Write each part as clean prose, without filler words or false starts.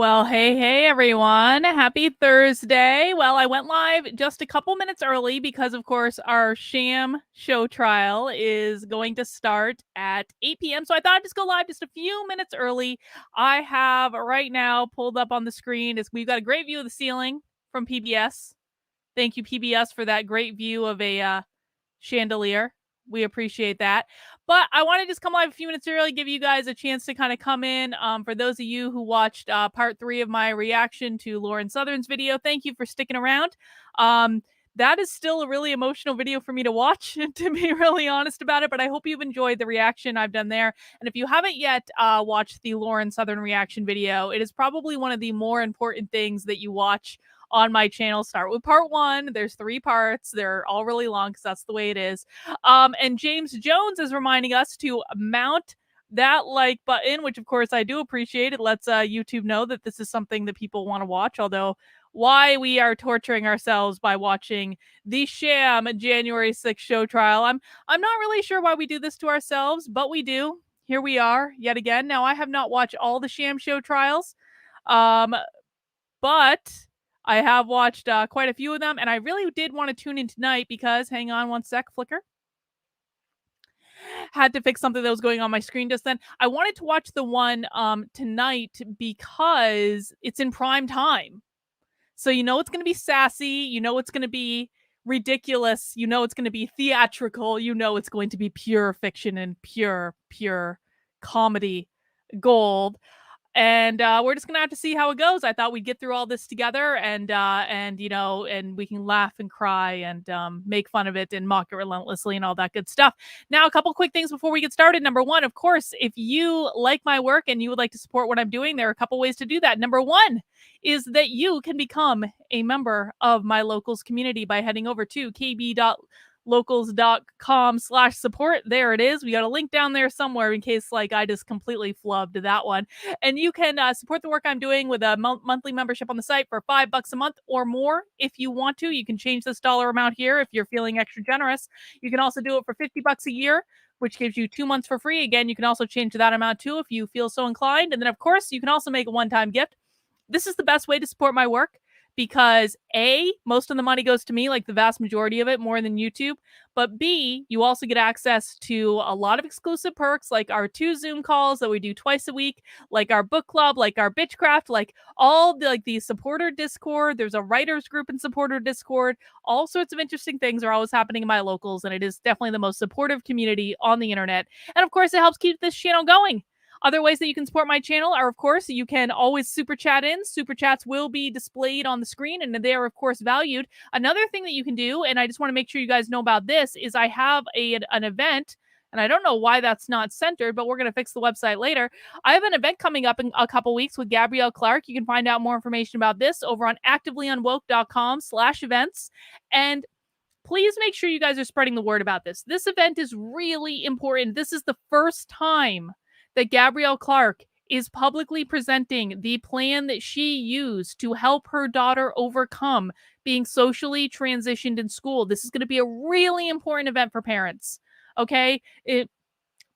Well, hey, everyone. Happy Thursday. Well, I went live just a couple minutes early because, of course, our sham show trial is going to start at 8 p.m. So I thought I'd just go live just a few minutes early. I have right now pulled up on the screen is we've got a great view of the ceiling from PBS. Thank you, PBS, for that great view of a chandelier. We appreciate that. But I want to just come live a few minutes early, give you guys a chance to kind of come in. For those of you who watched part 3 of my reaction to Lauren Southern's video, thank you for sticking around. That is still a really emotional video for me to watch, to be really honest about it. But I hope you've enjoyed the reaction I've done there. And if you haven't yet watched the Lauren Southern reaction video, it is probably one of the more important things that you watch on my channel. Start with part 1. There's 3 parts. They're all really long because that's the way it is. And James Jones is reminding us to mount that like button, which of course I do appreciate. It lets YouTube know that this is something that people want to watch. Although why we are torturing ourselves by watching the sham January 6th show trial, I'm not really sure why we do this to ourselves, but we do. Here we are yet again. Now I have not watched all the sham show trials, but I have watched quite a few of them, and I really did want to tune in tonight because, hang on one sec, flicker. Had to fix something that was going on my screen just then. I wanted to watch the one tonight because it's in prime time. So you know it's going to be sassy, you know it's going to be ridiculous, you know it's going to be theatrical, you know it's going to be pure fiction and pure comedy gold. And we're just gonna have to see how it goes. I thought we'd get through all this together, and we can laugh and cry and make fun of it and mock it relentlessly and all that good stuff. Now, a couple quick things before we get started. Number one, of course, if you like my work and you would like to support what I'm doing, there are a couple ways to do that. Number one is that you can become a member of my locals community by heading over to kb.locals.com/support. There it is. We got a link down there somewhere in case like I just completely flubbed that one. And you can support the work I'm doing with a monthly membership on the site for $5 a month or more if you want to. You can change this dollar amount here if you're feeling extra generous. You can also do it for $50 a year, which gives you 2 months for free. Again, you can also change that amount too if you feel so inclined. And then, of course, you can also make a one-time gift. This is the best way to support my work because A, most of the money goes to me, like the vast majority of it, more than YouTube. But B, you also get access to a lot of exclusive perks, like our 2 Zoom calls that we do twice a week, like our book club, like our Bitchcraft, like all the supporter Discord. There's a writers group in supporter Discord. All sorts of interesting things are always happening in my locals, and it is definitely the most supportive community on the internet. And of course, it helps keep this channel going. Other ways that you can support my channel are, of course, you can always super chat in. Super chats will be displayed on the screen, and they are, of course, valued. Another thing that you can do, and I just want to make sure you guys know about this, is I have an event, and I don't know why that's not centered, but we're going to fix the website later. I have an event coming up in a couple weeks with Gabrielle Clark. You can find out more information about this over on activelyunwoke.com/events. And please make sure you guys are spreading the word about this. This event is really important. This is the first time that Gabrielle Clark is publicly presenting the plan that she used to help her daughter overcome being socially transitioned in school. This is going to be a really important event for parents. Okay?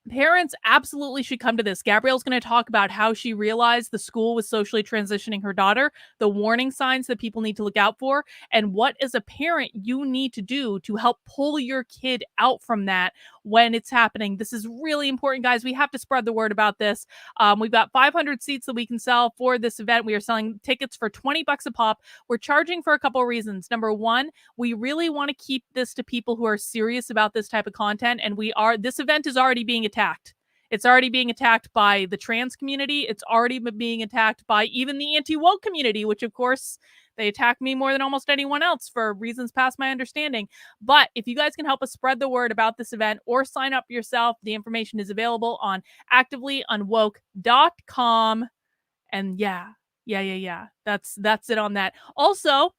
Parents absolutely should come to this. Gabrielle's going to talk about how she realized the school was socially transitioning her daughter, the warning signs that people need to look out for, and what as a parent you need to do to help pull your kid out from that when it's happening. This is really important, guys. We have to spread the word about this. We've got 500 seats that we can sell for this event. We are selling tickets for $20 a pop. We're charging for a couple of reasons. Number one, we really want to keep this to people who are serious about this type of content, and this event is already being attacked. It's already being attacked by the trans community. It's already being attacked by even the anti-woke community, which, of course, they attack me more than almost anyone else for reasons past my understanding. But if you guys can help us spread the word about this event or sign up yourself, the information is available on activelyunwoke.com. And yeah. That's it on that. Also,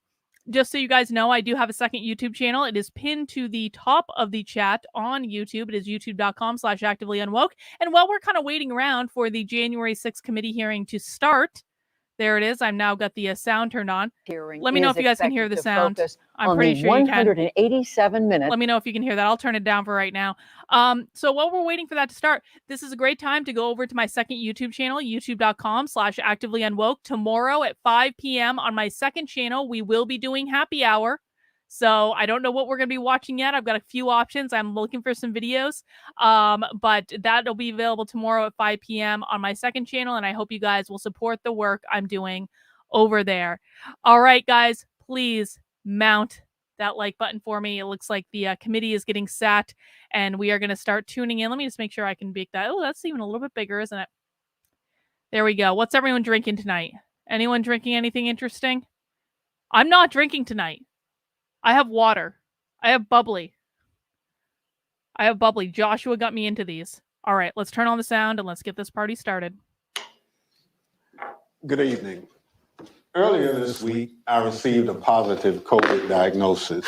just so you guys know, I do have a second YouTube channel. It is pinned to the top of the chat on YouTube. It is youtube.com/activelyunwoke. And while we're kind of waiting around for the January 6th committee hearing to start, There it is. I've now got the sound turned on. Let me It know is if you guys can hear the expected to sound. focus I'm on pretty the sure you can. 187 minutes. Let me know if you can hear that. I'll turn it down for right now. So while we're waiting for that to start, this is a great time to go over to my second YouTube channel, youtube.com/activelyunwoke. Tomorrow at 5 p.m. on my second channel, we will be doing happy hour. So I don't know what we're going to be watching yet. I've got a few options. I'm looking for some videos. But that'll be available tomorrow at 5 p.m. on my second channel. And I hope you guys will support the work I'm doing over there. All right, guys, please mount that like button for me. It looks like the committee is getting sat and we are going to start tuning in. Let me just make sure I can make that. Oh, that's even a little bit bigger, isn't it? There we go. What's everyone drinking tonight? Anyone drinking anything interesting? I'm not drinking tonight. I have water. I have bubbly. Joshua got me into these. All right, let's turn on the sound and let's get this party started. Good evening. Earlier this week, I received a positive COVID diagnosis.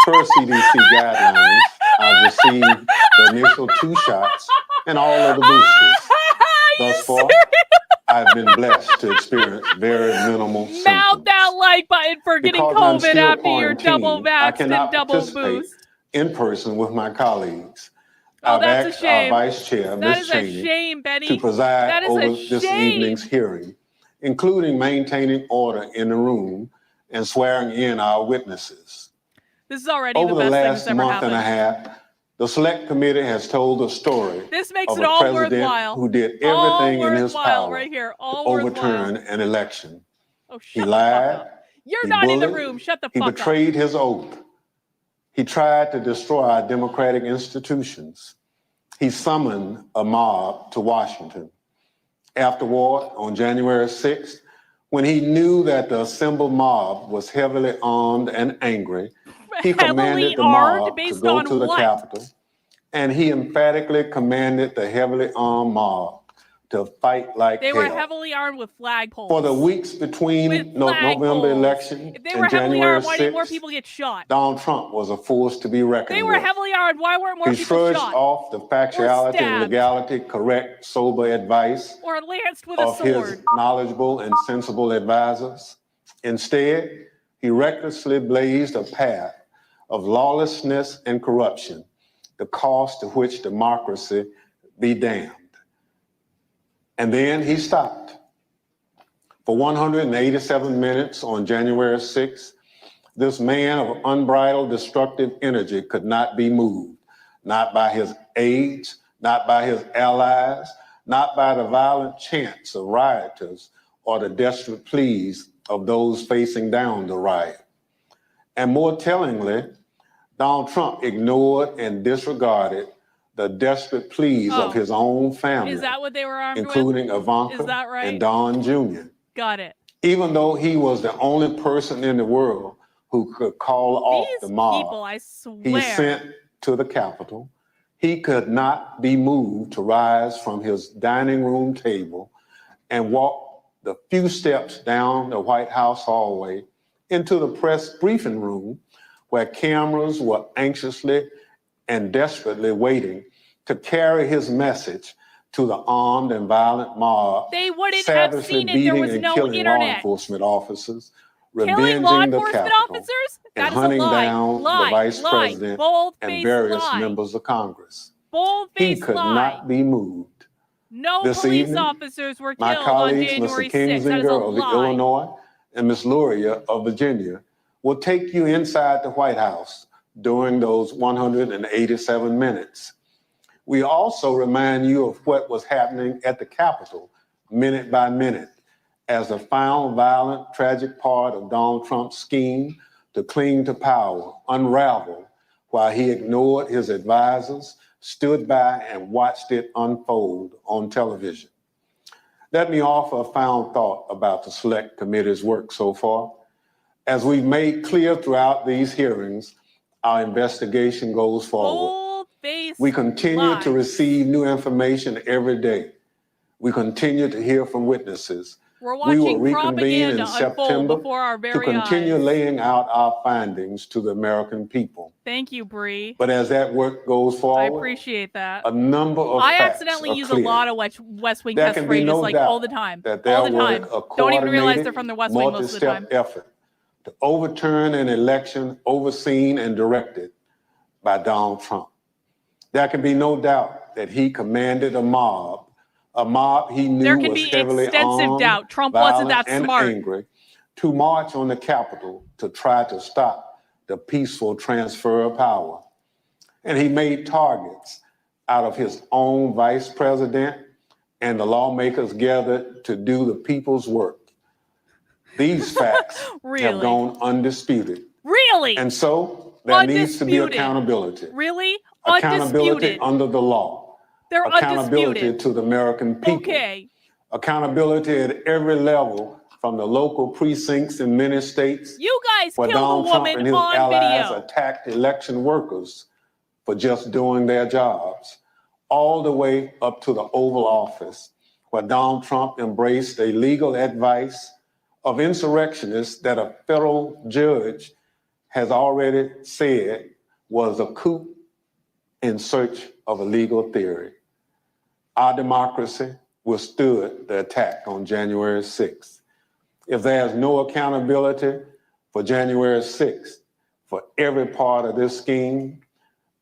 Per CDC guidelines, I've received the initial 2 shots and all of the boosters. Thus far, I've been blessed to experience very minimal symptoms. Mount that like button for getting COVID after your double I vaxxed cannot and double participate boost. in person with my colleagues. Oh, I've that's a asked our shame. Vice Chair, That Ms. is a Cheney, shame, Benny. to preside That is over a this shame. evening's hearing, including maintaining order in the room and swearing in our witnesses. This is already Over the best thing that's last ever month happened. and a half, the Select Committee has told the story This makes of it a all president worthwhile. who did All everything in his worthwhile power right here. All to worthwhile. overturn an election. Oh, He shut the fuck lied, up. You're he not in the bullied, room. Shut the he fuck up. betrayed his oath. He tried to destroy our democratic institutions. He summoned a mob to Washington. Afterward, on January 6th, when he knew that the assembled mob was heavily armed and angry, he commanded the mob to go to the Capitol, and he emphatically commanded the heavily armed mob to fight like hell. They were heavily armed with flagpoles. For the weeks between November election if they were and heavily January armed, why didn't more 6th, people get shot? Donald Trump was a force to be reckoned They were with. heavily armed. Why weren't more He people shrugged shot? off the factuality, legality, correct, sober advice or lanced with a of sword. his knowledgeable and sensible advisors. Instead, he recklessly blazed a path of lawlessness and corruption, the cost to which democracy be damned. And then he stopped. For 187 minutes on January 6th, this man of unbridled destructive energy could not be moved, not by his aides, not by his allies, not by the violent chants of rioters or the desperate pleas of those facing down the riot. And more tellingly, Donald Trump ignored and disregarded the desperate pleas of his own family. Is that what they were armed including with? Ivanka Is that right? and Don Jr. Got it. Even though he was the only person in the world who could call off the mob, people, I swear, he sent to the Capitol. He could not be moved to rise from his dining room table and walk the few steps down the White House hallway into the press briefing room where cameras were anxiously and desperately waiting to carry his message to the armed and violent mob. They wouldn't savagely have seen it. beating There was and no killing internet. law enforcement officers, Killing law revenging the enforcement Capitol, officers? and That is hunting a lie. down the vice president and various members of Congress. He could not be moved. No This police evening, officers were my killed colleagues, on January Mr. 6th. That is a Kinzinger of lie. Illinois and Ms. Luria of Virginia, will take you inside the White House during those 187 minutes. We also remind you of what was happening at the Capitol minute by minute as the final violent, tragic part of Donald Trump's scheme to cling to power unraveled while he ignored his advisors, stood by and watched it unfold on television. Let me offer a final thought about the Select Committee's work so far. As we've made clear throughout these hearings, our investigation goes forward. We continue to receive new information every day. We continue to hear from witnesses. We're We will watching reconvene in propaganda unfold September before our to very continue eyes. laying out our findings to the American people. Thank you, Bree. But as that work goes I forward, appreciate that. a number of I facts accidentally are use clear. a lot of West Wing There can be catchphrases no like doubt all the time. that there All the was time. a Don't even realize they're coordinated, from the West Wing most of the time. multi-step effort to overturn an election overseen and directed by Donald Trump. There can be no doubt that he commanded a mob he knew There can was be heavily extensive armed, doubt. Trump wasn't violent, that and smart. angry, to march on the Capitol to try to stop the peaceful transfer of power. And he made targets out of his own vice president and the lawmakers gathered to do the people's work. These facts Really? have gone undisputed. Really? And so there needs to be Undisputed. accountability. Really? Accountability Undisputed. under the law. They're Accountability undisputed. to the American people. Okay. Accountability at every level, from the local precincts in many states You guys where killed Donald a Trump woman and his on allies video. attacked election workers for just doing their jobs, all the way up to the Oval Office, where Donald Trump embraced a legal advice of insurrectionists that a federal judge has already said was a coup in search of a legal theory. Our democracy withstood the attack on January 6th. If there's no accountability for January 6th, for every part of this scheme,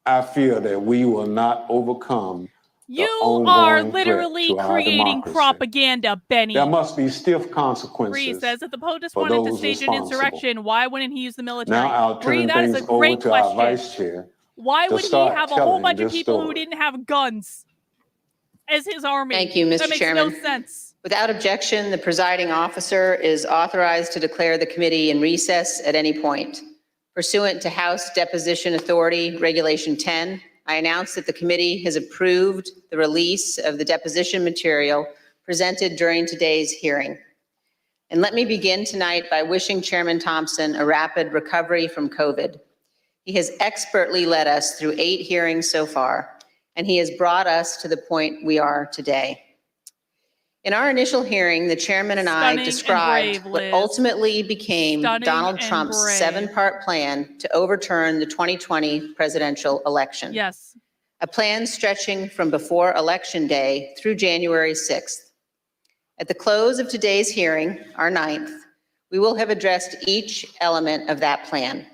I fear that we will not overcome You are literally creating democracy. propaganda, Benny. There must be stiff consequences. Bree says if the POTUS for wanted to those stage an responsible. insurrection, why wouldn't he use the military? Now I'll Bree, turn that is things a over great to our question. vice chair. Why to would he start have a whole telling bunch of this people who story. didn't have guns as his army? Thank you, Mr. That makes Chairman. no sense. Without objection, the presiding officer is authorized to declare the committee in recess at any point. Pursuant to House Deposition Authority Regulation 10, I announce that the committee has approved the release of the deposition material presented during today's hearing. And let me begin tonight by wishing Chairman Thompson a rapid recovery from COVID. He has expertly led us through 8 hearings so far, and he has brought us to the point we are today. In our initial hearing, the chairman and I Stunning described and brave, what Liz. ultimately became Stunning Donald and Trump's brave. 7-part plan to overturn the 2020 presidential election. Yes. A plan stretching from before Election Day through January 6th. At the close of today's hearing, our 9th, we will have addressed each element of that plan.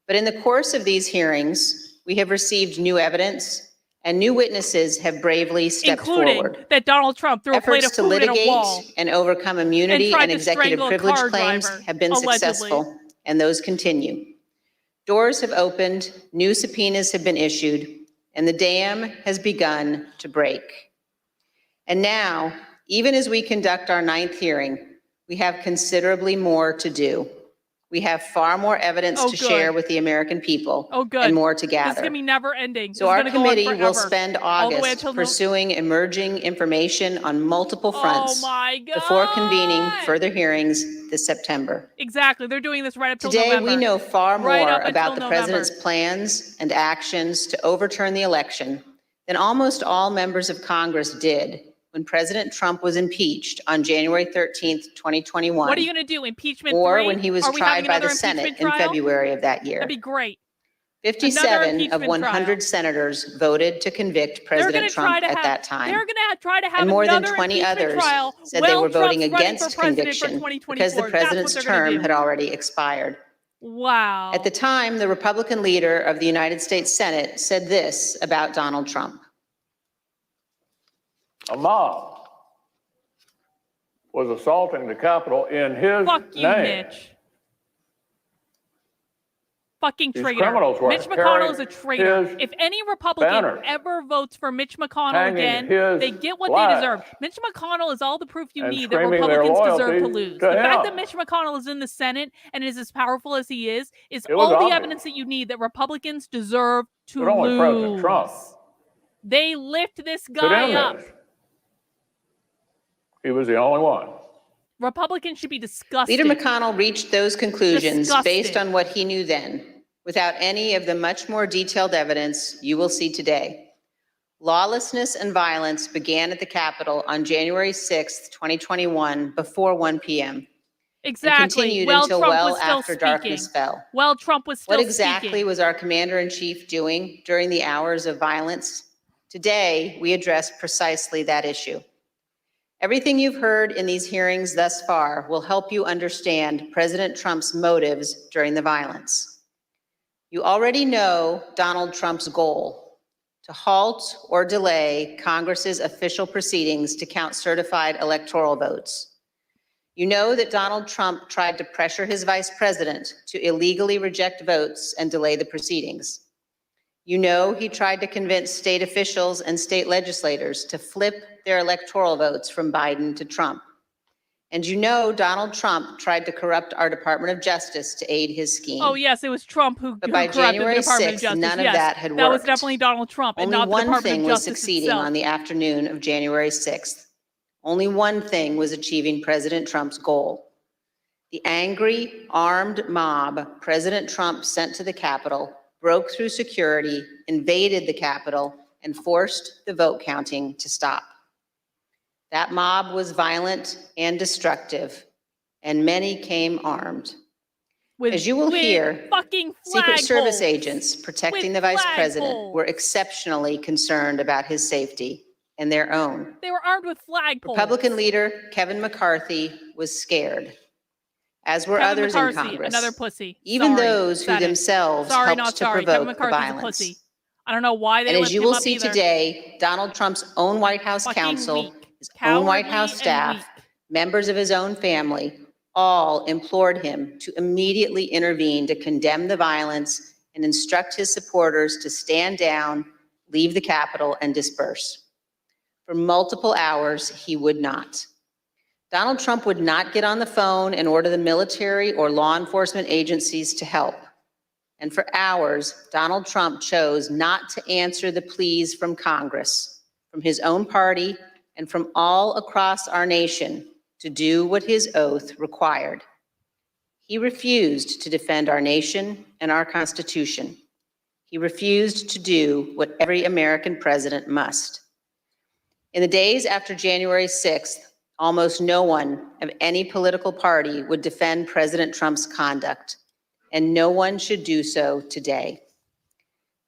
But in the course of these hearings, we have received new evidence, and new witnesses have bravely stepped Including forward. that Donald Trump threw a plate of Efforts to food at a litigate wall. and overcome immunity tried and to executive strangle a privilege car claims driver, have been allegedly. successful, and those continue. Doors have opened, new subpoenas have been issued, and the dam has begun to break. And now, even as we conduct our 9th hearing, we have considerably more to do. We have far more evidence to share with the American people and more to This is gather. going to be never ending. So our committee will forever. spend All the way August until pursuing emerging information on multiple fronts Oh my God. before convening further hearings this September. Exactly. They're doing this right up till Today, November. we know far Right more up until about the November. president's plans and actions to overturn the election than almost all members of Congress did when President Trump was impeached on January 13th, 2021. What are you going to do? Impeachment or 3? when he was Are we tried having by another the Senate impeachment in trial? February of that year. That'd be great. 57 of impeachment 100 trial. senators voted to convict They're going President to try Trump to at have. that time. They're going to try to have And more than another 20 impeachment others trial. said they were voting Trump's running against for president for conviction 2024. because the That's what president's they're gonna term do. had already expired. Wow. At the time, the Republican leader of the United States Senate said this about Donald Trump. A mob was assaulting the Capitol in his Fuck you, name. Mitch. Fucking These traitor. criminals were Mitch McConnell carrying is a traitor. his If any Republican banners, ever votes for Mitch McConnell hanging again, his they get what flag, they deserve. Mitch McConnell is all the proof you and need that screaming their Republicans deserve to loyalty lose. to The fact him. that Mitch McConnell is in the Senate and is as powerful as he is It was all the obvious. evidence that you need that Republicans deserve to But only lose. President Trump They lift this could guy end up. this. He was the only one. Republicans should be disgusted. Leader McConnell reached those conclusions Disgusted. based on what he knew then, without any of the much more detailed evidence you will see today. Lawlessness and violence began at the Capitol on January 6th, 2021, before 1 p.m. Exactly. and continued Well, until Trump well was still after speaking. darkness fell. Well, Trump was still What exactly speaking. was our commander-in-chief doing during the hours of violence? Today, we address precisely that issue. Everything you've heard in these hearings thus far will help you understand President Trump's motives during the violence. You already know Donald Trump's goal: to halt or delay Congress's official proceedings to count certified electoral votes. You know that Donald Trump tried to pressure his vice president to illegally reject votes and delay the proceedings. You know he tried to convince state officials and state legislators to flip their electoral votes from Biden to Trump. And you know Donald Trump tried to corrupt our Department of Justice to aid his scheme. Oh, yes, it was Trump who But by corrupted January the Department of 6th, Justice. none of Yes, that had that was worked. definitely Donald Trump and Only not the one Department thing of was Justice succeeding itself. on the afternoon of January 6th. Only one thing was achieving President Trump's goal. The angry, armed mob President Trump sent to the Capitol broke through security, invaded the Capitol, and forced the vote counting to stop. That mob was violent and destructive, and many came armed. As you will hear, fucking Secret Service flagpoles. agents protecting With the Vice President flagpoles. were exceptionally concerned about his safety and their own. They were armed with flagpoles. Republican leader Kevin McCarthy was scared, as were Kevin others McCarthy, in Congress. another pussy. Even Sorry, those who said it. themselves Sorry, helped not to sorry. Kevin provoke the McCarthy's a violence. pussy. I don't know why they And lift as you him will up see either. today, Donald Trump's own White House Fucking counsel, weak. his own White Cowardly House and staff, weak. members of his own family, all implored him to immediately intervene to condemn the violence and instruct his supporters to stand down, leave the Capitol, and disperse. For multiple hours, he would not. Donald Trump would not get on the phone and order the military or law enforcement agencies to help. And for hours, Donald Trump chose not to answer the pleas from Congress, from his own party, and from all across our nation to do what his oath required. He refused to defend our nation and our Constitution. He refused to do what every American president must. In the days after January 6th, almost no one of any political party would defend President Trump's conduct, and no one should do so today.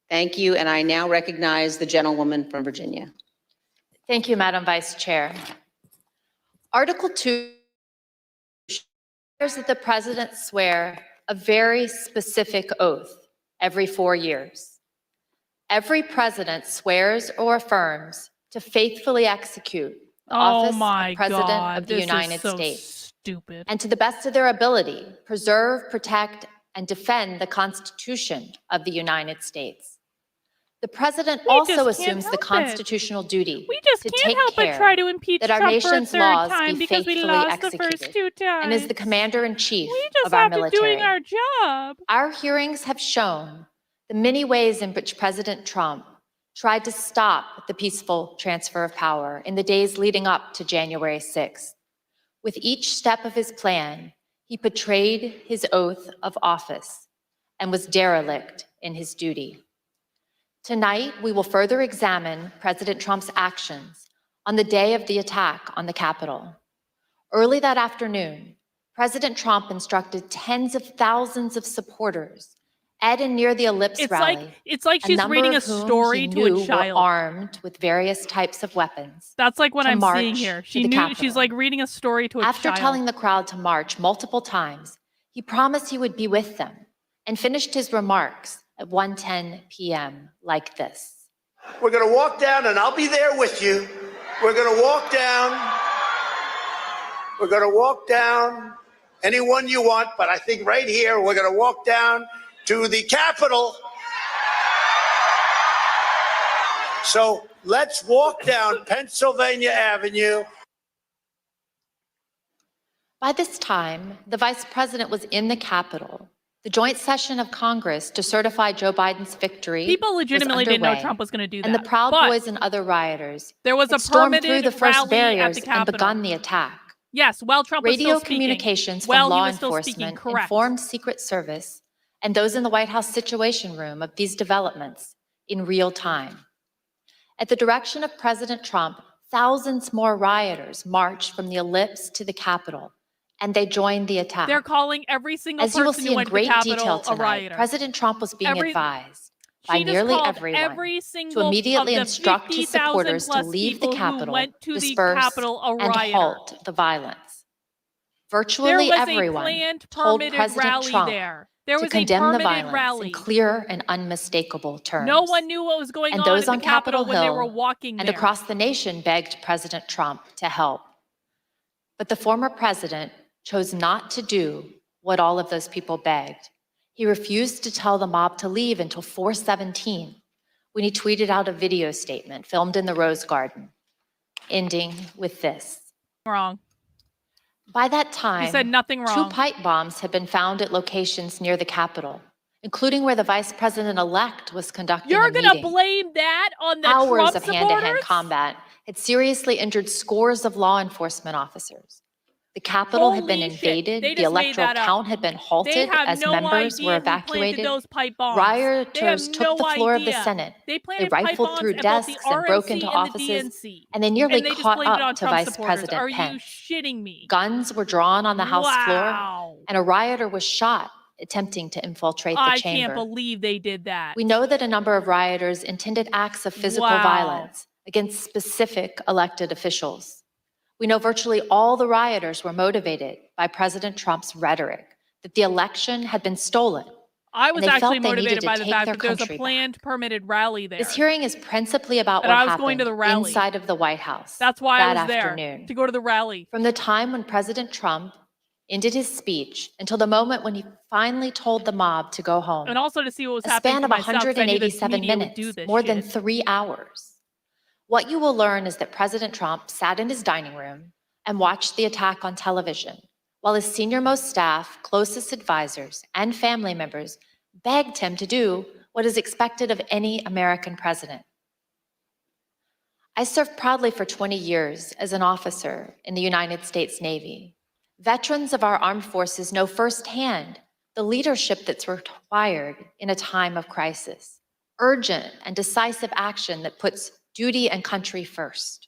Thank you, and I now recognize the gentlewoman from Virginia. Thank you, Madam Vice Chair. Article 2 requires that the President swear a very specific oath every 4 years. Every President swears or affirms to faithfully execute the office of President of the United States Stupid. and to the best of their ability, preserve, protect, and defend the Constitution of the United States. The President also just can't assumes the help it. constitutional duty We just to can't take help but care try to impeach that our Trump for a nation's third laws time be because we faithfully lost the first executed, 2 times. and is the commander-in-chief We just of our have to military. doing our job. Our hearings have shown the many ways in which President Trump tried to stop the peaceful transfer of power in the days leading up to January 6th. With each step of his plan, he betrayed his oath of office and was derelict in his duty. Tonight, we will further examine President Trump's actions on the day of the attack on the Capitol. Early that afternoon, President Trump instructed tens of thousands of supporters at and near the Ellipse rally. It's like a she's number reading a of whom story he to knew a child. were armed with various types of weapons. That's like what to I'm seeing march here. to She the knew Capitol. she's like reading a story to a After child. telling the crowd to march multiple times, he promised he would be with them and finished his remarks at 1:10 p.m. like this. We're going to walk down, and I'll be there with you. We're going to walk down. We're going to walk down anyone you want, but I think right here, we're going to walk down to the Capitol. So let's walk down Pennsylvania Avenue. By this time, the Vice President was in the Capitol. The joint session of Congress to certify Joe Biden's victory People legitimately was didn't know underway, Trump was going to do that. and the Proud But Boys and other rioters there was a had stormed permitted through the first rally barriers at the and Capitol. begun the attack. Yes, while Trump was Radio still speaking. communications Well, from he law was still speaking, enforcement correct. informed Secret Service and those in the White House Situation Room of these developments in real time. At the direction of President Trump, thousands more rioters marched from the ellipse to the Capitol, and they joined the attack. They're calling every single As you will person see who in went to the great detail Capitol a tonight, rioter. President Trump was being advised by She just nearly called everyone every to single immediately of the instruct his 50,000 supporters to plus leave the people who Capitol, went to the disperse, Capitol a and rioter. halt the violence. There Virtually was a everyone planned, told permitted President rally Trump there. There to was a condemn the permitted violence rally. in clear and unmistakable terms. No one knew what was going And on those at on the Capitol when they Hill were walking and there. across the nation begged President Trump to help. But the former president chose not to do what all of those people begged. He refused to tell the mob to leave until 4:17, when he tweeted out a video statement filmed in the Rose Garden, ending with this. Wrong. By that time, He said nothing wrong. 2 pipe bombs had been found at locations near the Capitol, including where the vice president-elect was conducting You're a going to meeting. blame that on the Hours Trump of supporters? hand-to-hand combat had seriously injured scores of law enforcement officers. The Capitol had been Holy shit. invaded, They the just made electoral that up. count had been They halted have as no members idea were who planted evacuated. those pipe bombs. Rioters They have took no the floor of the idea. Senate. They They planted pipe rifled bombs through at both the desks and broke RNC into and offices, the DNC. and they nearly And they just caught blamed it on up to Trump Vice supporters. President Are you Pence. shitting me? Guns were drawn on the House floor, Wow. and a rioter was shot attempting to infiltrate the I chamber. can't believe they did that. We know that a number of rioters intended acts of physical Wow. violence against specific elected officials. We know virtually all the rioters were motivated by President Trump's rhetoric that the election had been stolen. I was they felt actually they motivated needed to by the take fact their that there's a country back. planned, permitted rally there. This hearing is principally about And what I was happened going to the rally. inside of the White House That's why that I was afternoon. there, to go to the rally. From the time when President Trump ended his speech until the moment when he finally told the mob to go home. And also to see what was A happening span for of myself, 'cause I knew this 187 media would do minutes, this more than shit. 3 hours. What you will learn is that President Trump sat in his dining room and watched the attack on television, while his senior-most staff, closest advisors, and family members begged him to do what is expected of any American president. I served proudly for 20 years as an officer in the United States Navy. Veterans of our armed forces know firsthand the leadership that's required in a time of crisis, urgent and decisive action that puts duty and country first.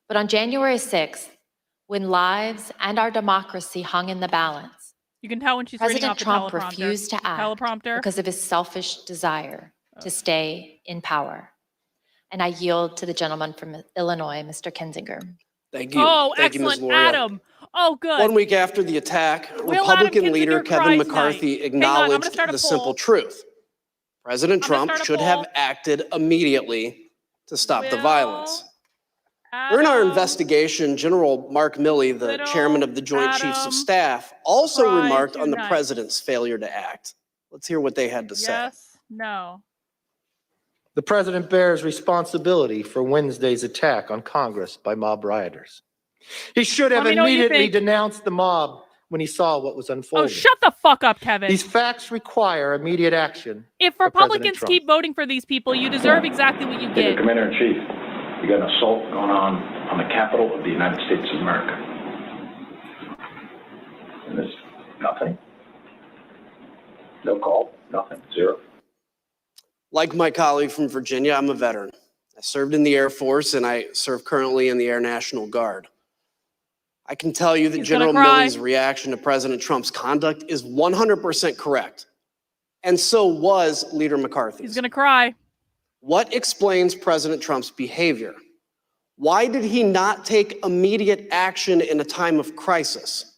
But on January 6th, when lives and our democracy hung in the balance, You can tell when she's reading President off the Trump teleprompter. refused to act Teleprompter. because of his selfish desire to stay in power. And I yield to the gentleman from Illinois, Mr. Kinzinger. Thank you. Oh, Thank you, Ms. excellent, Loria. Adam. Oh, good. 1 week after the attack, Will Republican Adam leader Kinzinger Kevin cries McCarthy tonight? Hang on, I'm gonna acknowledged start a the simple poll. truth. President I'm gonna Trump start a should poll. have acted immediately to stop the Will violence. During our Adam investigation, General Mark Milley, the Little chairman of the Joint Chiefs Adam of Staff, also cry remarked on the tonight? president's failure to act. Let's hear what they had to say. Yes, no. The president bears responsibility for Wednesday's attack on Congress by mob rioters. He should have Let me know what you immediately think. denounced the mob when he saw what was Oh, unfolding. shut the fuck up, Kevin. These facts require immediate action. If for President Republicans Trump. keep voting for these people, you deserve exactly what you Mr. get. Commander-in-Chief, we got an assault going on the Capitol of the United States of America. And there's nothing. No call, nothing, zero. Like my colleague from Virginia, I'm a veteran. I served in the Air Force and I serve currently in the Air National Guard. I can tell you that He's gonna General cry. Milley's reaction to President Trump's conduct is 100% correct. And so was Leader McCarthy's. He's going to cry. What explains President Trump's behavior? Why did he not take immediate action in a time of crisis?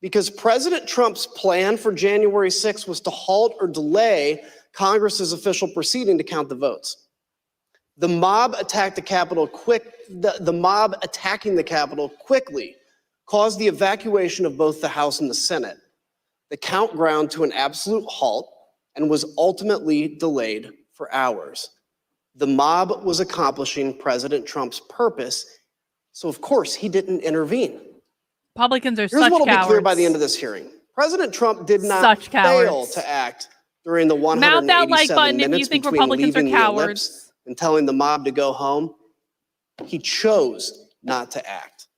Because President Trump's plan for January 6th was to halt or delay Congress's official proceeding to count the votes. The mob attacked the Capitol the mob attacking the Capitol quickly caused the evacuation of both the House and the Senate. The count ground to an absolute halt and was ultimately delayed for hours. The mob was accomplishing President Trump's purpose, so of course he didn't intervene. Republicans are Here's such what will be cowards. clear by the end of this hearing. President Trump did not Such fail cowards. to act during the Mount that like 187 button if you minutes think between Republicans are leaving the ellipse cowards. and telling the mob to go home. He chose not to act.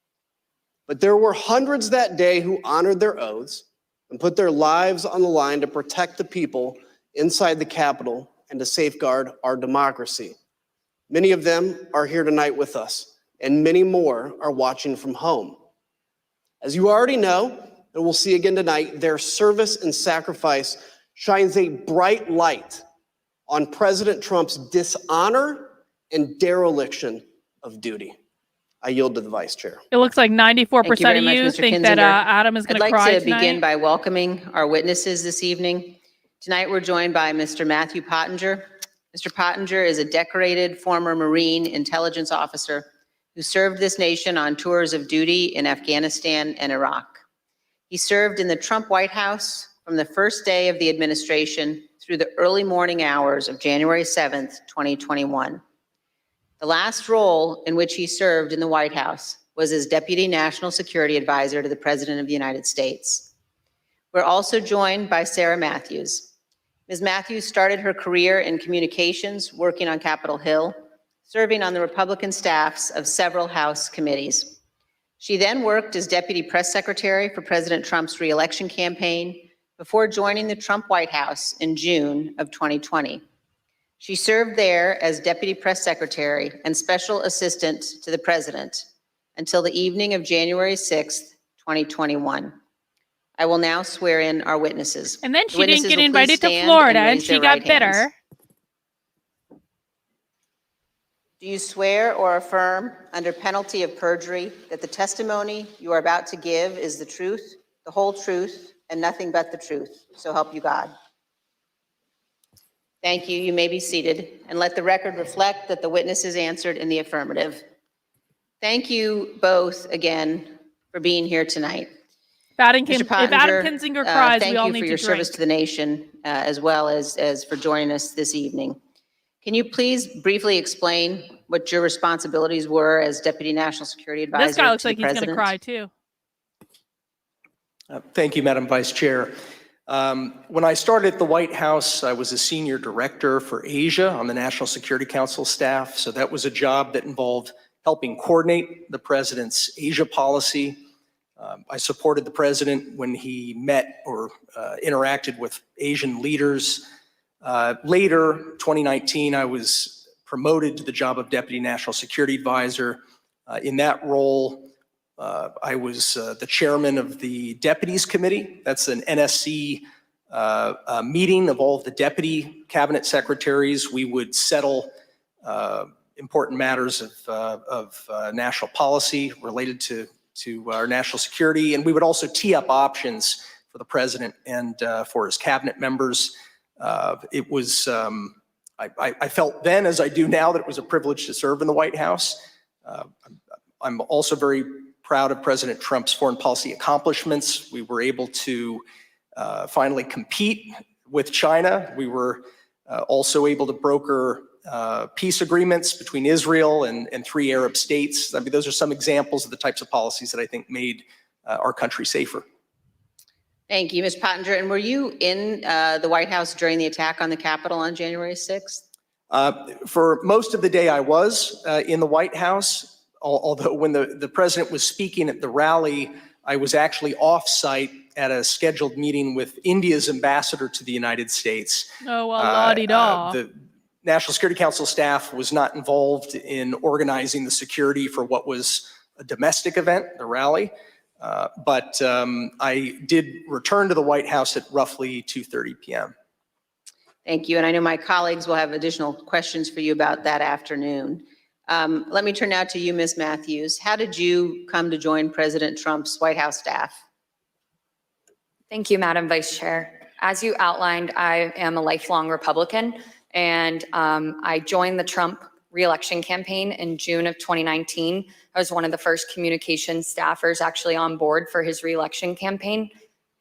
But there were hundreds that day who honored their oaths and put their lives on the line to protect the people inside the Capitol and to safeguard our democracy. Many of them are here tonight with us, and many more are watching from home. As you already know, and we'll see again tonight, their service and sacrifice shines a bright light on President Trump's dishonor and dereliction of duty. I yield to the Vice Chair. It looks like 94% Thank you very of much, you Mr. think that Kinzinger. Adam is going I'd to like cry to tonight. begin by welcoming our witnesses this evening. Tonight, we're joined by Mr. Matthew Pottinger. Mr. Pottinger is a decorated former Marine intelligence officer who served this nation on tours of duty in Afghanistan and Iraq. He served in the Trump White House from the first day of the administration through the early morning hours of January 7th, 2021. The last role in which he served in the White House was as Deputy National Security Advisor to the President of the United States. We're also joined by Sarah Matthews. Ms. Matthews started her career in communications, working on Capitol Hill, serving on the Republican staffs of several House committees. She then worked as Deputy Press Secretary for President Trump's re-election campaign before joining the Trump White House in June of 2020. She served there as Deputy Press Secretary and Special Assistant to the President until the evening of January 6th, 2021. I will now swear in our witnesses. And then The she didn't witnesses get will please invited to stand Florida and raise she their got right hands. bitter. Do you swear or affirm under penalty of perjury that the testimony you are about to give is the truth, the whole truth, and nothing but the truth? So help you God. Thank you. You may be seated, and let the record reflect that the witnesses answered in the affirmative. Thank you both again for being here tonight. If Adam Mr. Kinzinger cries, thank we all you need for to your drink. service to the nation, as well as for joining us this evening. Can you please briefly explain what your responsibilities were as Deputy National Security Advisor This guy looks to like the he's going to President? cry too. Thank you, Madam Vice Chair. When I started at the White House, I was a senior director for Asia on the National Security Council staff. So that was a job that involved helping coordinate the president's Asia policy. I supported the president when he met or interacted with Asian leaders. Later, 2019, I was promoted to the job of Deputy National Security Advisor. In that role, I was the chairman of the Deputies Committee. That's an NSC meeting of all of the deputy cabinet secretaries. We would settle important matters of national policy related to our national security, and we would also tee up options for the president and for his cabinet members. It was, I felt then, as I do now, that it was a privilege to serve in the White House. I'm also very proud of President Trump's foreign policy accomplishments. We were able to finally compete with China. We were also able to broker peace agreements between Israel and 3 Arab states. I mean, those are some examples of the types of policies that I think made our country safer. Thank you, Ms. Pottinger. And were you in the White House during the attack on the Capitol on January 6th? For most of the day, I was in the White House. Although when the president was speaking at the rally, I was actually off-site at a scheduled meeting with India's ambassador to the United States. Oh, well, la-di-da. The National Security Council staff was not involved in organizing the security for what was a domestic event, the rally. But I did return to the White House at roughly 2:30 p.m. Thank you. And I know my colleagues will have additional questions for you about that afternoon. Let me turn now to you, Ms. Matthews. How did you come to join President Trump's White House staff? Thank you, Madam Vice Chair. As you outlined, I am a lifelong Republican, and I joined the Trump re-election campaign in June of 2019. I was one of the first communications staffers actually on board for his re-election campaign.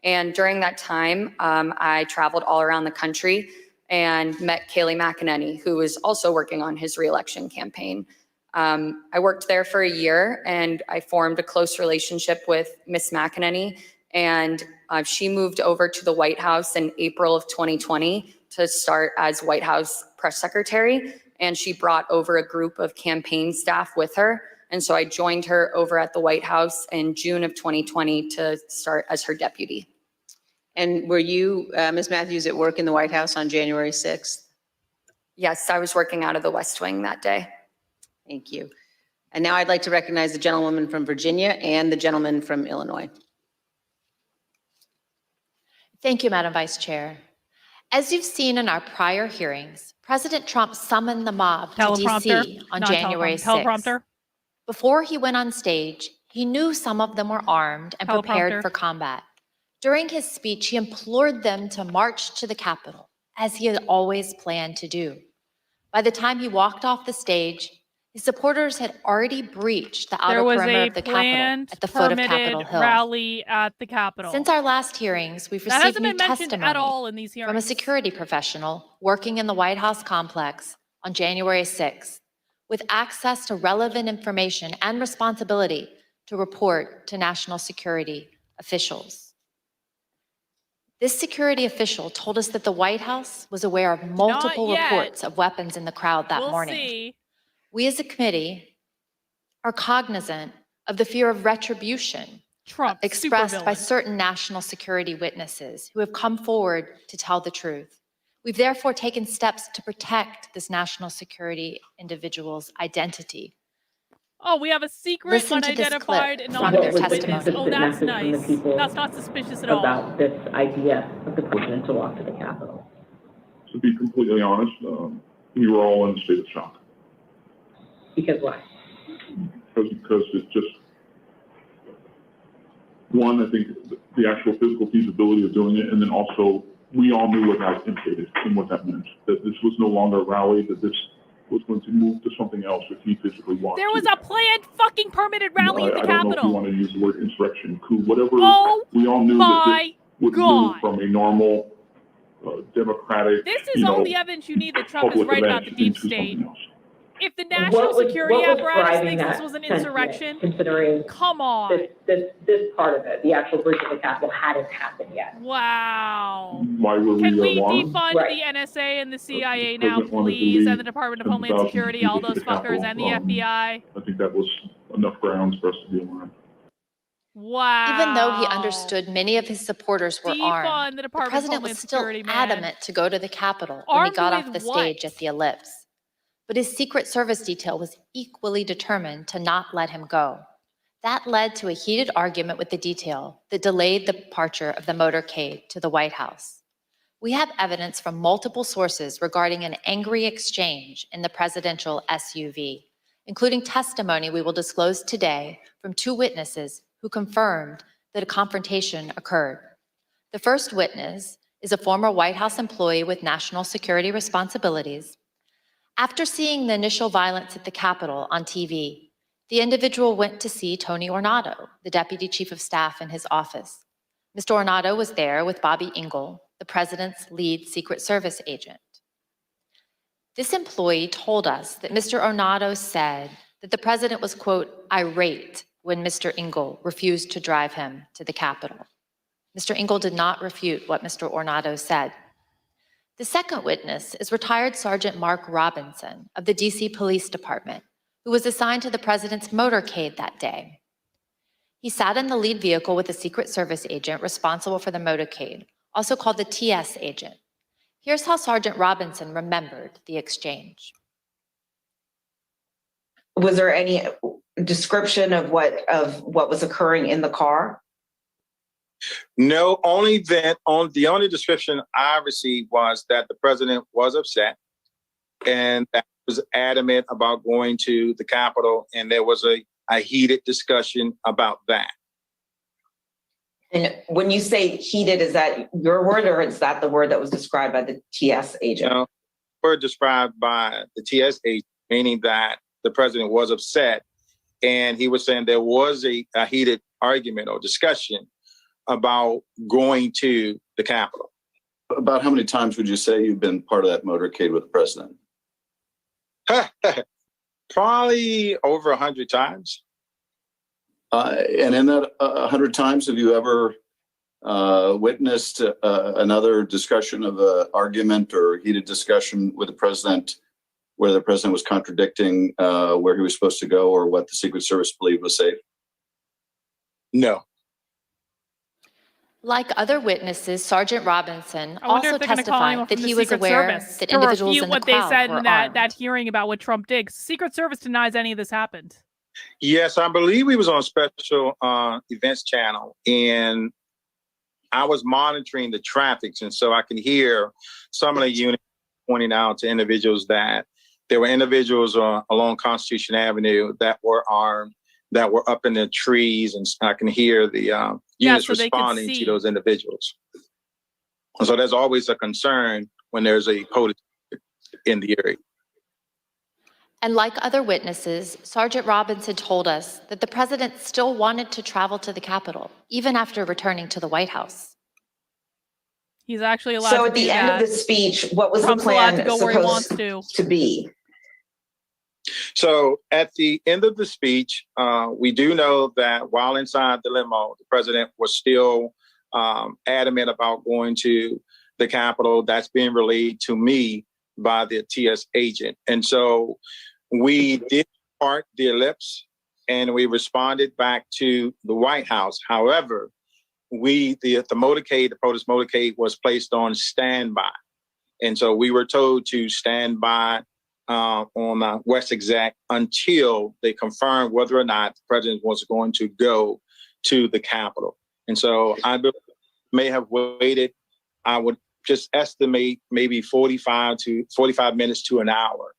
And during that time, I traveled all around the country and met Kayleigh McEnany, who was also working on his re-election campaign. I worked there for a year, and I formed a close relationship with Ms. McEnany, and she moved over to the White House in April of 2020 to start as White House press secretary, and she brought over a group of campaign staff with her. And so I joined her over at the White House in June of 2020 to start as her deputy. And were you, Ms. Matthews, at work in the White House on January 6th? Yes, I was working out of the West Wing that day. Thank you. And now I'd like to recognize the gentlewoman from Virginia and the gentleman from Illinois. Thank you, Madam Vice Chair. As you've seen in our prior hearings, President Trump summoned the mob to DC on January 6th. Teleprompter. Before he went on stage, he knew some of them were armed and prepared for combat. During his speech, he implored them to march to the Capitol, as he had always planned to do. By the time he walked off the stage, his supporters had already breached the outer perimeter of the Capitol at the foot of Capitol Hill. Rally at the Capitol. Since our last hearings, we've received new testimony at all in these hearings from a security professional working in the White House complex on January 6th, with access to relevant information and responsibility to report to national security officials. This security official told us that the White House was aware of multiple reports of weapons in the crowd that morning. See. We as a committee are cognizant of the fear of retribution Trump, expressed by certain national security witnesses who have come forward to tell the truth. We've therefore taken steps to protect this national security individual's identity. Oh, we have a secret, Listen to this unidentified, clip and from their non-witness. testimony. Oh, that's nice. That's not suspicious at all. About this idea of the president to walk to the Capitol. To be completely honest, we were all in a state of shock. Because why? Because it's just, one, I think the actual physical feasibility of doing it, and then also we all knew what that implicated and what that meant. That this was no longer a rally, that this was going to move to something else if he physically wanted. There was a planned fucking permitted rally at the I don't know if you Capitol. want to use the word insurrection, coup, whatever. Oh we all knew that this would move God. from a normal democratic. This is all the evidence you need that Trump is right about the deep state. If the national security apparatus thinks this was an insurrection, considering come on. This part of it, the actual breach of the Capitol, hadn't happened yet. Wow. Why were Can we alarmed? defund the NSA and the CIA now, please, and the Department of Homeland Security, all those fuckers, and the FBI? I think that was enough grounds for us to be alarmed. Wow. Even though he understood many of his supporters were armed, the president was still adamant to go to the Capitol when he Armed got off with the stage at the Ellipse. But his Secret Service detail was equally determined to not let him go. That led to a heated argument with the detail that delayed the departure of the motorcade to the White House. We have evidence from multiple sources regarding an angry exchange in the presidential SUV, including testimony we will disclose today from two witnesses who confirmed that a confrontation occurred. The first witness is a former White House employee with national security responsibilities. After seeing the initial violence at the Capitol on TV, the individual went to see Tony Ornato, the deputy chief of staff in his office. Mr. Ornato was there with Bobby Engel, the president's lead Secret Service agent. This employee told us that Mr. Ornato said that the president was, quote, irate when Mr. Engel refused to drive him to the Capitol. Mr. Engel did not refute what Mr. Ornato said. The second witness is retired Sergeant Mark Robinson of the DC Police Department, who was assigned to the president's motorcade that day. He sat in the lead vehicle with a Secret Service agent responsible for the motorcade, also called the TS agent. Here's how Sergeant Robinson remembered the exchange. Was there any description of what was occurring in the car? No, the only description I received was that the president was upset and that he was adamant about going to the Capitol, and there was a heated discussion about that. And when you say heated, is that your word or is that the word that was described by the TS agent? No, word described by the TS agent, meaning that the president was upset, and he was saying there was a heated argument or discussion about going to the Capitol. About how many times would you say you've been part of that motorcade with the president? Probably over 100 times. And in that 100 times, have you ever witnessed another discussion of an argument or heated discussion with the president where the president was contradicting where he was supposed to go or what the Secret Service believed was safe? No. Like other witnesses, Sergeant Robinson I wonder also if they're going to call anyone testified that from the he was Secret aware Service that to individuals refute in the what they crowd said were in that armed. hearing about what Trump did. Secret Service denies any of this happened. Yes, I believe he was on special events channel, and I was monitoring the traffic, and so I can hear some of the units pointing out to individuals that there were individuals along Constitution Avenue that were armed, that were up in the trees, and I can hear the units so they could responding to see. those individuals. And so there's always a concern when there's a police in the area. And like other witnesses, Sergeant Robinson told us that the president still wanted to travel to the Capitol, even after returning to the White House. He's actually allowed So to at the do end that. of the speech, what was Trump's the allowed plan to go where he wants supposed to. to be? So at the end of the speech, we do know that while inside the limo, the president was still adamant about going to the Capitol. That's being relayed to me by the TS agent. And so we did part the ellipse and we responded back to the White House. However, the motorcade, the protest motorcade was placed on standby. And so we were told to stand by on West Exec until they confirmed whether or not the president was going to go to the Capitol. And so I may have waited, I would just estimate maybe 45 minutes to an hour,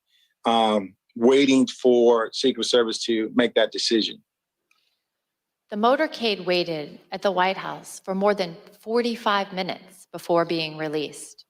waiting for Secret Service to make that decision. The motorcade waited at the White House for more than 45 minutes before being released.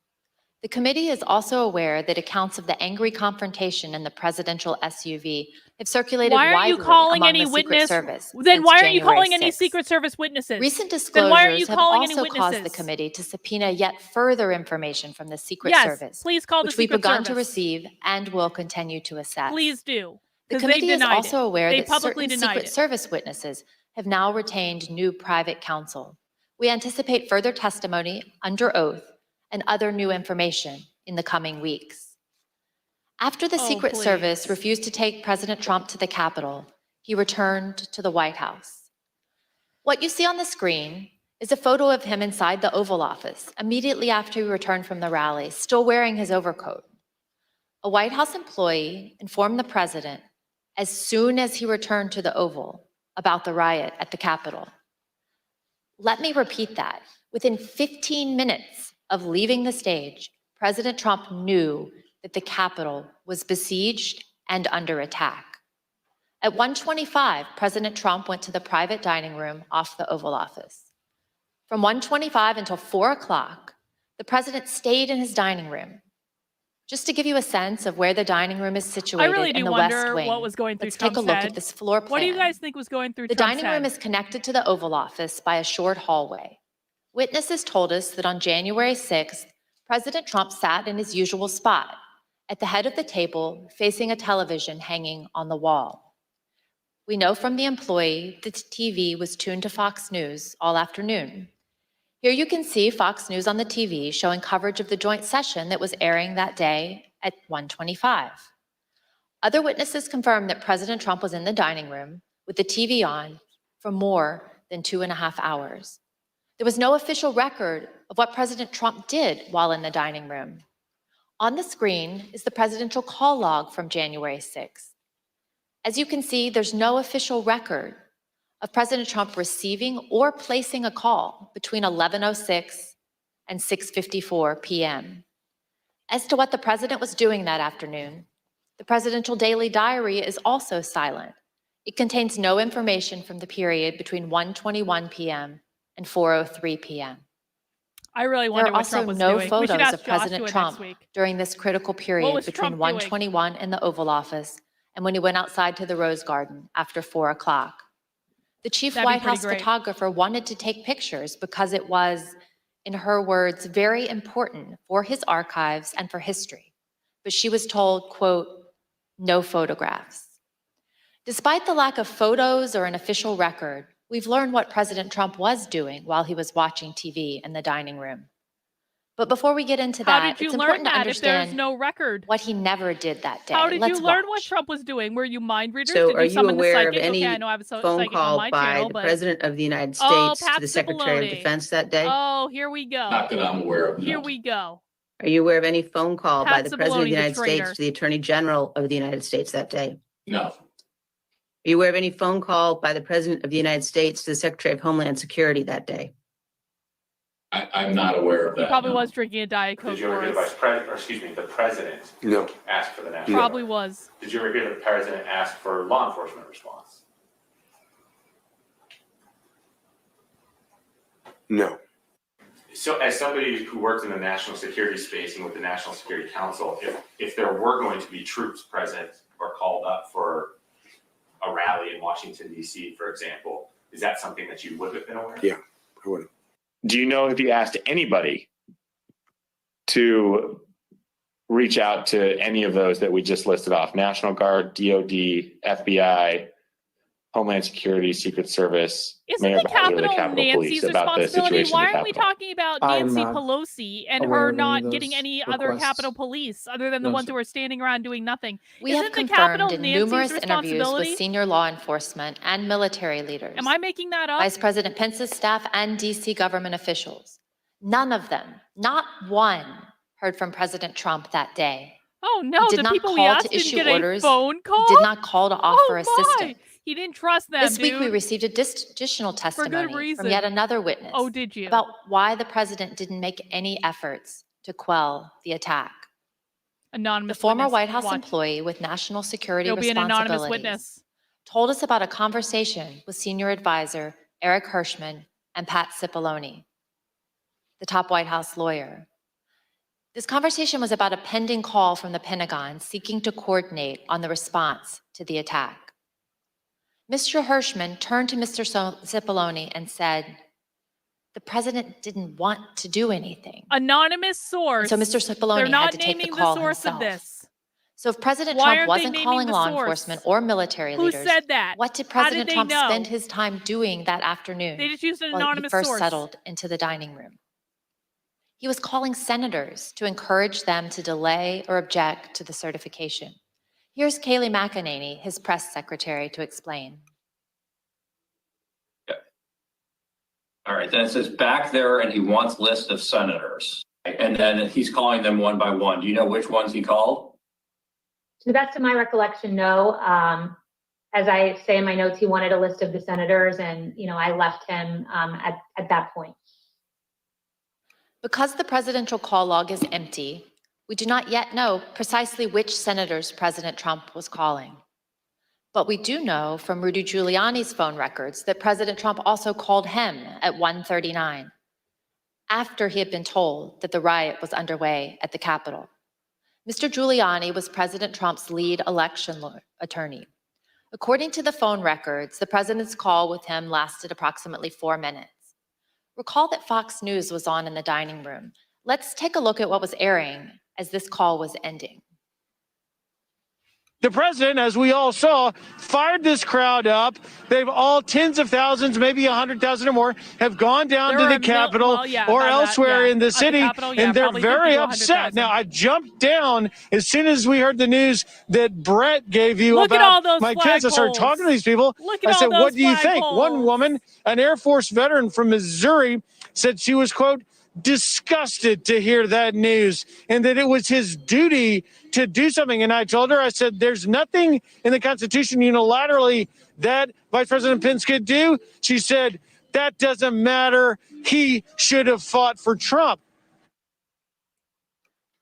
The committee is also aware that accounts of the angry confrontation in the presidential SUV have circulated Why aren't you widely calling among any the Secret witness? Service Then since why aren't you January calling any 6th. Secret Service witnesses? Recent Then why aren't you disclosures have calling any also caused the witnesses? committee to subpoena yet further information from the Secret Yes, Service, please call the which we've Secret begun to Service. receive and will continue to assess. Please do. The Because they committee is denied also it. aware They that publicly certain denied Secret it. Service witnesses have now retained new private counsel. We anticipate further testimony under oath and other new information in the coming weeks. After the Secret Service refused to take President Trump to the Capitol, he returned to the White House. What you see on the screen is a photo of him inside the Oval Office immediately after he returned from the rally, still wearing his overcoat. A White House employee informed the president as soon as he returned to the Oval about the riot at the Capitol. Let me repeat that. Within 15 minutes of leaving the stage, President Trump knew that the Capitol was besieged and under attack. At 1:25, President Trump went to the private dining room off the Oval Office. From 1:25 until 4 o'clock, the president stayed in his dining room. Just to give you a sense of where the dining room is situated really do in the wonder West Wing, what was going through let's take a Trump's look head. at this floor plan. What do you guys think was going through The Trump's dining head? room is connected to the Oval Office by a short hallway. Witnesses told us that on January 6th, President Trump sat in his usual spot, at the head of the table, facing a television hanging on the wall. We know from the employee that the TV was tuned to Fox News all afternoon. Here you can see Fox News on the TV showing coverage of the joint session that was airing that day at 1:25. Other witnesses confirmed that President Trump was in the dining room with the TV on for more than 2.5 hours. There was no official record of what President Trump did while in the dining room. On the screen is the presidential call log from January 6th. As you can see, there's no official record of President Trump receiving or placing a call between 11:06 and 6:54 p.m. As to what the president was doing that afternoon, the presidential daily diary is also silent. It contains no information from the period between 1:21 p.m. and 4:03 p.m. I really There wonder are what also Trump was no doing. We should photos ask of President Joshua Trump next week. during this critical period was between Trump doing? 1:21 in the Oval Office and when he went outside to the Rose Garden after 4 o'clock. The chief That'd be White pretty House great. photographer wanted to take pictures because it was, in her words, very important for his archives and for history. But she was told, quote, no photographs. Despite the lack of photos or an official record, we've learned what President Trump was doing while he was watching TV in the dining room. But before we get into How that, did you it's learn important to that if there's understand no record? what he never did that day. How did Let's you learn what watch. Trump was doing? Were you mind readers? So Did are you you summon the aware of psychic? any Okay, I know I have a phone psychic on call my by channel, the but President of the United oh, States to Pat the Secretary of Cipollone. Defense that day? Oh, here we go. Not that I'm aware of, Here no. we go. Are you aware of any phone call by Pat the President of Cipollone, the the United traitor. States to the Attorney General of the United States that day? No. Are you aware of any phone call by the President of the United States to the Secretary of Homeland Security that day? I'm not aware of He that. probably no. was drinking a Diet Coke. Did you ever hear the Boris. vice president, or excuse me, the president No. ask for the national? Probably was. Did you ever hear the president ask for law enforcement response? No. So as somebody who worked in the national security space and with the National Security Council, if there were going to be troops present or called up for a rally in Washington, D.C., for example, is that something that you would have been aware of? Yeah, I would have. Do you know if he asked anybody to reach out to any of those that we just listed off? National Guard, DOD, FBI, Homeland Security, Secret Service, Isn't Mayor the Bowser, the Capitol Capitol Police Nancy's about the responsibility? situation Why in the aren't we Capitol? talking about I'm Nancy not Pelosi and aware her of any not of getting those any other requests. Capitol Police other than the No, ones sir. who are standing around doing nothing? We Isn't have the confirmed Capitol in Nancy's numerous interviews responsibility? with senior law enforcement and military leaders, Am I making that up? Vice President Pence's staff and DC government officials. None of them, not one, heard from President Trump that day. Oh no, He did the not people we call asked to didn't issue get orders. a phone call? He did not call to offer Oh my! assistance. He didn't trust them, This week, we dude. received additional For good testimony reason. from yet another witness Oh, did you? about why the president didn't make any efforts to quell the attack. Anonymous The former witness. White House Watch. employee with national security There'll be an anonymous responsibilities witness. told us about a conversation with senior advisor Eric Hirschman and Pat Cipollone, the top White House lawyer. This conversation was about a pending call from the Pentagon seeking to coordinate on the response to the attack. Mr. Hirschman turned to Mr. Cipollone and said, the president didn't want to do anything. Anonymous source. So Mr. Cipollone They're had not to take the naming call the source himself. of this. So if President Why Trump aren't they wasn't naming calling the law source? enforcement or military Who leaders, said that? what did How did President they Trump know? spend his time doing that afternoon? They just used an Well, he anonymous first source. settled into the dining room. He was calling senators to encourage them to delay or object to the certification. Here's Kayleigh McEnany, his press secretary, to explain. All right, then it says back there, and he wants list of senators. And then he's calling them one by one. Do you know which ones he called? To the best of my recollection, no. As I say in my notes, he wanted a list of the senators, and I left him at that point. Because the presidential call log is empty, we do not yet know precisely which senators President Trump was calling. But we do know from Rudy Giuliani's phone records that President Trump also called him at 1:39, after he had been told that the riot was underway at the Capitol. Mr. Giuliani was President Trump's lead election attorney. According to the phone records, the president's call with him lasted approximately 4 minutes. Recall that Fox News was on in the dining room. Let's take a look at what was airing as this call was ending. The president, as we all saw, fired this crowd up. They've all, tens of thousands, maybe 100,000 or more, have gone down to the Capitol or elsewhere in the city, and they're very upset. Now, I jumped down as soon as we heard the news that Brett gave you Look at all about those my kids. I started talking to these people. Look at I all said, those what do you think? flagpoles. One woman, an Air Force veteran from Missouri, said she was, quote, disgusted to hear that news and that it was his duty to do something. And I told her, I said, there's nothing in the Constitution unilaterally that Vice President Pence could do. She said, that doesn't matter. He should have fought for Trump.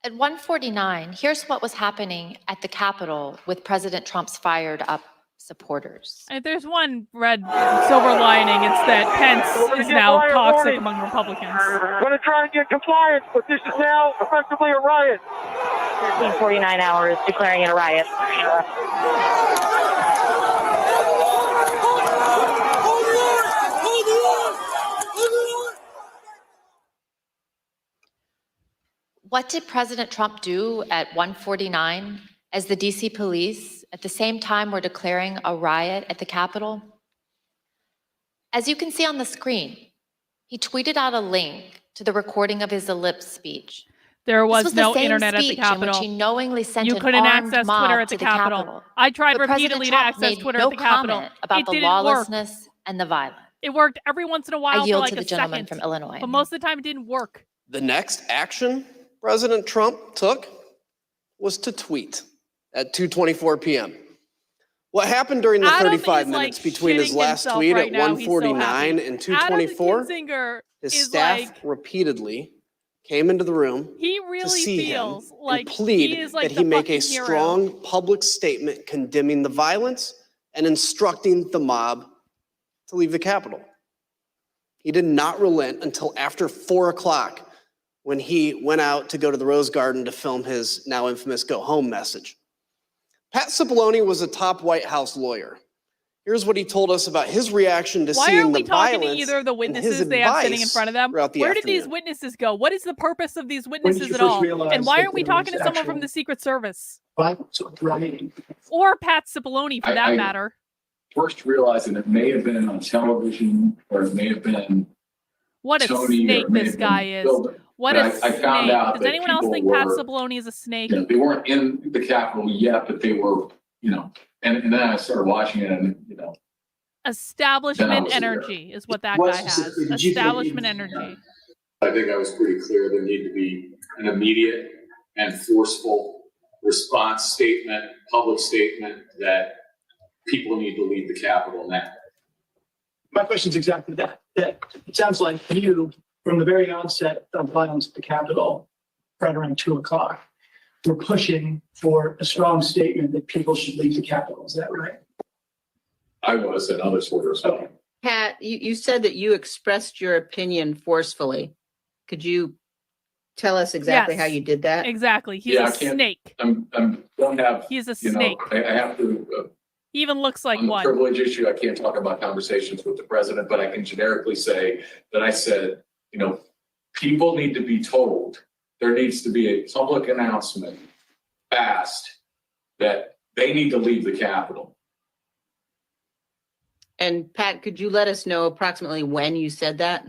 At 1:49, here's what was happening at the Capitol with President Trump's fired up supporters. If there's one red silver lining, it's that Pence is now toxic among Republicans. We're going to try and get compliance, but this is now effectively a riot. 49 hours declaring it a riot. What did President Trump do at 1:49 as the DC police at the same time were declaring a riot at the Capitol? As you can see on the screen, He tweeted out a link to the recording of his ellipse speech. There This was was no the same internet at the speech in which Capitol. he knowingly sent You an couldn't armed access mob Twitter at to the the Capitol. Capitol. I tried But repeatedly President to Trump access made Twitter no at the Capitol. comment about It the didn't work. lawlessness and the violence. It worked every once in a I while for yield like to the a gentleman second, from Illinois. but most of the time it didn't work. The next action President Trump took was to tweet at 2:24 p.m. What happened during the Adam 35 is, like, minutes between his shitting last himself tweet right at now. He's so 1:49 happy. and Adam 2:24? Kinzinger His is staff like, repeatedly came into the room he to really see him feels and like plead he is like that the he make a fucking hero. strong public statement condemning the violence and instructing the mob to leave the Capitol. He did not relent until after 4 o'clock when he went out to go to the Rose Garden to film his now infamous go home message. Pat Cipollone was a top White House lawyer. Here's what he told us about his reaction to Why seeing aren't the we talking to violence either of the and his witnesses they have sitting in advice front of them? throughout the Where did these afternoon. witnesses go? What is the purpose of these When did witnesses you at first all? realize And why that aren't we there talking was to someone from actual the Secret Service? violence or rioting? Or Pat Cipollone, for that matter? First realizing it may have been on television or it may have been What a Tony, snake or may this have guy been is. Bill, What but a I snake. found out Does that anyone else people think Pat were, Cipollone is a snake? they weren't in the Capitol yet, but they were, and then I started watching it and, Then I Establishment was energy is what that What guy has. specifically did you think Establishment he- energy. I think I was pretty clear there needed to be an immediate and forceful response statement, public statement that people need to leave the Capitol now. My question is exactly that. That it sounds like you, from the very onset of violence at the Capitol, right around 2 o'clock, were pushing for a strong statement that people should leave the Capitol. Is that right? I was, and others were as well. Pat, you said that you expressed your opinion forcefully. Could you tell us exactly how Yes. you did that? Exactly. He's Yeah, a I can't- snake. Don't have. He's a snake. I have to. He even looks like On the one. privilege issue, I can't talk about conversations with the president, but I can generically say that I said, people need to be told, there needs to be a public announcement fast that they need to leave the Capitol. And Pat, could you let us know approximately when you said that?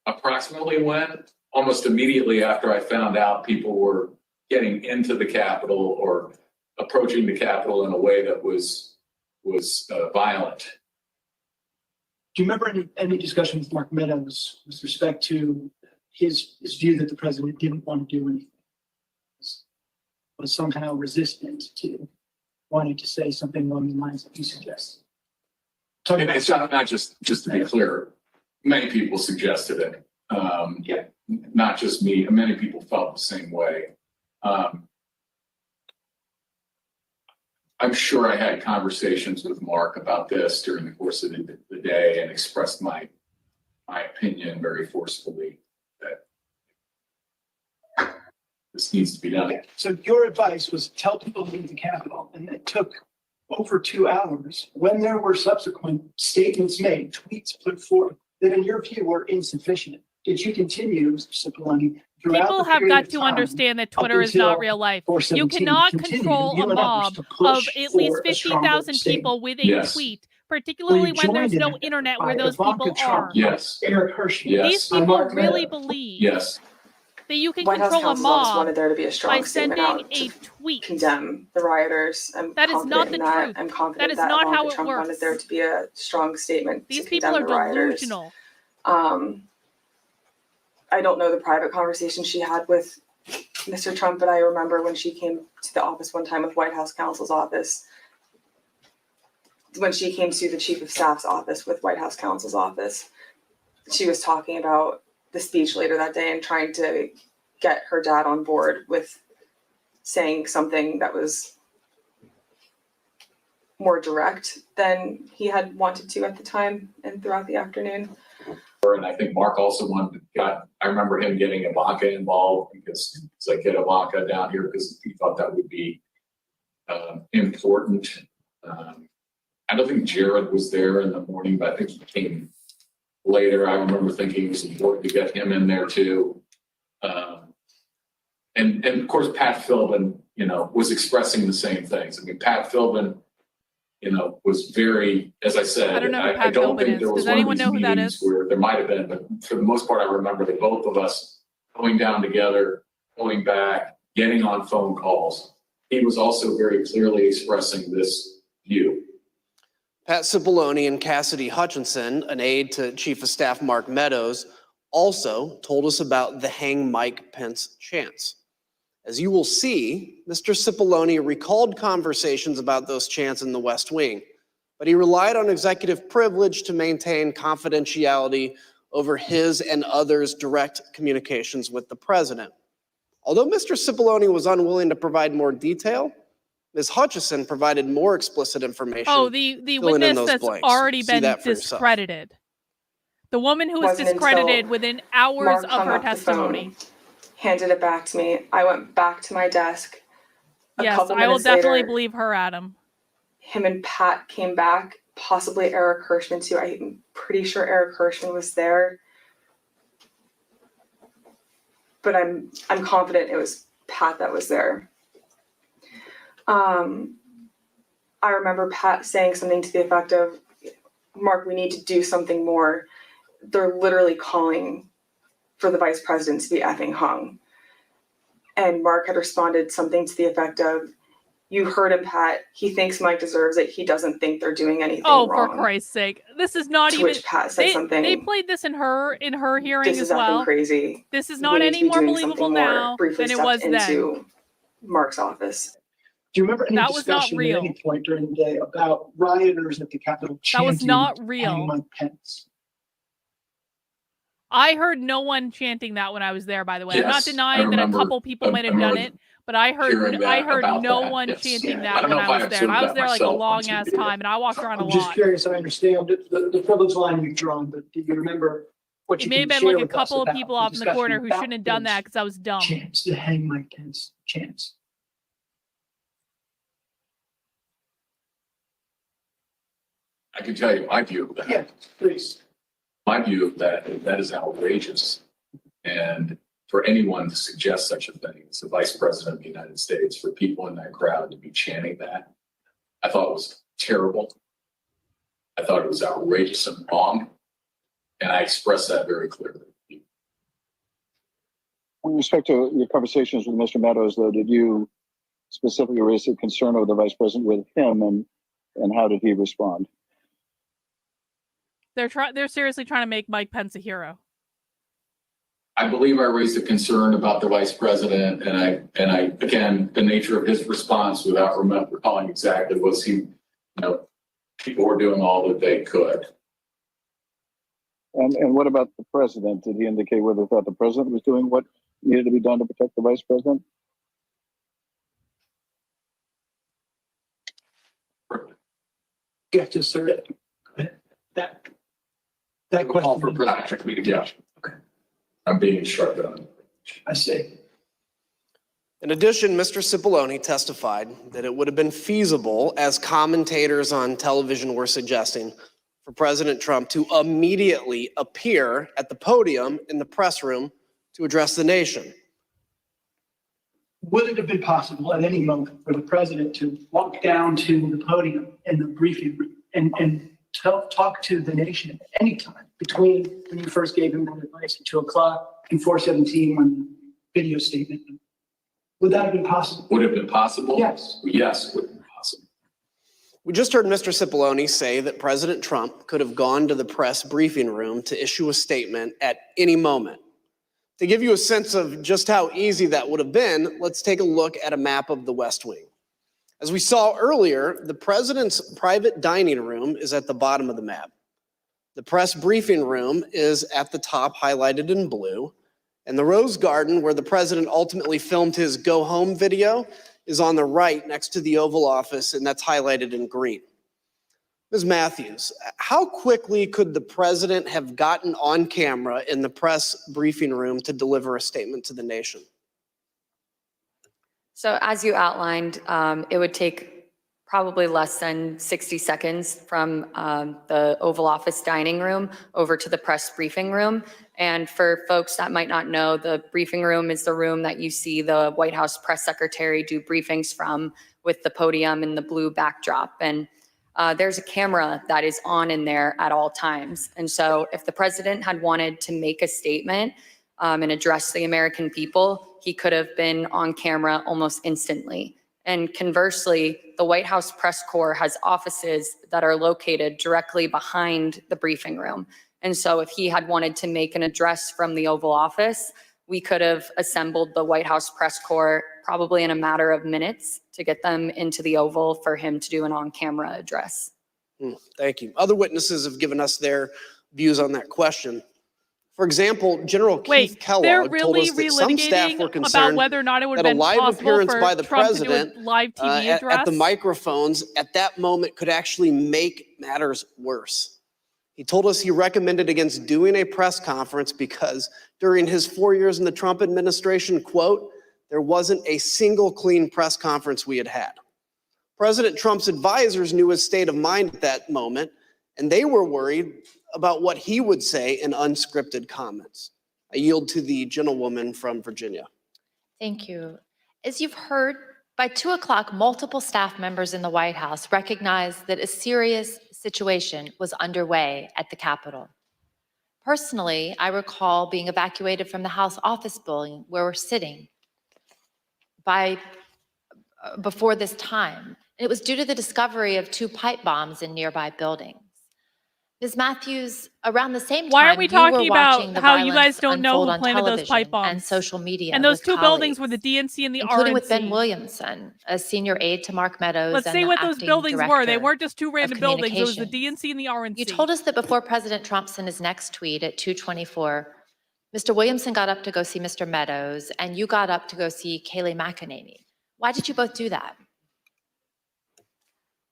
Approximately when? Almost immediately after I found out people were getting into the Capitol or approaching the Capitol in a way that was violent. Do you remember any discussion with Mark Meadows with respect to his view that the president didn't want to do anything? Was somehow resistant to wanting to say something along the lines that you suggest? And it's not just to be clear, many people suggested it. Not just me, many people felt the same way. I'm sure I had conversations with Mark about this during the course of the day and expressed my opinion very forcefully that this needs to be done. So your advice was tell people to leave the Capitol, and it took over 2 hours when there were subsequent statements made, tweets put forth that in your view were insufficient. Did you continue, Mr. Cipollone, throughout People the have period got of to time understand that up Twitter is not until real life. You 4/17, cannot continue, control you a and others, mob to of push at least for a stronger 50,000 people statement? with a Yes. tweet, particularly when there's joined in no that internet by where those Ivanka people Trump, are. Yes. Eric Hershey. Yes. These people Mark really Meadows. believe Yes. that you can White House control a counsel's office mob wanted there to be a by strong statement sending out a to tweet. condemn the rioters. I'm That is not confident the in that. truth. I'm confident That is that not how Ivanka it Trump works. wanted there to be a strong statement These to people condemn are the rioters. delusional. I don't know the private conversation she had with Mr. Trump, but I remember when she came to the office one time with White House counsel's office, when she came to the chief of staff's office with White House counsel's office, she was talking about the speech later that day and trying to get her dad on board with saying something that was more direct than he had wanted to at the time and throughout the afternoon. And I think Mark also I remember him getting Ivanka involved because it's like, get Ivanka down here because he thought that would be important. I don't think Jared was there in the morning, but I think he came later. I remember thinking it was important to get him in there too. And of course, Pat Philbin, was expressing the same things. I mean, Pat Philbin was very, as I said, I don't know who I Pat don't Philbin think is. there was Does one of anyone these know who that meetings is? where there might have been, but for the most part, I remember the both of us going down together, going back, getting on phone calls. He was also very clearly expressing this view. Pat Cipollone and Cassidy Hutchinson, an aide to Chief of Staff Mark Meadows, also told us about the Hang Mike Pence chants. As you will see, Mr. Cipollone recalled conversations about those chants in the West Wing, but he relied on executive privilege to maintain confidentiality over his and others' direct communications with the president. Although Mr. Cipollone was unwilling to provide more detail, Ms. Hutchison provided more explicit information. Oh, the filling in witness those that's blanks. already See been that for yourself. discredited. The woman who was Wasn't discredited until within hours Mark of hung her up the testimony. phone, handed it back to me. I went back to my desk. Yes, couple I will minutes definitely later, believe her, Adam. him and Pat came back, possibly Eric Hirschman too. I'm pretty sure Eric Hirschman was there, but I'm confident it was Pat that was there. I remember Pat saying something to the effect of, "Mark, we need to do something more. They're literally calling for the vice president to be effing hung." And Mark had responded something to the effect of, "You heard him, Pat. He thinks Mike deserves it. He doesn't think they're doing anything wrong." For Christ's sake. This is not To even which Pat said something, they played this in her hearing "This as is effing well. crazy. This is We not need any to be more doing believable something more." now Briefly than it stepped was then. into Mark's office. Do you remember any That was not discussion real. at any point during the day about rioters at the Capitol chanting That was not real. "Hang Mike Pence"? I heard no one chanting that when I was there, by the way. I'm not Yes, denying I that a remember- couple people might have done it, but I heard hearing that about no that, one yes. chanting I that don't when know I if I was there. And observed I was that there like a myself on long ass TV. time, and I walked around a I'm just lot. curious, I understand the privilege line you've drawn, but do you remember what It you may have can been like share a with us couple of about people the off in the discussion corner who about shouldn't have done those that because I was dumb. chants, the "Hang Mike Pence" chants? I can tell you my view of that. Yeah, please. My view of that is outrageous. And for anyone to suggest such a thing as the vice president of the United States, for people in that crowd to be chanting that, I thought it was terrible. I thought it was outrageous and wrong. And I expressed that very clearly. With respect to your conversations with Mr. Meadows, though, did you specifically raise a concern over the vice president with him, and how did he respond? They're seriously trying to make Mike Pence a hero. I believe I raised a concern about the vice president, and I again, the nature of his response, without recalling exactly, was people were doing all that they could. And what about the president? Did he indicate whether he thought the president was doing what needed to be done to protect the vice president? Yeah, just sir. That Call question. for production. Yeah. Okay. I'm being instructed on it. I see. In addition, Mr. Cipollone testified that it would have been feasible, as commentators on television were suggesting, for President Trump to immediately appear at the podium in the press room to address the nation. Would it have been possible at any moment for the president to walk down to the podium in the briefing room and talk to the nation at any time between when you first gave him that advice at 2:00 and 4:17 when the video statement? Would that have been possible? Would it have been possible? Yes. Yes, would have been possible. We just heard Mr. Cipollone say that President Trump could have gone to the press briefing room to issue a statement at any moment. To give you a sense of just how easy that would have been, let's take a look at a map of the West Wing. As we saw earlier, the president's private dining room is at the bottom of the map. The press briefing room is at the top, highlighted in blue. And the Rose Garden, where the president ultimately filmed his go home video, is on the right next to the Oval Office, and that's highlighted in green. Ms. Matthews, how quickly could the president have gotten on camera in the press briefing room to deliver a statement to the nation? So as you outlined, it would take probably less than 60 seconds from the Oval Office dining room over to the press briefing room. And for folks that might not know, the briefing room is the room that you see the White House press secretary do briefings from, with the podium and the blue backdrop. And there's a camera that is on in there at all times. And so if the president had wanted to make a statement and address the American people, he could have been on camera almost instantly. And conversely, the White House press corps has offices that are located directly behind the briefing room. And so if he had wanted to make an address from the Oval Office, we could have assembled the White House press corps probably in a matter of minutes to get them into the Oval for him to do an on-camera address. Thank you. Other witnesses have given us their views on that question. For example, General Keith they're Kellogg told really us that some staff were relitigating concerned about whether or not it would that have a been live possible appearance for by the Trump to do president a live TV address. at the microphones at that moment could actually make matters worse. He told us he recommended against doing a press conference because during his 4 years in the Trump administration, quote, there wasn't a single clean press conference we had had. President Trump's advisors knew his state of mind at that moment, and they were worried about what he would say in unscripted comments. I yield to the gentlewoman from Virginia. Thank you. As you've heard, by 2 o'clock, multiple staff members in the White House recognized that a serious situation was underway at the Capitol. Personally, I recall being evacuated from the House office building where we're sitting before this time. It was due to the discovery of 2 pipe bombs in nearby buildings. Ms. Matthews, around the same time, Why are we talking you were watching about the how you violence guys don't know unfold who on planted those pipe television bombs and social media and those with 2 buildings colleagues, were the DNC and the including RNC. with Ben Williamson, a senior aide to Mark Meadows Let's and say the what those acting buildings were. They director weren't just 2 of random buildings. It was the communications. DNC and the RNC. You told us that before President Trump sent his next tweet at 2:24, Mr. Williamson got up to go see Mr. Meadows, and you got up to go see Kayleigh McEnany. Why did you both do that?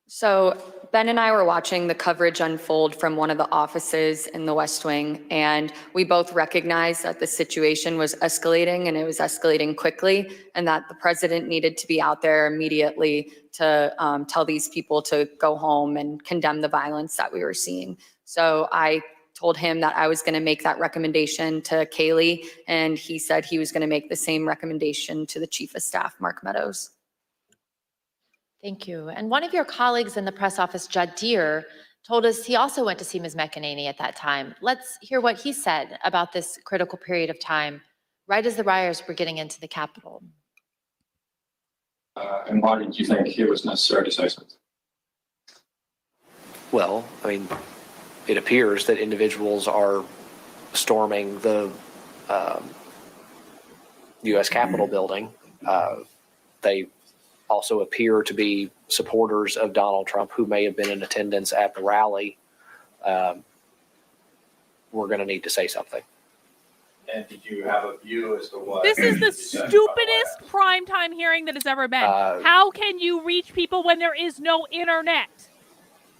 So Ben and I were watching the coverage unfold from one of the offices in the West Wing, and we both recognized that the situation was escalating and it was escalating quickly, and that the president needed to be out there immediately to tell these people to go home and condemn the violence that we were seeing. So I told him that I was going to make that recommendation to Kayleigh, and he said he was going to make the same recommendation to the chief of staff, Mark Meadows. Thank you. And one of your colleagues in the press office, Judd Deere, told us he also went to see Ms. McEnany at that time. Let's hear what he said about this critical period of time, right as the rioters were getting into the Capitol. And why did you think it was necessary to say something? Well, I mean, it appears that individuals are storming the U.S. Capitol building. They also appear to be supporters of Donald Trump who may have been in attendance at the rally. We're going to need to say something. And did you have a view as to what? This is the stupidest primetime hearing that has ever been. How can you reach people when there is no internet?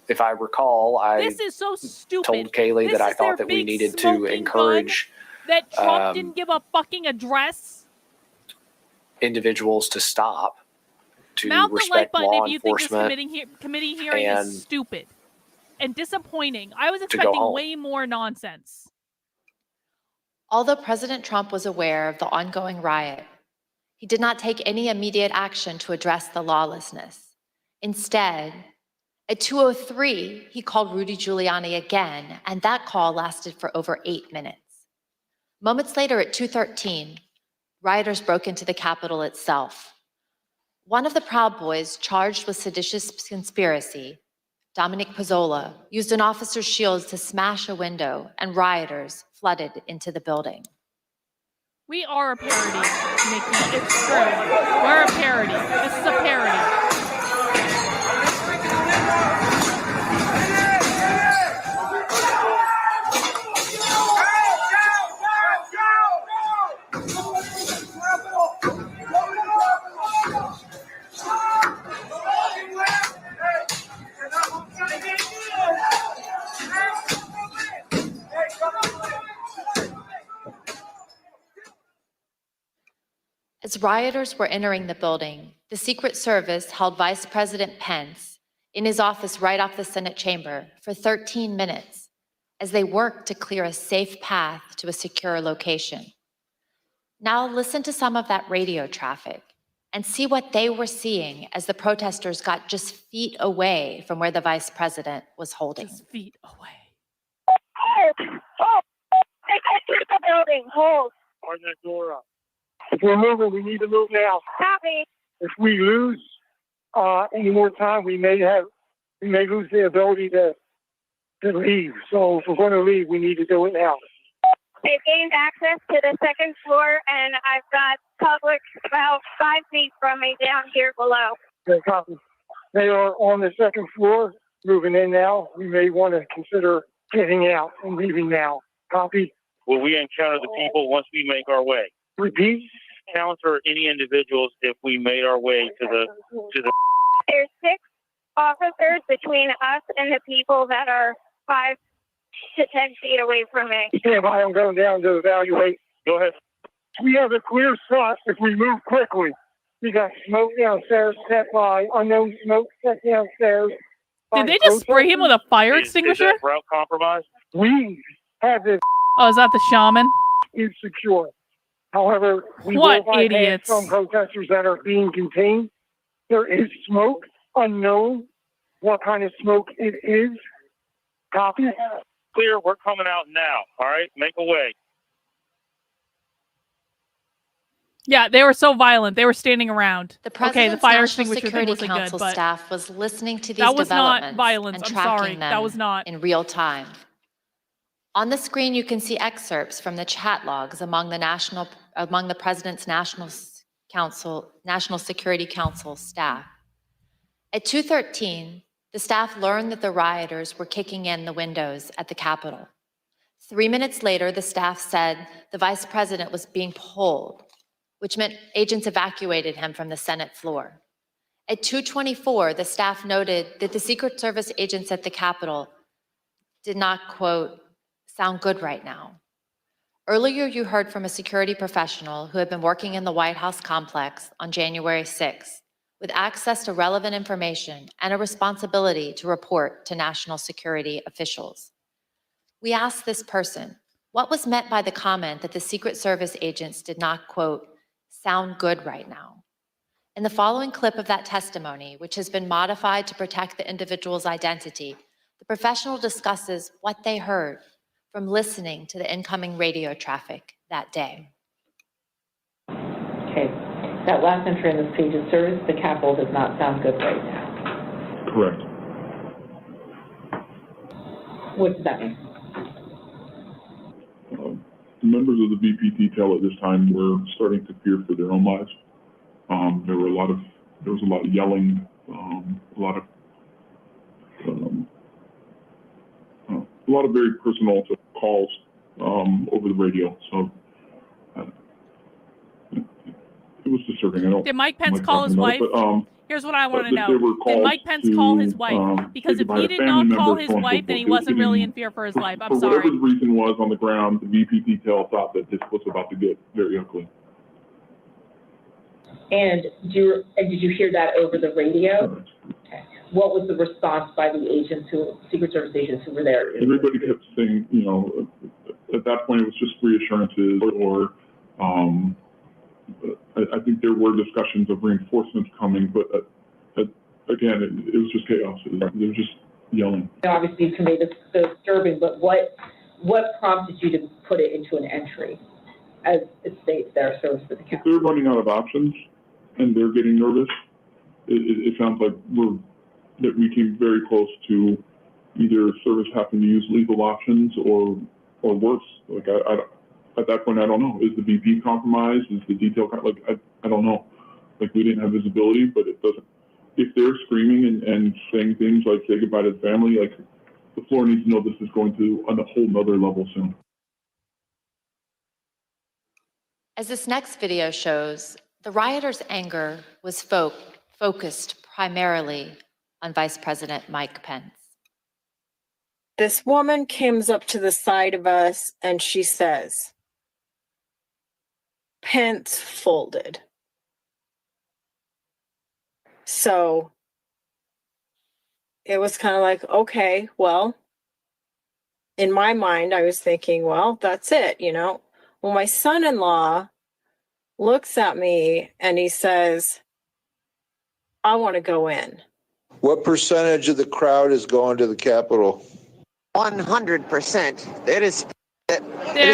If I recall, This is so stupid. told Kayleigh This that I is thought their that we big needed to smoking encourage gun that Trump didn't give a fucking address. individuals to stop, to Mount the like respect button law if you think this enforcement. committee hearing and is stupid and disappointing. I was go expecting home. way more nonsense. Although President Trump was aware of the ongoing riot, he did not take any immediate action to address the lawlessness. Instead, at 2:03, he called Rudy Giuliani again, and that call lasted for over 8 minutes. Moments later, at 2:13, rioters broke into the Capitol itself. One of the Proud Boys charged with seditious conspiracy, Dominic Pizzola, used an officer's shield to smash a window, and rioters flooded into the building. We are a parody, Nikki. It's true. We're a parody. This is a parody. As rioters were entering the building, the Secret Service held Vice President Pence in his office right off the Senate chamber for 13 minutes as they worked to clear a safe path to a secure location. Now listen to some of that radio traffic and see what they were seeing as the protesters got just feet away from where the vice president was holding. Just feet away. Oh, they can't keep the building. Hold. Open that door up. If we're moving, we need to move now. Copy. If we lose any more time, we may lose the ability to leave. So if we're going to leave, we need to do it now. They've gained access to the second floor, and I've got public about 5 feet from me down here below. Okay, copy. They are on the second floor, moving in now. We may want to consider getting out and leaving now. Copy. Will we encounter the people once we make our way? Repeat. Encounter any individuals if we made our way to the. There's 6 officers between us and the people that are 5 to 10 feet away from me. Stand by, I'm going down to evaluate. Go ahead. We have a clear shot if we move quickly. We got smoke downstairs set by unknown smoke set downstairs. Did they just spray him with a fire extinguisher? Is that route compromised? We have this. Oh, is that the shaman? Is secure. However, we What will bypass idiots. some protesters that are being contained. There is smoke, unknown what kind of smoke it is. Copy. Clear, we're coming out now. All right, make a way. Yeah, they were so violent. They were standing around. The Okay, the President's fire National extinguisher thing Security wasn't Council good, but staff was listening to these that was not developments violence. and I'm tracking sorry. them That was not. in real time. On the screen, you can see excerpts from the chat logs among the President's National Security Council staff. At 2:13, the staff learned that the rioters were kicking in the windows at the Capitol. 3 minutes later, the staff said the vice president was being pulled, which meant agents evacuated him from the Senate floor. At 2:24, the staff noted that the Secret Service agents at the Capitol did not, quote, sound good right now. Earlier, you heard from a security professional who had been working in the White House complex on January 6th with access to relevant information and a responsibility to report to national security officials. We asked this person, what was meant by the comment that the Secret Service agents did not, quote, sound good right now? In the following clip of that testimony, which has been modified to protect the individual's identity, the professional discusses what they heard from listening to the incoming radio traffic that day. Okay, that last entry on this page is service the Capitol does not sound good right now. Correct. What does that mean? The members of the VP detail at this time were starting to fear for their own lives. There was a lot of yelling, a lot of very personal calls over the radio. So it was disturbing. I don't. Did Mike Pence like call his talking wife? about it, but, Here's what I want to that there were know. Did calls Mike Pence to, call his wife? Because say if goodbye he to did not family call members, his so on and so wife, then he forth. wasn't really Getting- in fear for his life. I'm for whatever sorry. the reason was on the ground, the VP detail thought that this was about to get very ugly. And did you hear that over the radio? Okay. What was the response by the Secret Service agents who were there? Everybody kept saying, at that point it was just reassurances or, I think there were discussions of reinforcements coming, but again, it was just chaos. It was just yelling. Obviously, you conveyed the disturbing, but what prompted you to put it into an entry as it states there, service for the If Capitol? they're running out of options and they're getting nervous, it sounds like that we came very close to either service having to use lethal options or worse. Like at that point, I don't know. Is the VP compromised? Is the detail I don't know. Like we didn't have visibility, but it doesn't. If they're screaming and saying things like "say goodbye to the family," like the floor needs to know this is going to a whole nother level soon. As this next video shows, the rioters' anger was focused primarily on Vice President Mike Pence. This woman comes up to the side of us and she says, Pence folded. So it was kind of like, okay, well, in my mind, I was thinking, well, that's it, Well, my son-in-law looks at me and he says, I want to go in. What percentage of the crowd is going to the Capitol? 100%. It is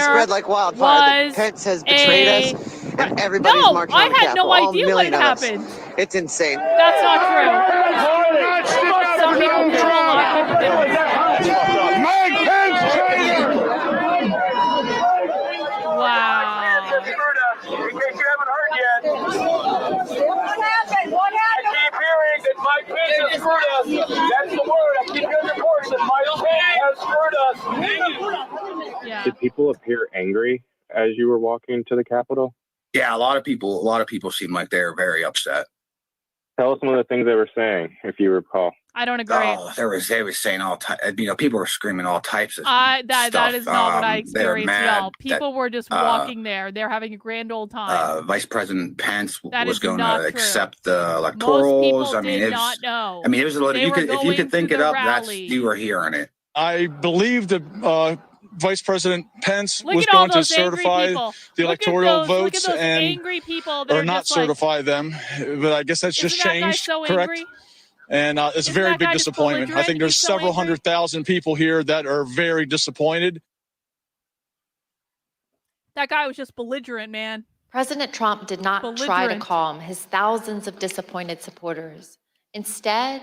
spread like wildfire. That Pence has betrayed us, and everybody's marching on the Capitol. I had no idea when it happened. It's insane. That's not true. Some people did, a lot of people didn't. Mike Pence! Wow. In case you haven't heard yet. What happened? What happened? I keep hearing that Mike Pence has screwed us. That's the word. I keep hearing reports that Mike Pence has screwed us. Yeah. Did people appear angry as you were walking to the Capitol? Yeah, a lot of people seem like they're very upset. Tell us some of the things they were saying, if you recall. I don't agree. Oh, they were saying all types. People were screaming all types of that stuff. is not what I They were experienced, mad y'all. People were just walking there. They're having a grand old time. Vice President Pence That was is going not to true. accept the Most electorals. people I mean, did it not was. know. I mean, it was a little. They If were you could think going it to up, the that's rally. you were hearing it. I believe that Vice President Pence Look was at all going to those angry certify people. the electoral Look votes at those and angry people that or are not just like, certify them. But I guess that's just isn't that guy changed, so correct? angry? And it's a Isn't very that big guy just disappointment. I belligerent? think there's He's so several angry. 100,000 people here that are very disappointed. That guy was just belligerent, man. President Trump did not try to Belligerent. calm his thousands of disappointed supporters. Instead,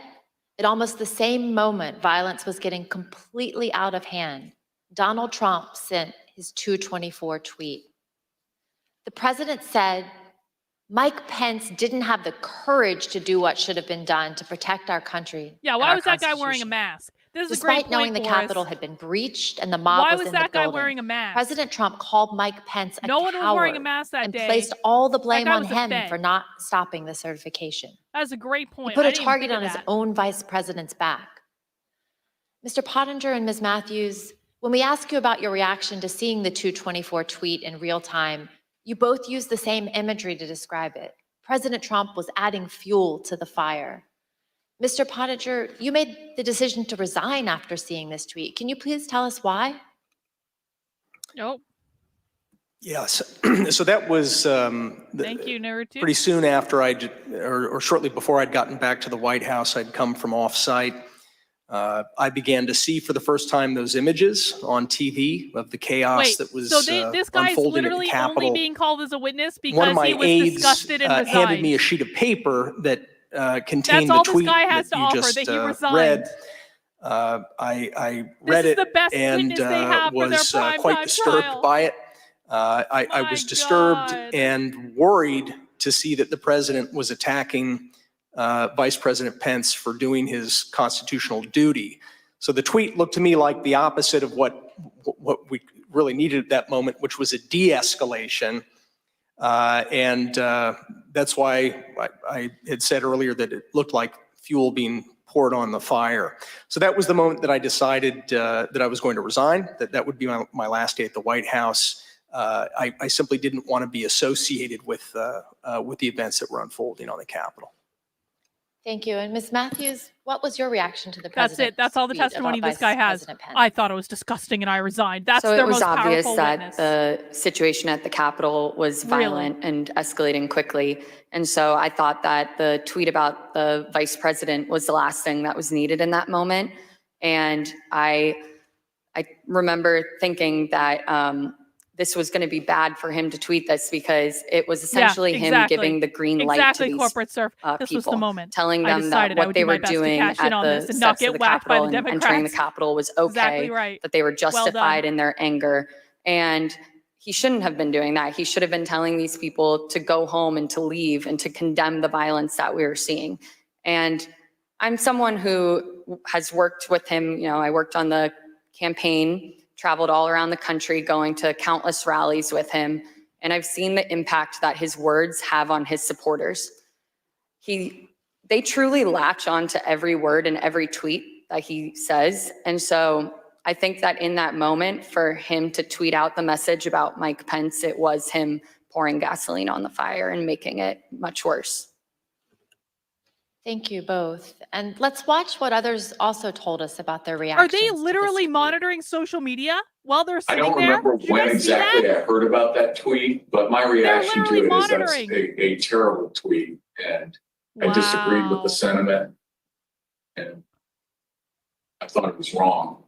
at almost the same moment violence was getting completely out of hand, Donald Trump sent his 224 tweet. The president said, Mike Pence didn't have the courage to do what should have been done to protect our country. Yeah, and why our was that guy wearing a Constitution. mask? This is a great Despite point, knowing the Boris. Capitol had been breached and the mob Why was was in that the guy building, wearing a mask? President Trump called Mike Pence a No one was wearing a coward mask that and day. placed all the That blame guy on was a him fed. for not stopping the certification. That's a great He point. put I a didn't even target think on of his that. own vice president's back. Mr. Pottinger and Ms. Matthews, when we ask you about your reaction to seeing the 224 tweet in real time, you both use the same imagery to describe it. President Trump was adding fuel to the fire. Mr. Pottinger, you made the decision to resign after seeing this tweet. Can you please tell us why? Nope. Yes. So that was Thank you, Naruto. pretty soon after or shortly before I'd gotten back to the White House. I'd come from off-site. I began to see for the first time those images on TV of the chaos Wait, that was so this guy's unfolding at the literally Capitol. only being called as a witness One of because my he was aides disgusted and handed resigned. me a sheet of paper that contained That's the all this tweet guy has that to you offer, just that he resigned. read. I read is it the best and witness they have for their was prime quite time disturbed trial. by it. I was disturbed and worried to see that the president was attacking Vice President Pence for doing his constitutional duty. So the tweet looked to me like the opposite of what we really needed at that moment, which was a de-escalation. And that's why I had said earlier that it looked like fuel being poured on the fire. So that was the moment that I decided that I was going to resign, that would be my last day at the White House. I simply didn't want to be associated with the events that were unfolding on the Capitol. Thank you. And Ms. Matthews, what was your reaction to the That's president? it. That's all the testimony this guy has. I thought it was disgusting and I resigned. That's So their it was most obvious powerful that witness. the situation at the Capitol was Really? violent and escalating quickly. And so I thought that the tweet about the vice president was the last thing that was needed in that moment. And I remember thinking that this was going to be bad for him to tweet this because it was essentially him giving the green light to these corporate surf. This people, was the moment. telling I them decided that I what would they do my were best to doing cash in at on the this and not steps of get the whacked by Capitol the and entering the Democrats. Capitol was okay, Exactly right. that they were Well done. justified in their anger. And he shouldn't have been doing that. He should have been telling these people to go home and to leave and to condemn the violence that we were seeing. And I'm someone who has worked with him. You know, I worked on the campaign, traveled all around the country, going to countless rallies with him. And I've seen the impact that his words have on his supporters. They truly latch on to every word and every tweet that he says. And so I think that in that moment, for him to tweet out the message about Mike Pence, it was him pouring gasoline on the fire and making it much worse. Thank you both. And let's watch what others also told us about their Are reactions. they literally monitoring social media while they're I sitting don't there? remember Did you when guys see exactly that? I heard about that tweet, but my reaction to literally it is that's monitoring. a terrible tweet. And I disagreed with the sentiment and I thought it was wrong.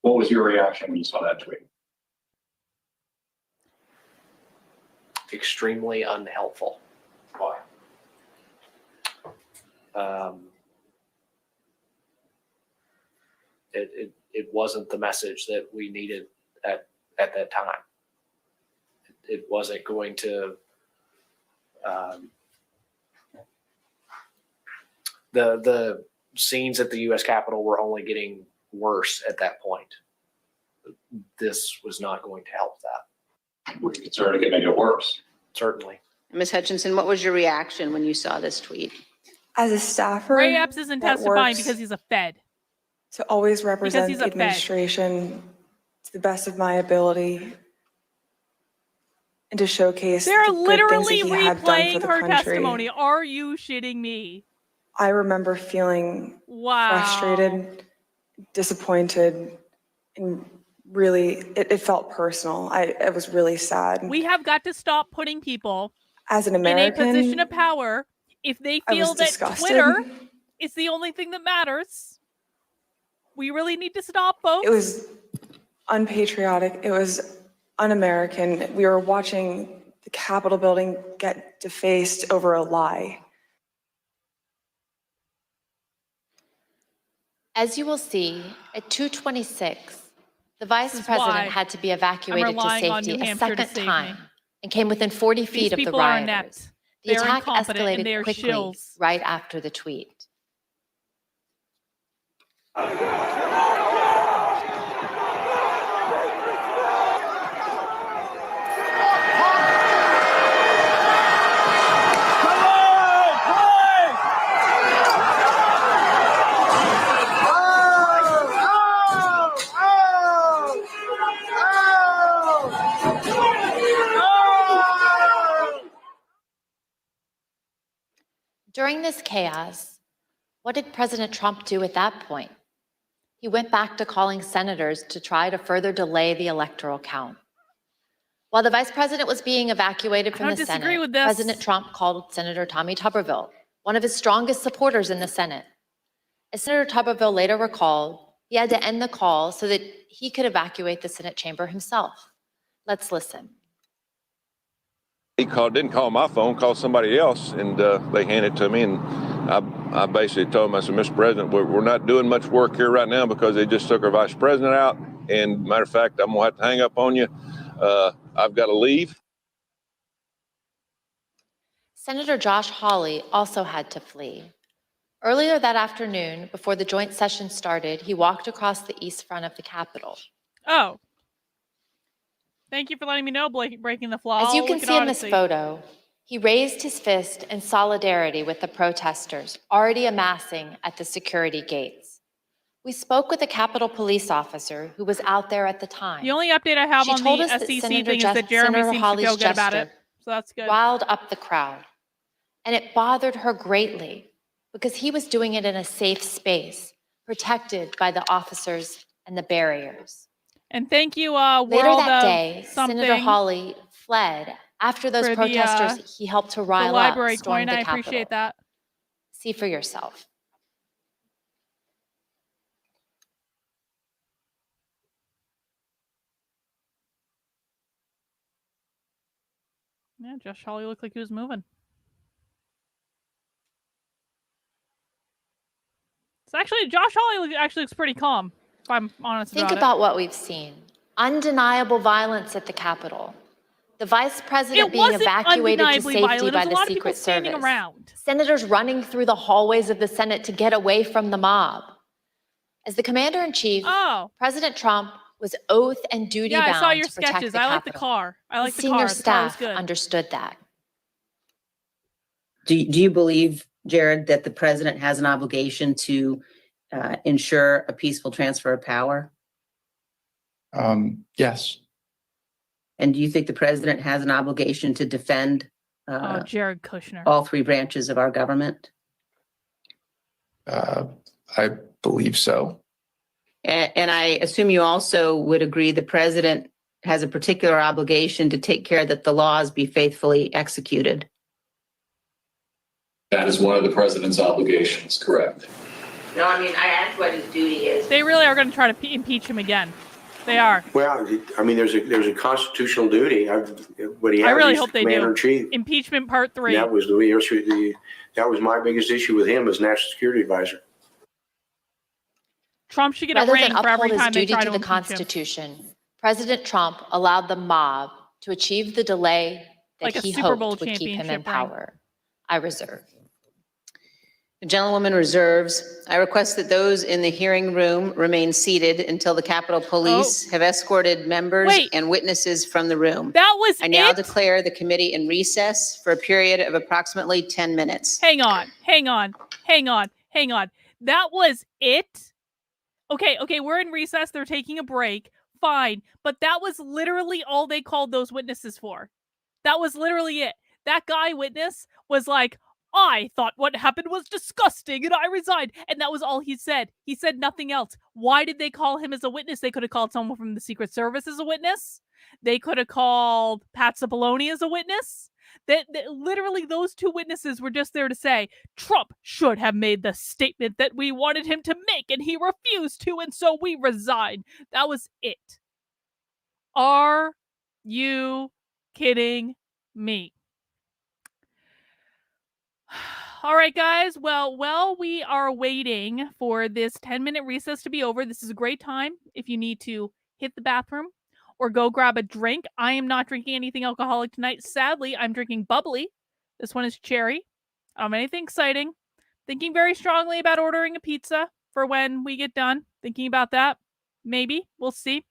What was your reaction when you saw that tweet? Extremely unhelpful. Why? It wasn't the message that we needed at that time. It wasn't going to, the scenes at the U.S. Capitol were only getting worse at that point. This was not going to help that. Were you concerned it could make it worse? Certainly. Ms. Hutchinson, what was your reaction when you saw this tweet? As a staffer, Ray Epps isn't that testifying works because he's a Fed. to always represent he's the a Fed. administration to the best of my ability and to showcase They're the good things that literally he had done for replaying the her country. testimony. Are you shitting me? I remember feeling Wow. frustrated, disappointed, and really, it felt personal. I was really sad. We have got to stop putting people As an in American, a position of power if they I was feel that disgusted. Twitter is the only thing that matters. We really need to stop, folks. It was unpatriotic. It was un-American. We were watching the Capitol building get defaced over a lie. As you will see, at 2:26, the vice This is why president had to be evacuated to relying on safety New a Hampshire to second save time me. and came within 40 feet These of the people are rioters. inept. The They're attack incompetent and escalated they're quickly shills. right after the tweet. During this chaos, what did President Trump do at that point? He went back to calling senators to try to further delay the electoral count. While the vice president was being evacuated from I the don't disagree Senate, with this. President Trump called Senator Tommy Tuberville, one of his strongest supporters in the Senate. As Senator Tuberville later recalled, he had to end the call so that he could evacuate the Senate chamber himself. Let's listen. He didn't call my phone, called somebody else, and they handed it to me. And I basically told him, I said, Mr. President, we're not doing much work here right now because they just took our vice president out. And matter of fact, I'm going to have to hang up on you. I've got to leave. Senator Josh Hawley also had to flee. Earlier that afternoon, before the joint session started, he walked across the east front of the Capitol. Oh. Thank you for letting me know, breaking the flaw. As you can see in this photo, he raised his fist in solidarity with the protesters already amassing at the security gates. We spoke with a Capitol police officer who was out there at the time. The only update I have She on told the us that SEC Senator thing is that Jeremy Senator seems Hawley's to feel good about it. gesture So that's good. riled up the crowd. And it bothered her greatly because he was doing it in a safe space, protected by the officers and the barriers. And thank you, Later World that of day, something Senator Hawley fled after those for protesters he helped to the rile up library stormed coin. the I appreciate Capitol. that. See for yourself. Yeah, Josh Hawley looked like he was moving. It's actually, Josh Hawley actually looks pretty calm, if I'm honest Think about about what we've seen. Undeniable violence at the Capitol. The vice president being wasn't evacuated to undeniably safety violent. It by was a the lot of people Secret standing Service. around. Senators running through the hallways of the Senate to get away from the mob. As the commander-in-chief, President Trump was oath and duty Yeah, I bound saw your to protect sketches. the I like the Capitol. car. I like His the car. senior The car was staff good. understood that. Do you believe, Jared, that the president has an obligation to ensure a peaceful transfer of power? Yes. And do you think the president has an obligation to defend Jared Kushner. all three branches of our government? I believe so. And I assume you also would agree the president has a particular obligation to take care that the laws be faithfully executed. That is one of the president's obligations, correct? No, I mean, I asked what his duty is. They really are going to try to impeach him again. They are. Well, I mean, there's a constitutional duty. What he has, I really he's hope the they commander do. in chief. Impeachment part 3. That was that was my biggest issue with him as national security advisor. Trump should get Rather a than ring for every uphold his time they duty try to to the impeach him. Constitution, President Trump allowed the mob to achieve the delay that Like a he Super Bowl hoped would keep him in championship ring. power. I reserve. The gentlewoman reserves. I request that those in the hearing room remain seated until the Capitol Police have escorted members Wait. and witnesses from the room. That was I now it? declare the committee in recess for a period of approximately 10 minutes. Hang on. That was it? Okay, we're in recess. They're taking a break. Fine. But that was literally all they called those witnesses for. That was literally it. That guy witness was like, I thought what happened was disgusting and I resigned. And that was all he said. He said nothing else. Why did they call him as a witness? They could have called someone from the Secret Service as a witness. They could have called Pat Cipollone as a witness. That literally those two witnesses were just there to say, Trump should have made the statement that we wanted him to make and he refused to, and so we resigned. That was it. Are you kidding me? All right, guys. Well, we are waiting for this 10-minute recess to be over. This is a great time if you need to hit the bathroom or go grab a drink. I am not drinking anything alcoholic tonight. Sadly, I'm drinking bubbly. This one is cherry. I don't have anything exciting. Thinking very strongly about ordering a pizza for when we get done. Thinking about that. Maybe. We'll see.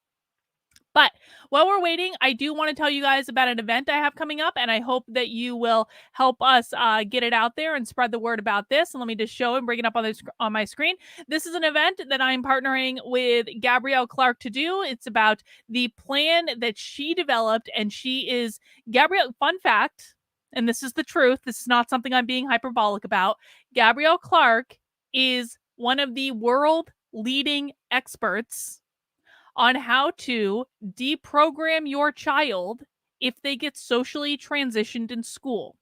But while we're waiting, I do want to tell you guys about an event I have coming up, and I hope that you will help us get it out there and spread the word about this. And let me just show and bring it up on my screen. This is an event that I'm partnering with Gabrielle Clark to do. It's about the plan that she developed, and she is Gabrielle. Fun fact, and this is the truth. This is not something I'm being hyperbolic about. Gabrielle Clark is one of the world leading experts on how to deprogram your child if they get socially transitioned in school.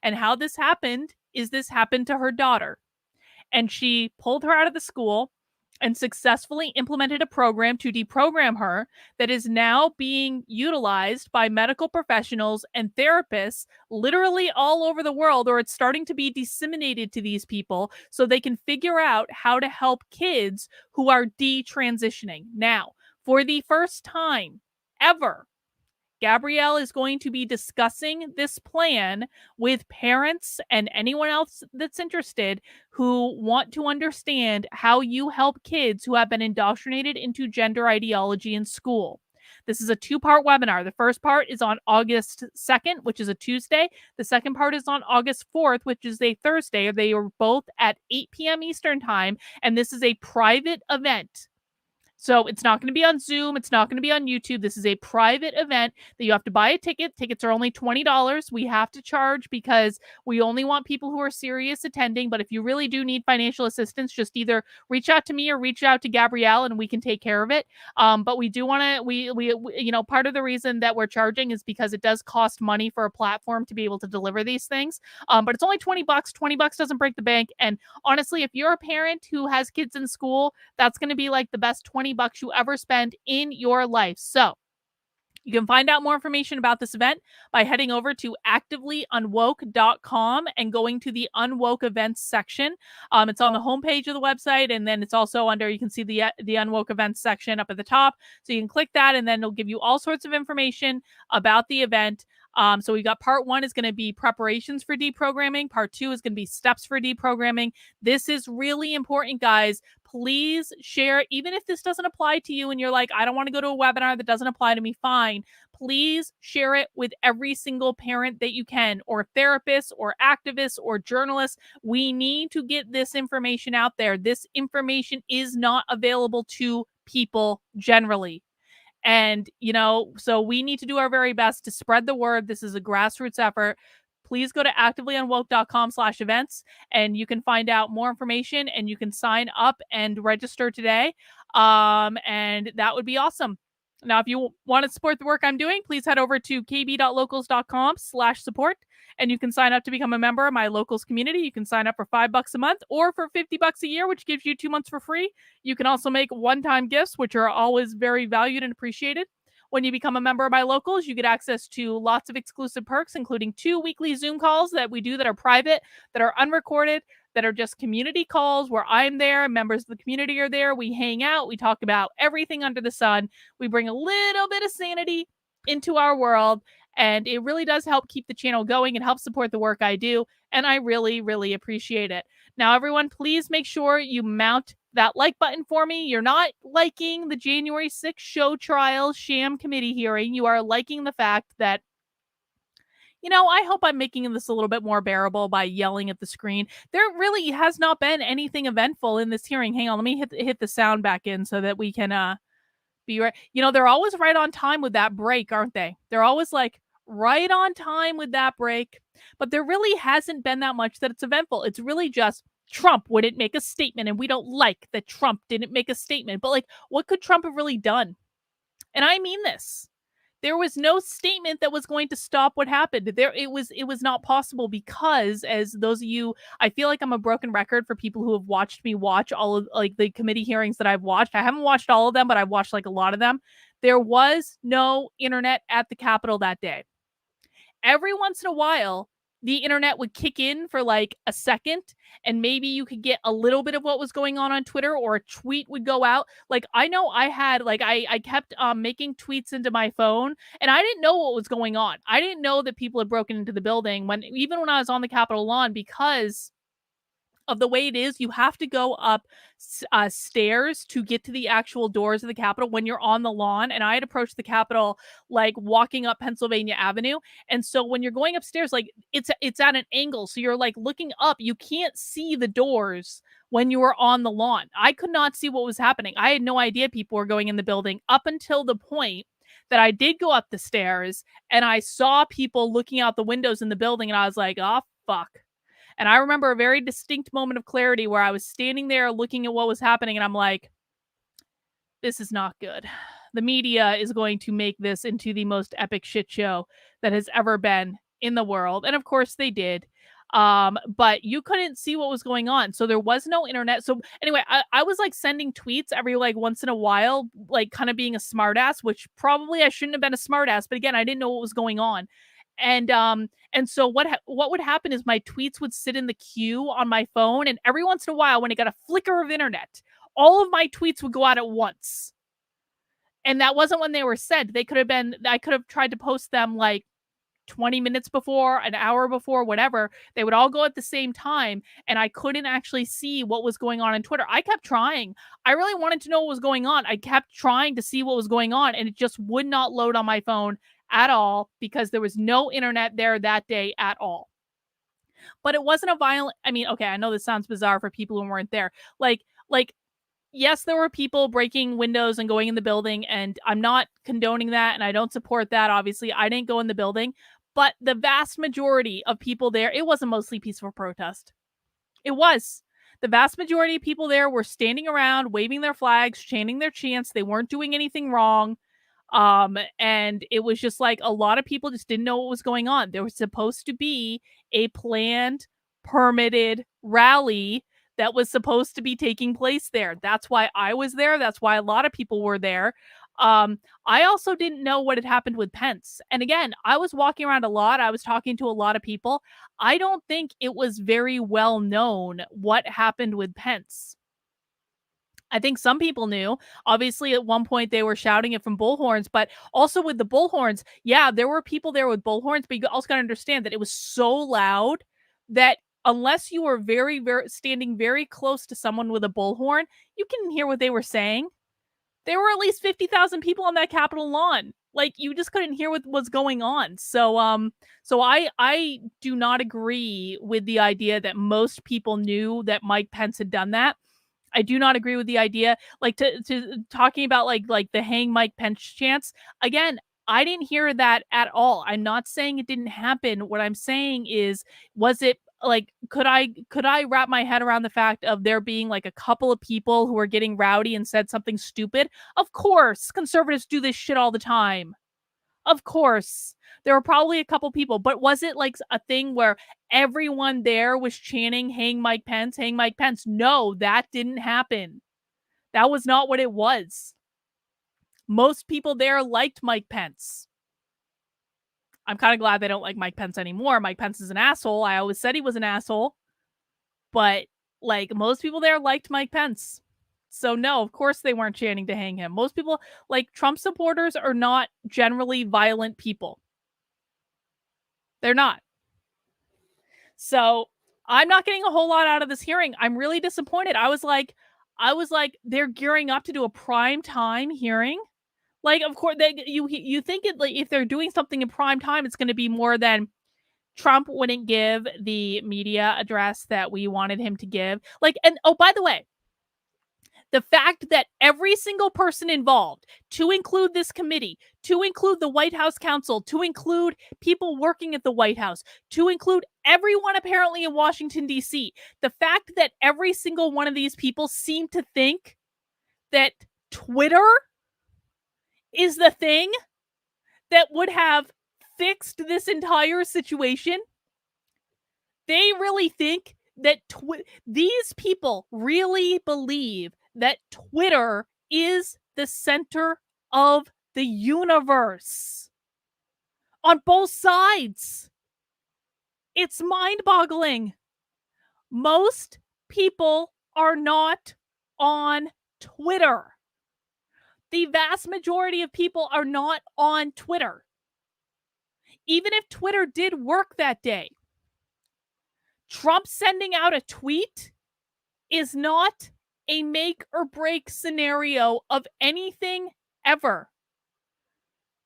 And how this happened is this happened to her daughter. And she pulled her out of the school and successfully implemented a program to deprogram her that is now being utilized by medical professionals and therapists literally all over the world, or it's starting to be disseminated to these people so they can figure out how to help kids who are detransitioning. Now, for the first time ever, Gabrielle is going to be discussing this plan with parents and anyone else that's interested who want to understand how you help kids who have been indoctrinated into gender ideology in school. This is a 2-part webinar. The first part is on August 2nd, which is a Tuesday. The second part is on August 4th, which is a Thursday. They are both at 8 p.m. Eastern time, and this is a private event. So it's not going to be on Zoom. It's not going to be on YouTube. This is a private event that you have to buy a ticket. Tickets are only $20. We have to charge because we only want people who are serious attending. But if you really do need financial assistance, just either reach out to me or reach out to Gabrielle and we can take care of it. But we do want to, we part of the reason that we're charging is because it does cost money for a platform to be able to deliver these things. But it's only $20. $20 doesn't break the bank. And honestly, if you're a parent who has kids in school, that's going to be like the best $20 you ever spend in your life. So you can find out more information about this event by heading over to activelyunwoke.com and going to the Unwoke events section. It's on the homepage of the website, and then it's also under, you can see the Unwoke events section up at the top. So you can click that, and then it'll give you all sorts of information about the event. So we got part 1 is going to be preparations for deprogramming. Part 2 is going to be steps for deprogramming. This is really important, guys. Please share, even if this doesn't apply to you and you're like, I don't want to go to a webinar that doesn't apply to me, fine. Please share it with every single parent that you can, or therapists, or activists, or journalists. We need to get this information out there. This information is not available to people generally. And, so we need to do our very best to spread the word. This is a grassroots effort. Please go to activelyunwoke.com/events and you can find out more information and you can sign up and register today. And that would be awesome. Now, if you want to support the work I'm doing, please head over to kb.locals.com/support, and you can sign up to become a member of my locals community. You can sign up for $5 a month or for $50 a year, which gives you 2 months for free. You can also make one-time gifts, which are always very valued and appreciated. When you become a member of my locals, you get access to lots of exclusive perks, including 2 weekly Zoom calls that we do that are private, that are unrecorded, that are just community calls where I'm there, members of the community are there, we hang out, we talk about everything under the sun, we bring a little bit of sanity into our world, and it really does help keep the channel going and help support the work I do, and I really, really appreciate it. Now, everyone, please make sure you mount that like button for me. You're not liking the January 6th show trial sham committee hearing. You are liking the fact that, I hope I'm making this a little bit more bearable by yelling at the screen. There really has not been anything eventful in this hearing. Hang on, let me hit the sound back in so that we can be right. They're always right on time with that break, aren't they? They're always like right on time with that break. But there really hasn't been that much that it's eventful. It's really just Trump wouldn't make a statement, and we don't like that Trump didn't make a statement. But what could Trump have really done? And I mean this. There was no statement that was going to stop what happened. It was not possible because, as those of you, I feel like I'm a broken record for people who have watched me watch all of the committee hearings that I've watched. I haven't watched all of them, but I've watched a lot of them. There was no internet at the Capitol that day. Every once in a while, the internet would kick in for a second, and maybe you could get a little bit of what was going on Twitter, or a tweet would go out. I know I had, I kept making tweets into my phone, and I didn't know what was going on. I didn't know that people had broken into the building even when I was on the Capitol lawn, because of the way it is. You have to go up stairs to get to the actual doors of the Capitol when you're on the lawn. And I had approached the Capitol walking up Pennsylvania Avenue. And so when you're going upstairs, it's at an angle. So you're looking up. You can't see the doors when you were on the lawn. I could not see what was happening. I had no idea people were going in the building up until the point that I did go up the stairs and I saw people looking out the windows in the building, and I was like, oh, fuck. And I remember a very distinct moment of clarity where I was standing there looking at what was happening, and I'm like, this is not good. The media is going to make this into the most epic shit show that has ever been in the world. And of course they did. But you couldn't see what was going on. So there was no internet. So anyway, I was sending tweets every once in a while, kind of being a smartass, which probably I shouldn't have been a smartass. But again, I didn't know what was going on. And so what would happen is my tweets would sit in the queue on my phone, and every once in a while, when it got a flicker of internet, all of my tweets would go out at once. And that wasn't when they were sent. I could have tried to post them 20 minutes before, an hour before, whatever. They would all go at the same time, and I couldn't actually see what was going on Twitter. I kept trying. I really wanted to know what was going on. I kept trying to see what was going on, and it just would not load on my phone at all because there was no internet there that day at all. But it wasn't a violent, okay, I know this sounds bizarre for people who weren't there. Yes, there were people breaking windows and going in the building, and I'm not condoning that, and I don't support that. Obviously, I didn't go in the building, but the vast majority of people there, it was a mostly peaceful protest. It was. The vast majority of people there were standing around, waving their flags, chanting their chants. They weren't doing anything wrong. And it was just a lot of people just didn't know what was going on. There was supposed to be a planned, permitted rally that was supposed to be taking place there. That's why I was there. That's why a lot of people were there. I also didn't know what had happened with Pence. And again, I was walking around a lot. I was talking to a lot of people. I don't think it was very well known what happened with Pence. I think some people knew. Obviously, at one point, they were shouting it from bullhorns, but also with the bullhorns, yeah, there were people there with bullhorns, but you also got to understand that it was so loud that unless you were very, very standing very close to someone with a bullhorn, you couldn't hear what they were saying. There were at least 50,000 people on that Capitol lawn. You just couldn't hear what was going on. So I do not agree with the idea that most people knew that Mike Pence had done that. I do not agree with the idea, to talking about the hang Mike Pence chants. Again, I didn't hear that at all. I'm not saying it didn't happen. What I'm saying is, was it like, could I wrap my head around the fact of there being like a couple of people who were getting rowdy and said something stupid? Of course, conservatives do this shit all the time. Of course. There were probably a couple people, but was it like a thing where everyone there was chanting, hang Mike Pence, hang Mike Pence? No, that didn't happen. That was not what it was. Most people there liked Mike Pence. I'm kind of glad they don't like Mike Pence anymore. Mike Pence is an asshole. I always said he was an asshole. But like most people there liked Mike Pence. So no, of course they weren't chanting to hang him. Most people, like Trump supporters, are not generally violent people. They're not. So I'm not getting a whole lot out of this hearing. I'm really disappointed. I was like, they're gearing up to do a prime time hearing. Like, of course, you think it, like, if they're doing something in prime time, it's going to be more than Trump wouldn't give the media address that we wanted him to give. Like, and oh, by the way, the fact that every single person involved, to include this committee, to include the White House counsel, to include people working at the White House, to include everyone apparently in Washington, D.C., the fact that every single one of these people seem to think that Twitter is the thing that would have fixed this entire situation. They really think that these people really believe that Twitter is the center of the universe on both sides. It's mind-boggling. Most people are not on Twitter. The vast majority of people are not on Twitter. Even if Twitter did work that day, Trump sending out a tweet is not a make or break scenario of anything ever.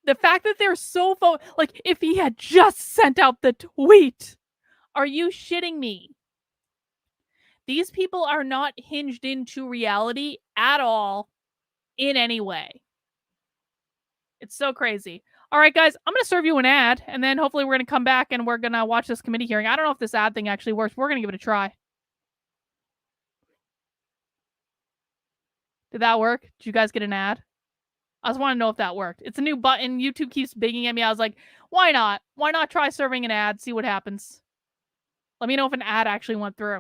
The fact that they're so like, if he had just sent out the tweet, are you shitting me? These people are not hinged into reality at all in any way. It's so crazy. All right, guys, I'm going to serve you an ad, and then hopefully we're going to come back and we're going to watch this committee hearing. I don't know if this ad thing actually works. We're going to give it a try. Did that work? Did you guys get an ad? I just want to know if that worked. It's a new button. YouTube keeps bigging at me. I was like, why not? Why not try serving an ad? See what happens. Let me know if an ad actually went through.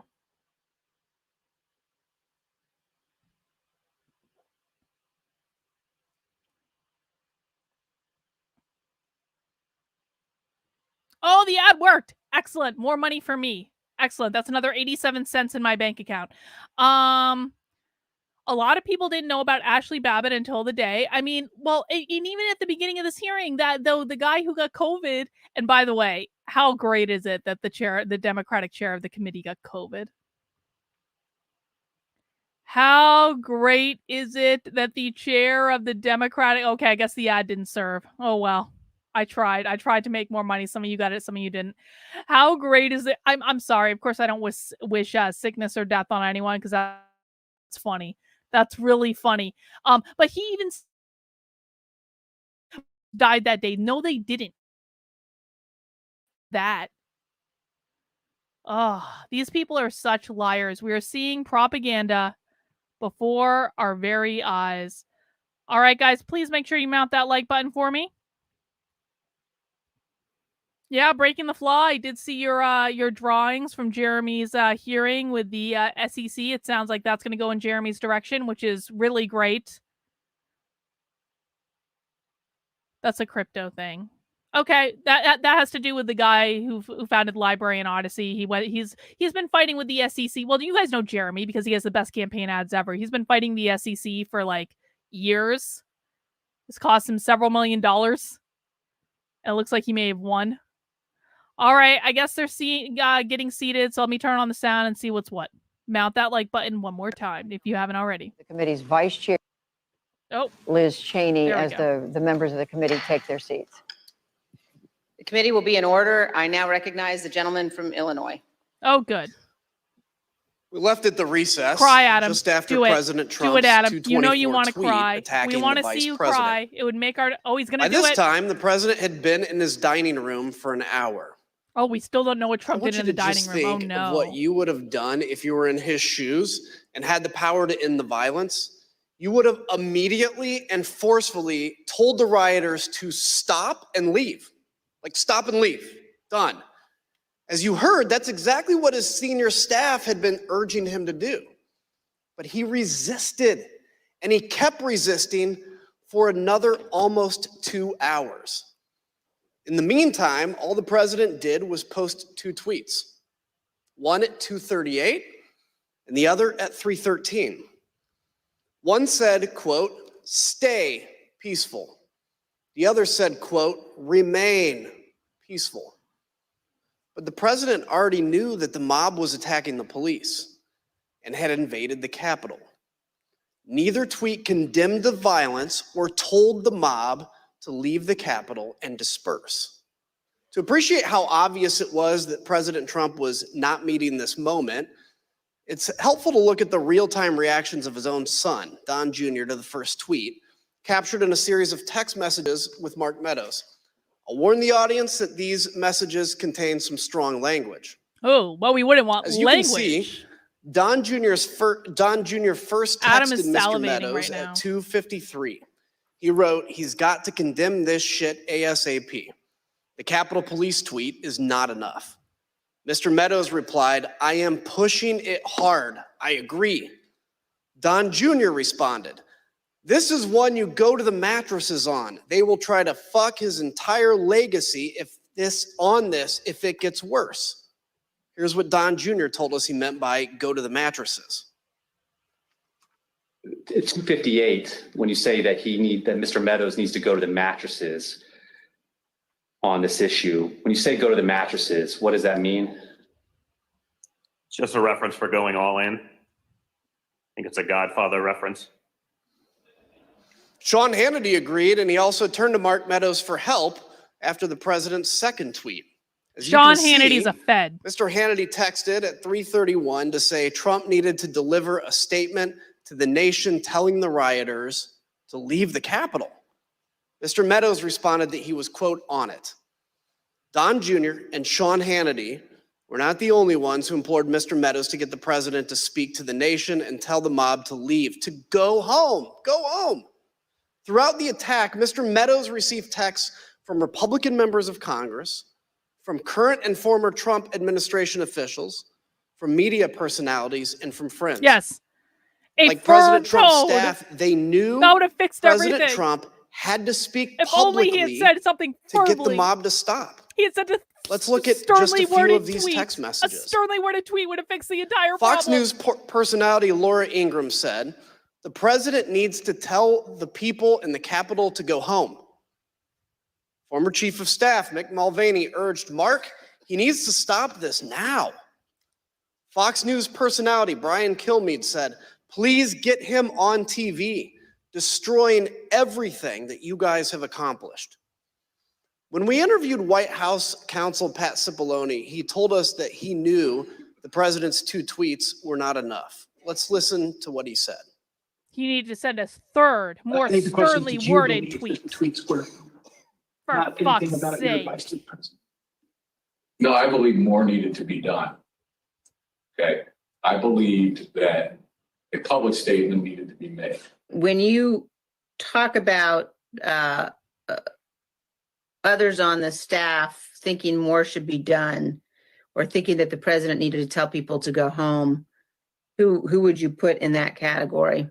Oh, the ad worked. Excellent. More money for me. Excellent. That's another 87 cents in my bank account. A lot of people didn't know about Ashley Babbitt until the day. I mean, well, and even at the beginning of this hearing, that though the guy who got COVID, and by the way, how great is it that the Democratic chair of the committee got COVID? How great is it that the chair of the Democratic, okay, I guess the ad didn't serve. Oh, well. I tried to make more money. Some of you got it, some of you didn't. How great is it? I'm sorry. Of course, I don't wish sickness or death on anyone because that's funny. That's really funny. But he even died that day. No, they didn't. That. Oh, these people are such liars. We are seeing propaganda before our very eyes. All right, guys, please make sure you mount that like button for me. Yeah, breaking the flaw. I did see your drawings from Jeremy's hearing with the SEC. It sounds like that's going to go in Jeremy's direction, which is really great. That's a crypto thing. Okay, that has to do with the guy who founded Library and Odyssey. He's been fighting with the SEC. Well, you guys know Jeremy because he has the best campaign ads ever. He's been fighting the SEC for like years. This cost him several $1 million. It looks like he may have won. All right, I guess they're getting seated, so let me turn on the sound and see what's what. Mount that like button one more time if you haven't already. The committee's vice chair, Liz Cheney, as the members of the committee take their seats. The committee will be in order. I now recognize the gentleman from Illinois. Oh, good. We left at the recess. Cry, Adam. Just after Do it. President Do Trump's it, Adam. 224 You know you want to tweet cry. We attacking want the to see vice you president. cry. It would make our. Oh, he's gonna By do this it. time, the president had been in his dining room for an hour. Oh, we still don't know what I Trump want did you in the to dining just room. Oh think no. of what you would have done if you were in his shoes and had the power to end the violence. You would have immediately and forcefully told the rioters to stop and leave. Like, stop and leave. Done. As you heard, that's exactly what his senior staff had been urging him to do. But he resisted, and he kept resisting for another almost 2 hours. In the meantime, all the president did was post 2 tweets, one at 2:38 and the other at 3:13. One said, quote, "Stay peaceful." The other said, quote, "Remain peaceful." But the president already knew that the mob was attacking the police and had invaded the Capitol. Neither tweet condemned the violence or told the mob to leave the Capitol and disperse. To appreciate how obvious it was that President Trump was not meeting this moment, it's helpful to look at the real-time reactions of his own son, Don Jr., to the first tweet, captured in a series of text messages with Mark Meadows. I'll warn the audience that these messages contain some strong language. Oh, well, we wouldn't want As you language. can see, Don Jr. first Adam is texted Mr. salivating Meadows right now. at 2:53. He wrote, "He's got to condemn this shit ASAP. The Capitol Police tweet is not enough." Mr. Meadows replied, "I am pushing it hard. I agree." Don Jr. responded, "This is one you go to the mattresses on. They will try to fuck his entire legacy if it gets worse." Here's what Don Jr. told us he meant by go to the mattresses. At 2:58, when you say that that Mr. Meadows needs to go to the mattresses on this issue, when you say go to the mattresses, what does that mean? It's just a reference for going all in. I think it's a Godfather reference. Sean Hannity agreed, and he also turned to Mark Meadows for help after the president's second tweet. As you Sean can see, Hannity's a Fed. Mr. Hannity texted at 3:31 to say Trump needed to deliver a statement to the nation telling the rioters to leave the Capitol. Mr. Meadows responded that he was, quote, on it. Don Jr. and Sean Hannity were not the only ones who implored Mr. Meadows to get the president to speak to the nation and tell the mob to leave, to go home, go home. Throughout the attack, Mr. Meadows received texts from Republican members of Congress, from current and former Trump administration officials, from media personalities, and from friends. Yes. Like President Trump's staff, they knew that would have fixed President everything. Trump had to speak If publicly only he had said something to get the verbally. mob to stop. He had said Let's look at just a few of these text A messages. sternly worded tweet would have fixed the entire Fox problem. News personality Laura Ingraham said, "The president needs to tell the people in the Capitol to go home." Former Chief of Staff Mick Mulvaney urged Mark, he needs to stop this now. Fox News personality Brian Kilmeade said, "Please get him on TV, destroying everything that you guys have accomplished." When we interviewed White House counsel Pat Cipollone, he told us that he knew the president's 2 tweets were not enough. Let's listen to what he said. He needed to send a third, more I think the question is, sternly did you worded believe tweet. that the tweets were For not anything fuck's about your sake. advice to the president? No, I believe more needed to be done. Okay, I believed that a public statement needed to be made. When you talk about others on the staff thinking more should be done, or thinking that the president needed to tell people to go home, who would you put in that category?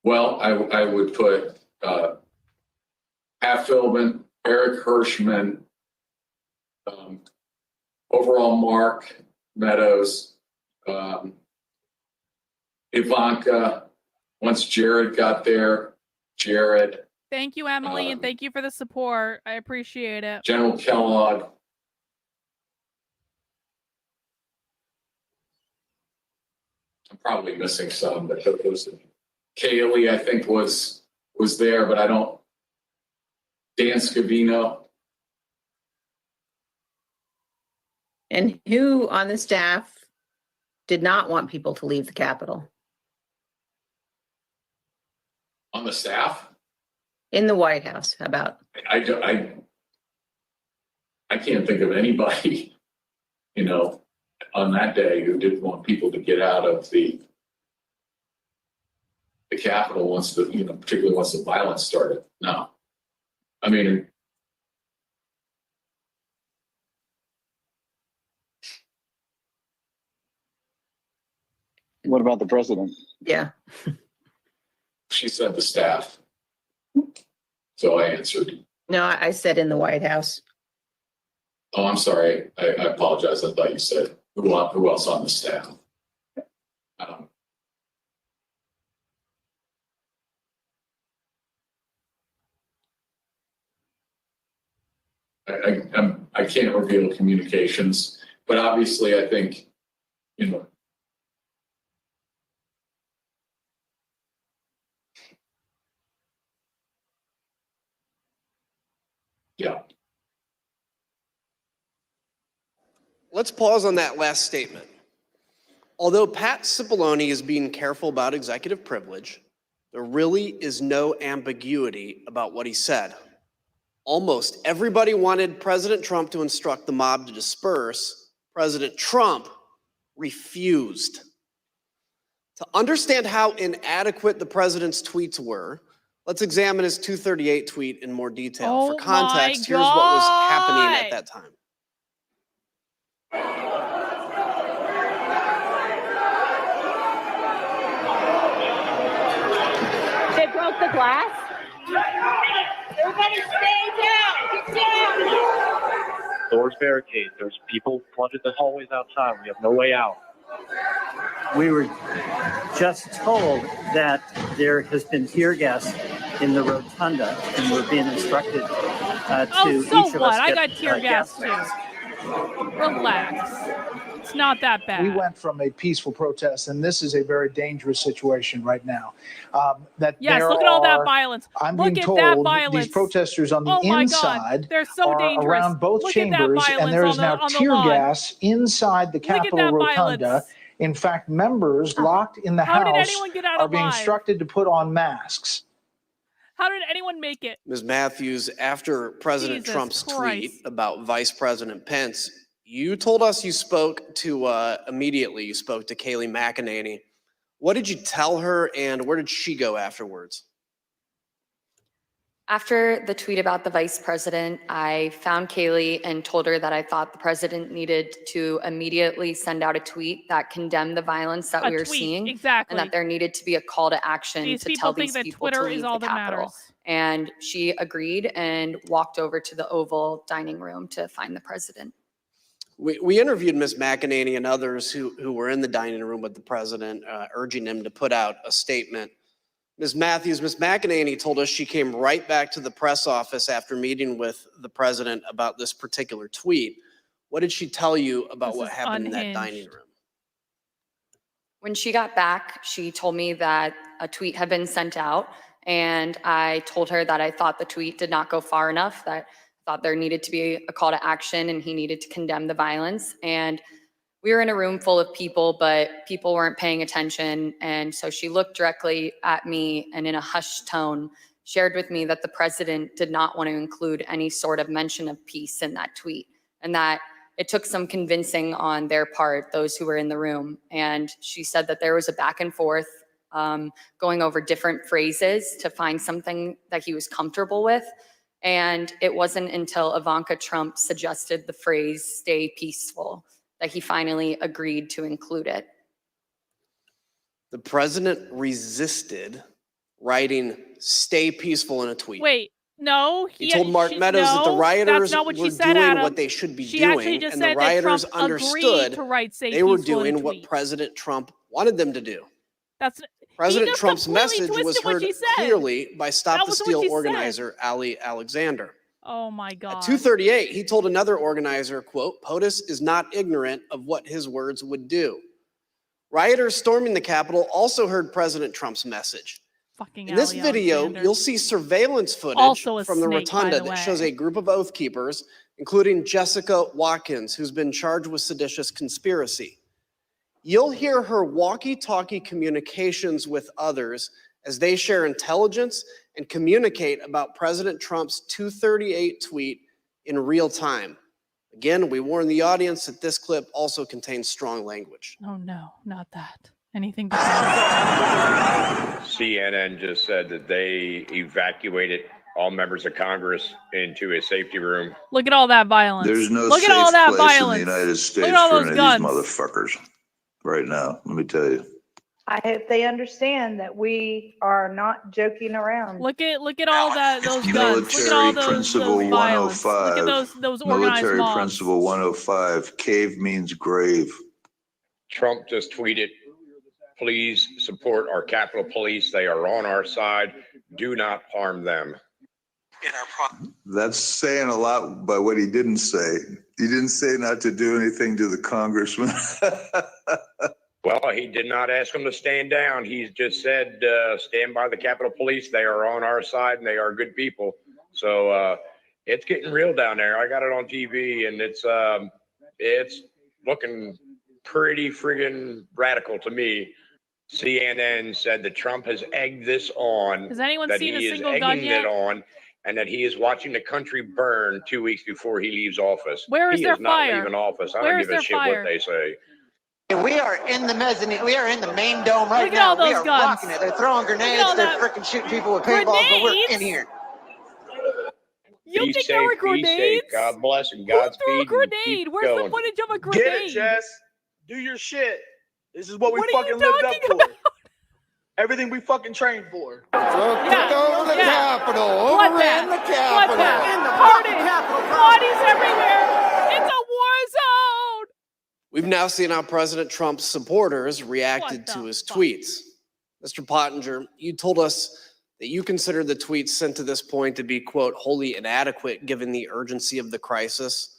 Well, I would put Pat Philbin, Eric Hirschman, overall Mark Meadows, Ivanka. Once Jared got there, Jared, Thank you, Emily, and thank you for the support. I appreciate it. General Kellogg. I'm probably missing some, but those Kaylee, I think, was there, but I don't. Dan Scavino. And who on the staff did not want people to leave the Capitol? On the staff? In the White House, how about? I can't think of anybody, you know, on that day who didn't want people to get out of the Capitol once the, you know, particularly once the violence started. No. I mean, what about the president? Yeah. she said the staff. So I answered. No, I said in the White House. Oh, I'm sorry. I apologize. I thought you said who else on the staff. I can't reveal communications, but obviously I think, you know, yeah. Let's pause on that last statement. Although Pat Cipollone is being careful about executive privilege, there really is no ambiguity about what he said. Almost everybody wanted President Trump to instruct the mob to disperse. President Trump refused. To understand how inadequate the president's tweets were, let's examine his 238 tweet in more detail. For context, here's what was happening at that time. They broke the glass? Everybody stay down! Get down! Doors barricade. There's people flooded the hallways outside. We have no way out. We were just told that there has been tear gas in the rotunda, and we're being instructed to each of us I get got tear gas too. Relax. It's not that bad. We went from a peaceful protest, and this is a very dangerous situation right now. Yes, look at all that violence. I'm look being at told that violence. these protesters on the oh my inside God. They're so are dangerous. around both look chambers, and there is now tear gas inside the Look at Capitol that rotunda. violence. In fact, members locked in the How did house anyone get out are being alive? instructed to put on masks. How did anyone make it? Ms. Matthews, after President Jesus Trump's Christ. tweet about Vice President Pence, you told us you spoke to, immediately, you spoke to Kayleigh McEnany. What did you tell her, and where did she go afterwards? After the tweet about the vice president, I found Kayleigh and told her that I thought the president needed to immediately send out a tweet that condemned the violence that we were seeing. Exactly. And that there needed to be a call to action These to people tell think these that people Twitter to is leave all the that Capitol. matters. And she agreed and walked over to the Oval dining room to find the president. We interviewed Ms. McEnany and others who were in the dining room with the president, urging him to put out a statement. Ms. Matthews, Ms. McEnany told us she came right back to the press office after meeting with the president about this particular tweet. What did she tell you about what happened in that dining room? When she got back, she told me that a tweet had been sent out, and I told her that I thought the tweet did not go far enough, that I thought there needed to be a call to action and he needed to condemn the violence. And we were in a room full of people, but people weren't paying attention. And so she looked directly at me and in a hushed tone shared with me that the president did not want to include any sort of mention of peace in that tweet, and that it took some convincing on their part, those who were in the room. And she said that there was a back and forth going over different phrases to find something that he was comfortable with. And it wasn't until Ivanka Trump suggested the phrase "stay peaceful" that he finally agreed to include it. The president resisted writing "stay peaceful" in a tweet. Wait, no. He told Mark Meadows that the rioters were doing Adam. what they should be She actually doing, just and said the that rioters Trump understood agreed to write "stay they were peaceful" in a doing what tweet. President Trump wanted them to do. That's President Trump's message was twisted what heard she said. clearly by Stop That the wasn't what Steal she said. organizer Ali Alexander. Oh my God. At 2:38, he told another organizer, quote, "POTUS is not ignorant of what his words would do." Rioters storming the Capitol also heard President Trump's message. Fucking In this Ali video, Alexander. you'll see surveillance footage Also a from the snake, by rotunda the that way. shows a group of Oath Keepers, including Jessica Watkins, who's been charged with seditious conspiracy. You'll hear her walkie-talkie communications with others as they share intelligence and communicate about President Trump's 238 tweet in real time. Again, we warn the audience that this clip also contains strong language. Oh no, not that. Anything to CNN just said that they evacuated all members of Congress into a safety room. Look at all that violence. There's no Look safe at all that place violence. in the United States Look at all for those any guns. of these motherfuckers right now. Let me tell you. I hope they understand that we are not joking around. Look at all that those guns. Look at all Military Principle those violence. 105. Look at those organized Military mobs. Principle 105. Cave means grave. Trump just tweeted, please support our Capitol Police. They are on our side. Do not harm them. That's saying a lot by what he didn't say. He didn't say not to do anything to the congressman. Well, he did not ask them to stand down. He just said, stand by the Capitol Police. They are on our side and they are good people. So it's getting real down there. I got it on TV and it's looking pretty friggin' radical to me. CNN said that Trump has egged this on. Has anyone that seen a he is single gun egging yet? it on, and that he is watching the country burn 2 weeks before he leaves office. Where is he their is not fire? leaving office. I Where don't is give a their shit fire? what they say. We are in the mezzanine. We are in the main dome right Look at now. all those We are guns. rocking it. They're throwing grenades. all They're that- freaking shooting people with paintballs, but we're in Grenades? here. You Be think safe, there were be safe. grenades? God bless and Who threw a Godspeed. and grenade? keep Where's the going. footage of a Get grenade? it, Jess. Do your shit. This is what we What are you fucking lived up talking for. Everything we fucking trained for. Took over the Capitol. Bloodbath. Overran the Capitol. Bloodbath. Party. Bodies everywhere. It's a war zone. We've now seen how President Trump's supporters reacted to his tweets. Mr. Pottinger, you told us that you consider the tweets sent to this point to be, quote, wholly inadequate given the urgency of the crisis.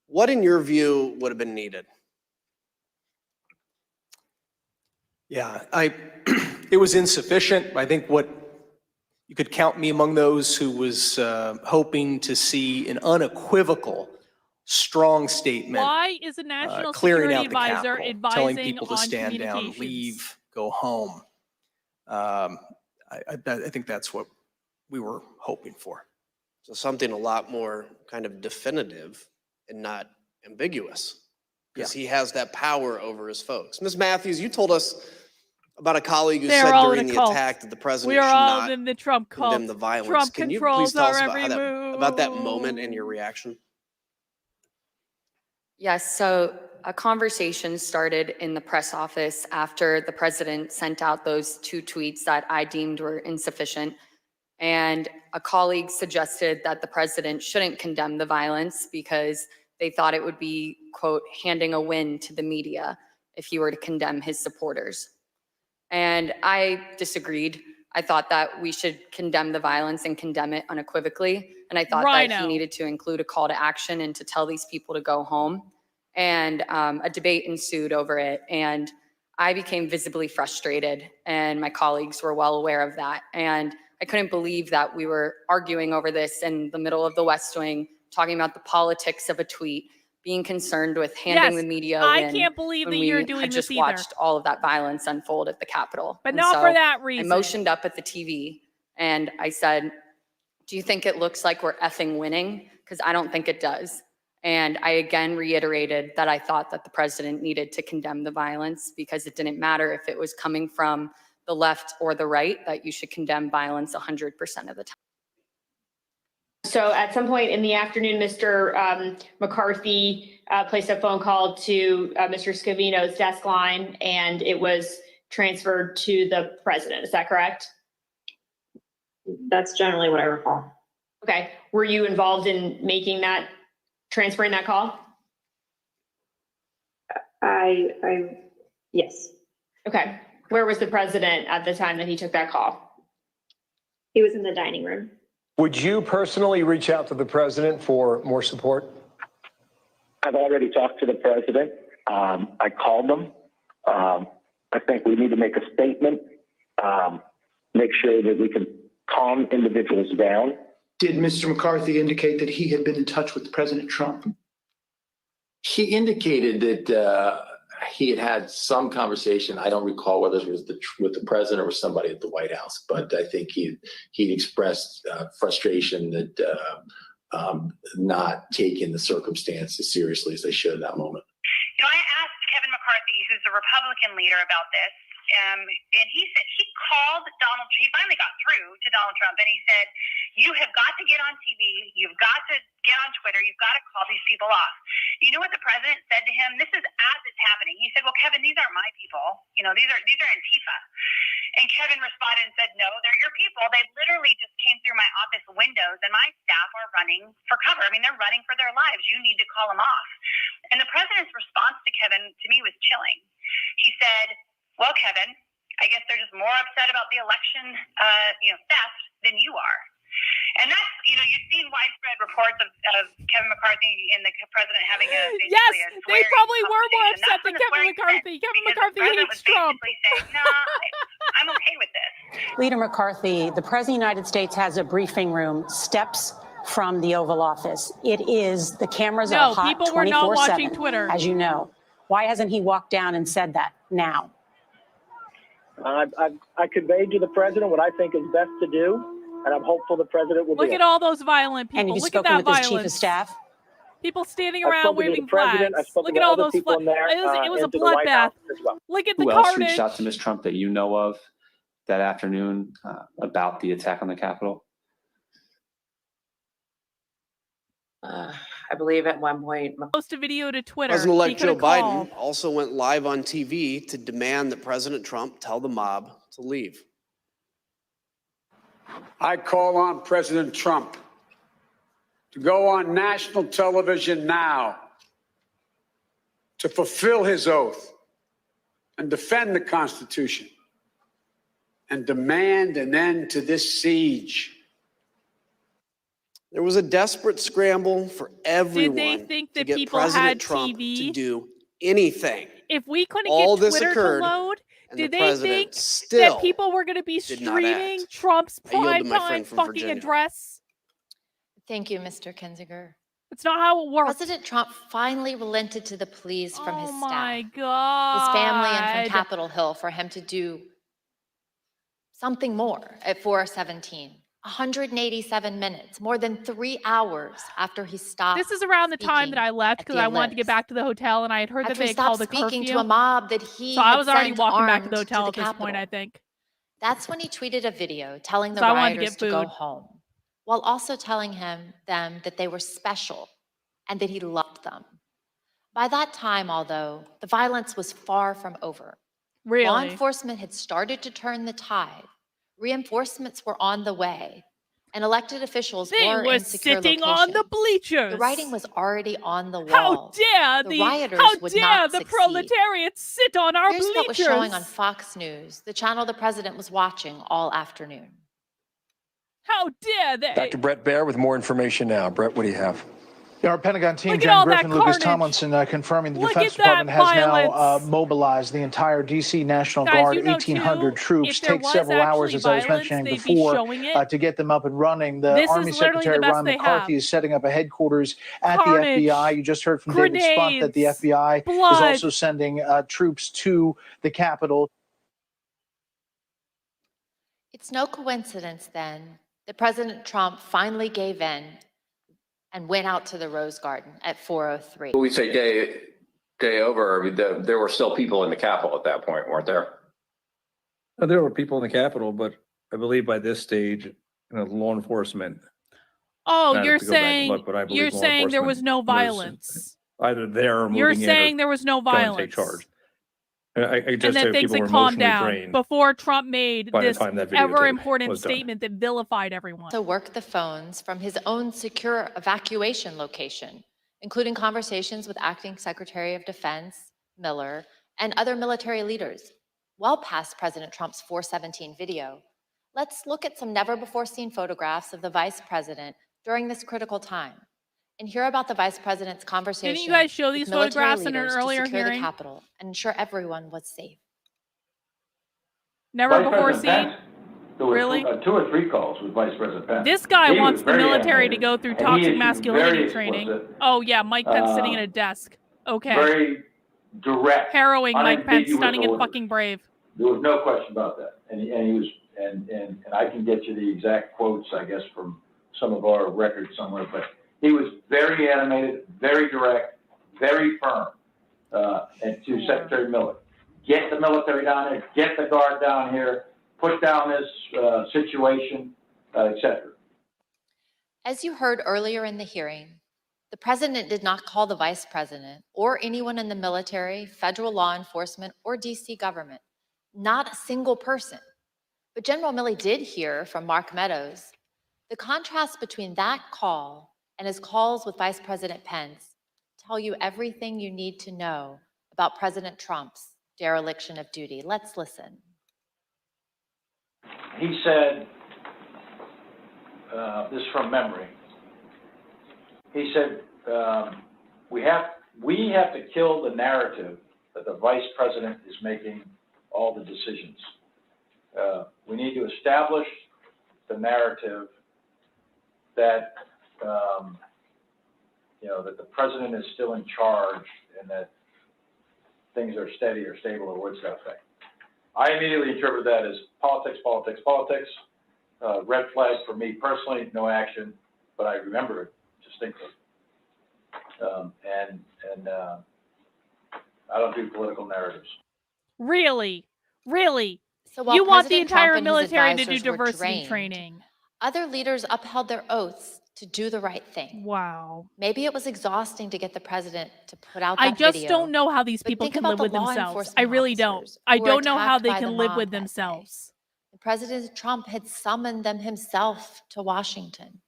What, in your view, would have been needed? Yeah, it was insufficient. I think what you could count me among those who was hoping to see an unequivocal, strong statement. Why is a national clearing security out the advisor Capitol, advising telling people to on stand down, communications? leave, go home. I think that's what we were hoping for. So something a lot more kind of definitive and not ambiguous, because he has that power over his folks. Ms. Matthews, you told us about a colleague who They're said all during in a the cult. attack that the president We are should all not in the Trump cult. condemn the violence. Trump Can you controls please tell us our about, every about that moment and your reaction? Yes, so a conversation started in the press office after the president sent out those 2 tweets that I deemed were insufficient. And a colleague suggested that the president shouldn't condemn the violence because they thought it would be, quote, handing a win to the media if he were to condemn his supporters. And I disagreed. I thought that we should condemn the violence and condemn it unequivocally. And I thought that he needed to include a call to action and to tell these people to go home. And a debate ensued over it. And I became visibly frustrated, and my colleagues were well aware of that. And I couldn't believe that we were arguing over this in the middle of the West Wing, talking about the politics of a tweet, being concerned with handing the media a win. I can't believe that when you're we doing had this just either. watched all of that violence unfold at the Capitol. But And not so for that reason. I motioned up at the TV and I said, do you think it looks like we're effing winning? Because I don't think it does. And I again reiterated that I thought that the president needed to condemn the violence because it didn't matter if it was coming from the left or the right, that you should condemn violence 100% of the time. So at some point in the afternoon, Mr. McCarthy placed a phone call to Mr. Scavino's desk line, and it was transferred to the president. Is that correct? That's generally what I recall. Okay. Were you involved in making that, transferring that call? Yes. Okay. Where was the president at the time that he took that call? He was in the dining room. Would you personally reach out to the president for more support? I've already talked to the president. I called him. I think we need to make a statement, make sure that we can calm individuals down Did Mr. McCarthy indicate that he had been in touch with President Trump? He indicated that he had had some conversation. I don't recall whether it was with the president or with somebody at the White House, but I think he'd expressed frustration that not taking the circumstances seriously as they should in that moment. You know, I asked Kevin McCarthy, who's the Republican leader, about this, and he said he called Donald. He finally got through to Donald Trump, and he said, "You have got to get on TV. You've got to get on Twitter. You've got to call these people off." You know what the president said to him? This is as it's happening. He said, "Well, Kevin, these aren't my people. You know, these are Antifa." And Kevin responded and said, "No, they're your people. They literally just came through my office windows, and my staff are running for cover. I mean, they're running for their lives. You need to call them off." And the president's response to Kevin, to me, was chilling. He said, "Well, Kevin, I guess they're just more upset about the election, theft than you are." And that's, you've seen widespread reports of Kevin McCarthy and the president having a they probably were more upset than Kevin McCarthy. Kevin McCarthy hates Trump. Saying, "No, I'm okay with this." Leader McCarthy, the President of the United States has a briefing room steps from the Oval Office. It is, the cameras are hot 24/7. People were not watching Twitter. As you know. Why hasn't he walked down and said that now? I conveyed to the president what I think is best to do, and I'm hopeful the president will do it. Look at all those violent people. And have you Look at spoken that with violence. his chief of staff? People standing I've around spoken to the waving president. flags. I've spoken Look at to all other those people in there, it was a and to the White bloodbath. House as well. Look at the Who else carnage. reached out to Ms. Trump that you know of that afternoon about the attack on the Capitol? I believe at one point. Post a video to Twitter. President-elect He Joe could've Biden called. also went live on TV to demand that President Trump tell the mob to leave. I call on President Trump to go on national television now to fulfill his oath and defend the Constitution and demand an end to this siege. There was a desperate scramble for everyone think to that get people President had Trump TV? to do anything. If we couldn't All get this Twitter occurred, to load, and did the they president think still that people were going to be did not streaming act. Trump's I yield to my primetime friend from fucking Virginia. address? Thank you, Mr. Kinzinger. It's not how it works. President Trump finally relented to the pleas from his Oh staff, my God. his family, and from Capitol Hill for him to do something more at 4:17. 187 minutes, more than 3 hours after he stopped. This is around the time that I left at because the I wanted to get ellipse. back to the hotel, and I had heard that After they he had stopped called a speaking curfew. to a mob that he So I had was already sent walking back to armed the hotel the at this point, Capitol. I think. That's when he tweeted a video telling the So I wanted to rioters get to go food. home, while also telling them that they were special and that he loved them. By that time, although, the violence was far from over. Law Really? enforcement had started to turn the tide. Reinforcements were on the way, and elected officials They were were in secure sitting on the locations. bleachers. The writing was already on the How wall. dare The the rioters how would dare not the succeed. proletariat sit on our Here's bleachers? what was showing on Fox News, the channel the president was watching all afternoon. How dare they? Dr. Brett Baer with more information now. Brett, what do you have? Our Pentagon team, Look at Jen all that Griffin, Lucas carnage. Tomlinson, confirming the Look Defense at that Department has now violence. mobilized the entire D.C. National Guys, Guard, you know, 1,800 too, troops. if there Take was several hours, actually as I was violence, mentioning they'd be before, showing it. to get them up and running. The This Army is literally the Secretary best Ron they McCarthy have. is setting up a headquarters at Carnage. the FBI. You just heard from David Spunt that the Grenades. FBI is Blood. also sending troops to the Capitol. It's no coincidence then that President Trump finally gave in and went out to the Rose Garden at 4:03. When we say day over, I mean, there were still people in the Capitol at that point, weren't there? There were people in the Capitol, but I believe by this stage, law enforcement. Oh, Not you're to go back and saying look, but I believe you're law saying there was no enforcement violence. either there or moving You're in or saying there was no going to violence. take charge. I And just that say things people had were calmed emotionally down drained. before Trump made by the this time that videotape ever important was done. statement that vilified everyone. To work the phones from his own secure evacuation location, including conversations with Acting Secretary of Defense Miller and other military leaders, well past President Trump's 4:17 video. Let's look at some never-before-seen photographs of the Vice President during this critical time and hear about the Vice President's conversation. Didn't you guys show with these military photographs in an leaders to earlier secure the hearing? Capitol and ensure everyone was safe. Never Vice before President seen. Pence, There were Really? 2 or 3 calls with Vice President Pence. This guy He wants was the very military to animated, go through and he toxic issued masculinity very training. explicit, Oh yeah, Mike Pence sitting at a desk. Okay. very direct, Harrowing Mike Pence, unambiguous stunning and orders. fucking brave. There was no question about that. And he was, and I can get you the exact quotes, I guess, from some of our records somewhere, but he was very animated, very direct, very firm, and to Secretary Miller. Get the military down there, get the guard down here, put down this situation, et cetera. As you heard earlier in the hearing, the president did not call the vice president or anyone in the military, federal law enforcement, or DC government, not a single person. But General Milley did hear from Mark Meadows the contrast between that call and his calls with Vice President Pence tell you everything you need to know about President Trump's dereliction of duty. Let's listen. He said, this is from memory. He said, we have to kill the narrative that the vice president is making all the decisions. We need to establish the narrative that, that the president is still in charge and that things are steady or stable or what's that thing. I immediately interpret that as politics, politics, politics. Red flag for me personally, no action, but I remember it distinctly. I don't do political narratives. Really? Really? So while You want the President Trump entire and his military to do advisors were diversity drained, training. other leaders upheld their oaths to do the right thing. Wow. Maybe it was exhausting to get the president to put out that I just video, don't know how these but people think can about live the with law themselves. enforcement I really don't. officers I who were don't know how attacked they by the can live mob with that day. themselves. President Trump had summoned them himself to Washington.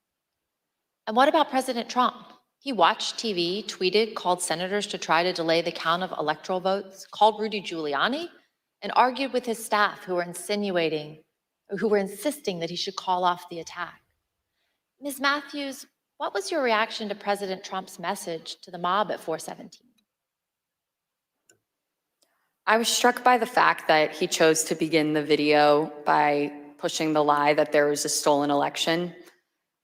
And what about President Trump? He watched TV, tweeted, called senators to try to delay the count of electoral votes, called Rudy Giuliani, and argued with his staff who were insisting that he should call off the attack. Ms. Matthews, what was your reaction to President Trump's message to the mob at 417? I was struck by the fact that he chose to begin the video by pushing the lie that there was a stolen election.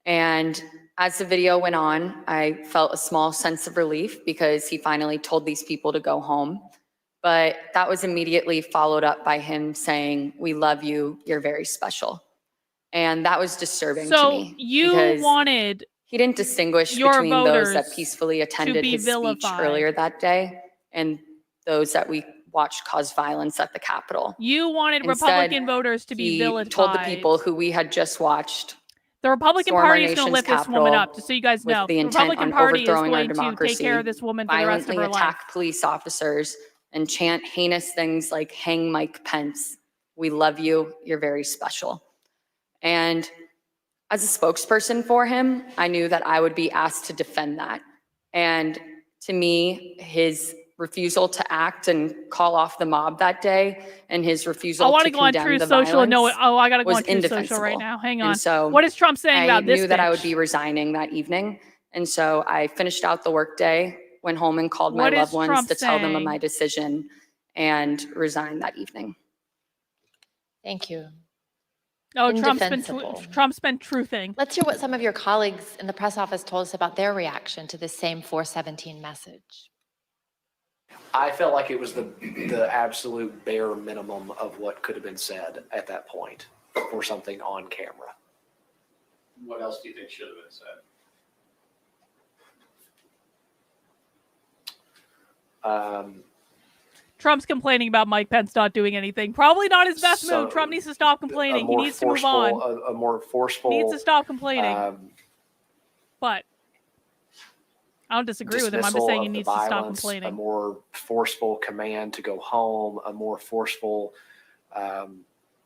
And as the video went on, I felt a small sense of relief because he finally told these people to go home. But that was immediately followed up by him saying, "We love you, you're very special." And that was disturbing to me. So you because wanted he didn't distinguish your between those that voters peacefully to attended be his speech vilified. earlier that day and those that we watched cause violence at the Capitol. You wanted Instead, Republican voters to be he vilified. told the people who we had just watched The Republican storm our Party is going to nation's lift this woman Capitol up, just so you guys with know. the The intent Republican on Party is overthrowing our going to democracy, take care of this woman for the rest of violently her life. attack police officers, and chant heinous things like "Hang Mike Pence. We love you. You're very special." And as a spokesperson for him, I knew that I would be asked to defend that. And to me, his refusal to act and call off the mob that day and his refusal I want to to go on condemn Truth the Social and know it. violence Oh, I got to go was on Truth Social right indefensible. now. Hang And on. so What is Trump saying about this I knew that I would bitch? be resigning that evening. And so I finished out the workday, went home and called my What is loved ones Trump to tell them of saying? my decision and resigned that evening. Thank you. Oh, Indefensible. Trump's been truthing. Let's hear what some of your colleagues in the press office told us about their reaction to this same 417 message. I felt like it was the absolute bare minimum of what could have been said at that point for something on camera. What else do you think should have been said? Trump's complaining about Mike Pence not doing anything. Probably not his best So, move. Trump needs to stop complaining. He needs to move on. A more forceful. He needs to stop complaining. But I don't disagree with him. I'm just dismissal saying he of the needs to stop violence, complaining. A more forceful command to go home, a more forceful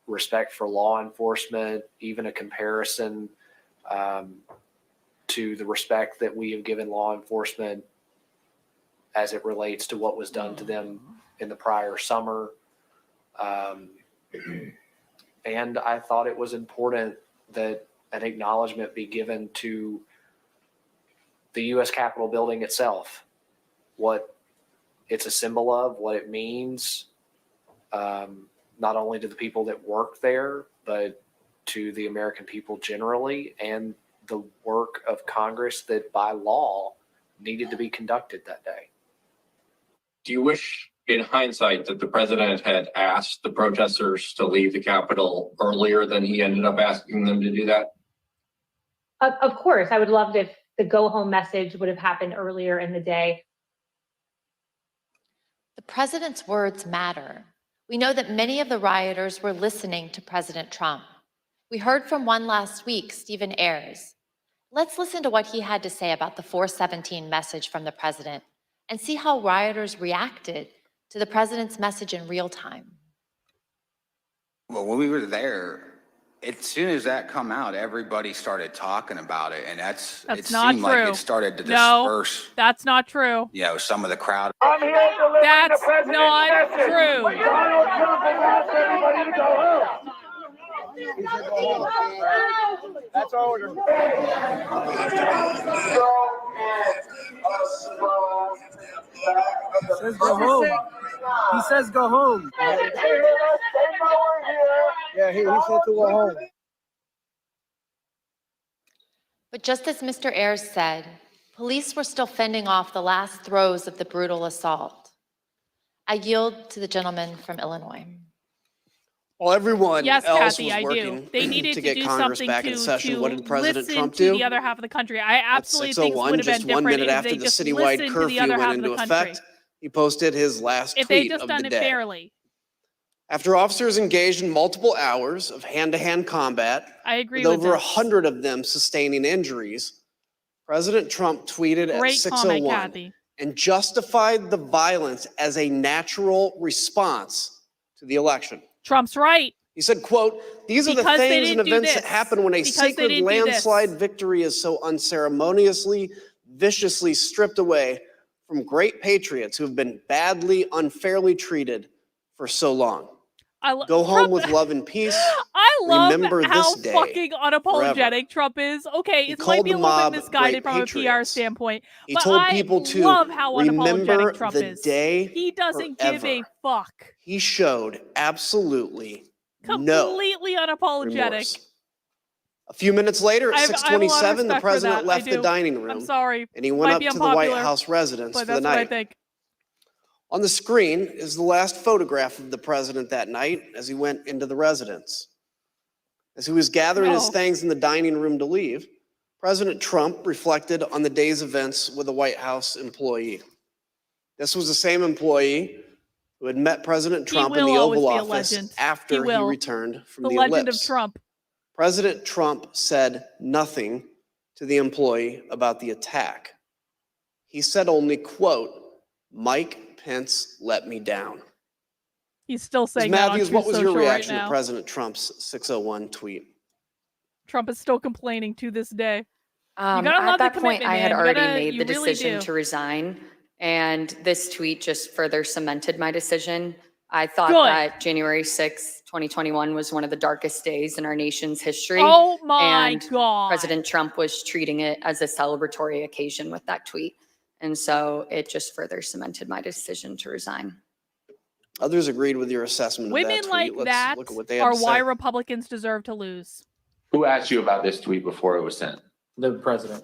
respect for law enforcement, even a comparison to the respect that we have given law enforcement as it relates to what was done to them in the prior summer. And I thought it was important that an acknowledgement be given to the U.S. Capitol building itself, what it's a symbol of, what it means, not only to the people that work there, but to the American people generally and the work of Congress that by law needed to be conducted that day. Do you wish, in hindsight, that the president had asked the protesters to leave the Capitol earlier than he ended up asking them to do that? Of course, I would love if the go home message would have happened earlier in the day. The president's words matter. We know that many of the rioters were listening to President Trump. We heard from one last week, Stephen Ayers. Let's listen to what he had to say about the 417 message from the president and see how rioters reacted to the president's message in real time. Well, when we were there, as soon as that come out, everybody started talking about it, and it not seemed true. like it started to No, disperse. that's not true. You know, some of the crowd. I'm here delivering That's the president's not message. true. Donald Trump has asked everybody to go home. That's order. He says go home. He says go home. Yeah, he said to go home. But just as Mr. Ayers said, police were still fending off the last throes of the brutal assault. I yield to the gentleman from Illinois. Well, everyone Yes, else Kathy, was I working do. They needed to get do Congress something back in session. What did President listen Trump to do? the other half of the country. I absolutely think it 6:01, would have just been 1 different minute if after they the just citywide listened to the curfew other went half of into the country. effect. He posted his last If they tweet just of done the it day. fairly. After officers engaged in multiple hours of hand-to-hand combat, I agree with with over this. 100 of them sustaining injuries, President Trump tweeted at Great comment, 6:01 Kathy. and justified the violence as a natural response to the election. Trump's right. He said, quote, "These are the Because they things and didn't do events that this. happen when a Because they sacred didn't do this. landslide victory is so unceremoniously, viciously stripped away from great patriots who have been badly, unfairly treated for so long. Go home with love and peace. I love Remember how this day fucking unapologetic forever." Trump is. Okay, He it might called be a the little mob bit misguided great from a PR patriots. standpoint, He but told I people to love how remember unapologetic Trump the is. day He doesn't give a forever. fuck. He showed absolutely no Completely unapologetic. remorse. A few minutes later, at I have a lot of 6:27, the respect for president that. I left the do. dining room. I'm sorry. And he went Might up be to the White unpopular, House residence but for the that's what I night. think. On the screen is the last photograph of the president that night as he went into the residence. As he was gathering his No. things in the dining room to leave, President Trump reflected on the day's events with a White House employee. This was the same employee who had met President Trump in will the always Oval be a Office legend. after he will. returned from The the legend ellipse. of Trump. President Trump said nothing to the employee about the attack. He said only, quote, "Mike Pence let me down." He's still Ms. saying that on Matthews, Truth what was your Social reaction right to now. President Trump's 6:01 tweet? Trump is still complaining to this day. At gotta love the that point, commitment, I had man. You already gotta- made you the really decision do. to resign, and this tweet just further cemented my decision. I thought Good. that January 6th, 2021 was one of the darkest days in our nation's history. Oh my and God. President Trump was treating it as a celebratory occasion with that tweet. And so it just further cemented my decision to resign. Others agreed with your assessment of that Women tweet. like Let's that look at what they had are to why say. Republicans deserve to lose. Who asked you about this tweet before it was sent? The president.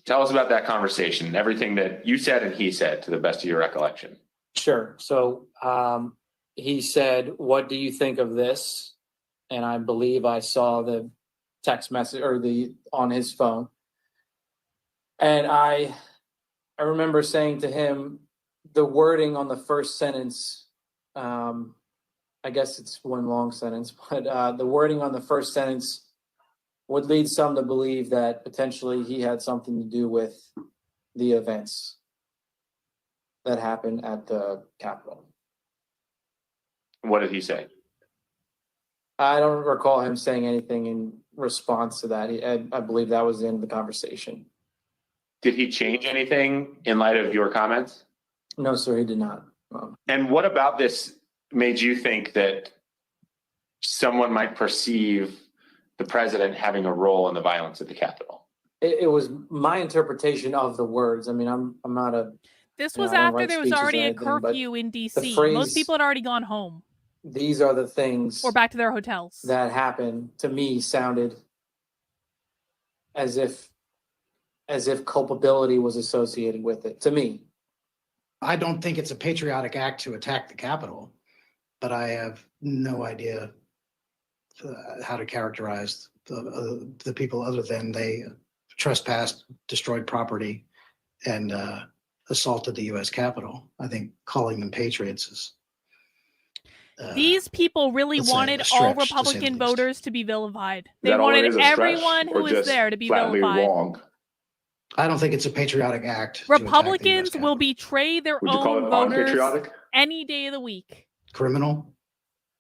Tell us about that conversation and everything that you said and he said to the best of your recollection. Sure. So he said, "What do you think of this?" And I believe I saw the text message or on his phone. And I remember saying to him, the wording on the first sentence, I guess it's one long sentence, but the wording on the first sentence would lead some to believe that potentially he had something to do with the events that happened at the Capitol. What did he say? I don't recall him saying anything in response to that. I believe that was the end of the conversation. Did he change anything in light of your comments? No, sir, he did not. And what about this made you think that someone might perceive the president having a role in the violence at the Capitol? It was my interpretation of the words. I mean, I'm not a. This you know, was I don't after write there was speeches or already a anything, but curfew in the DC. phrase- Most people had already gone home. these are the things Or back to their hotels. that happened to me sounded as if culpability was associated with it to me. I don't think it's a patriotic act to attack the Capitol, but I have no idea how to characterize the people other than they trespassed, destroyed property, and assaulted the U.S. Capitol. I think calling them patriots is. These people really let's say wanted a all stretch, to say the Republican least. voters to be vilified. They That all it wanted is, a stretch, everyone who or was just there to be flatly vilified. wrong? I don't think it's a patriotic act. to attack the US Republicans will Capitol. betray their Would you call own it voters unpatriotic? any day of the week. Criminal,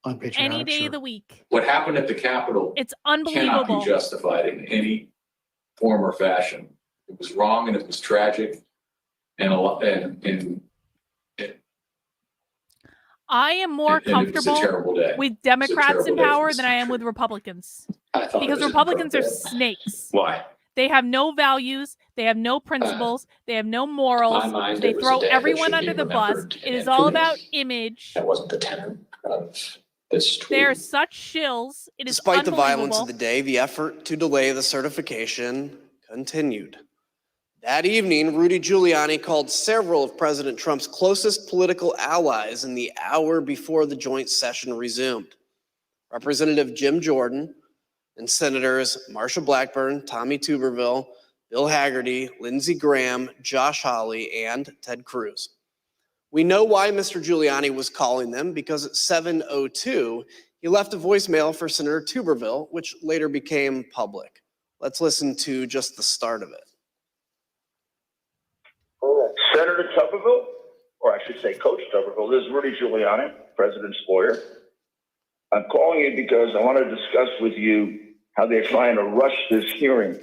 unpatriotic. Any day sure. of the week. What happened at the Capitol It's cannot be unbelievable. justified in any form or fashion. It was wrong and it was tragic, and I am more and it was a comfortable terrible day. with It was a Democrats in terrible day for power this than I am country. with Republicans. I thought it Because was a Republicans are terrible day. snakes. Why? They have no values. They have no principles. They have no morals. my mind, They it was a throw day that everyone should be under the bus. remembered It is in all infamy. about image. That wasn't the tenor of this tweet. They are such shills. It is Despite the violence unbelievable. of the day, the effort to delay the certification continued. That evening, Rudy Giuliani called several of President Trump's closest political allies in the hour before the joint session resumed. Representative Jim Jordan and Senators Marsha Blackburn, Tommy Tuberville, Bill Hagerty, Lindsey Graham, Josh Hawley, and Ted Cruz. We know why Mr. Giuliani was calling them, because at 7:02, he left a voicemail for Senator Tuberville, which later became public. Let's listen to just the start of it. Senator Tuberville, or I should say Coach Tuberville, this is Rudy Giuliani, President's lawyer. I'm calling you because I want to discuss with you how they're trying to rush this hearing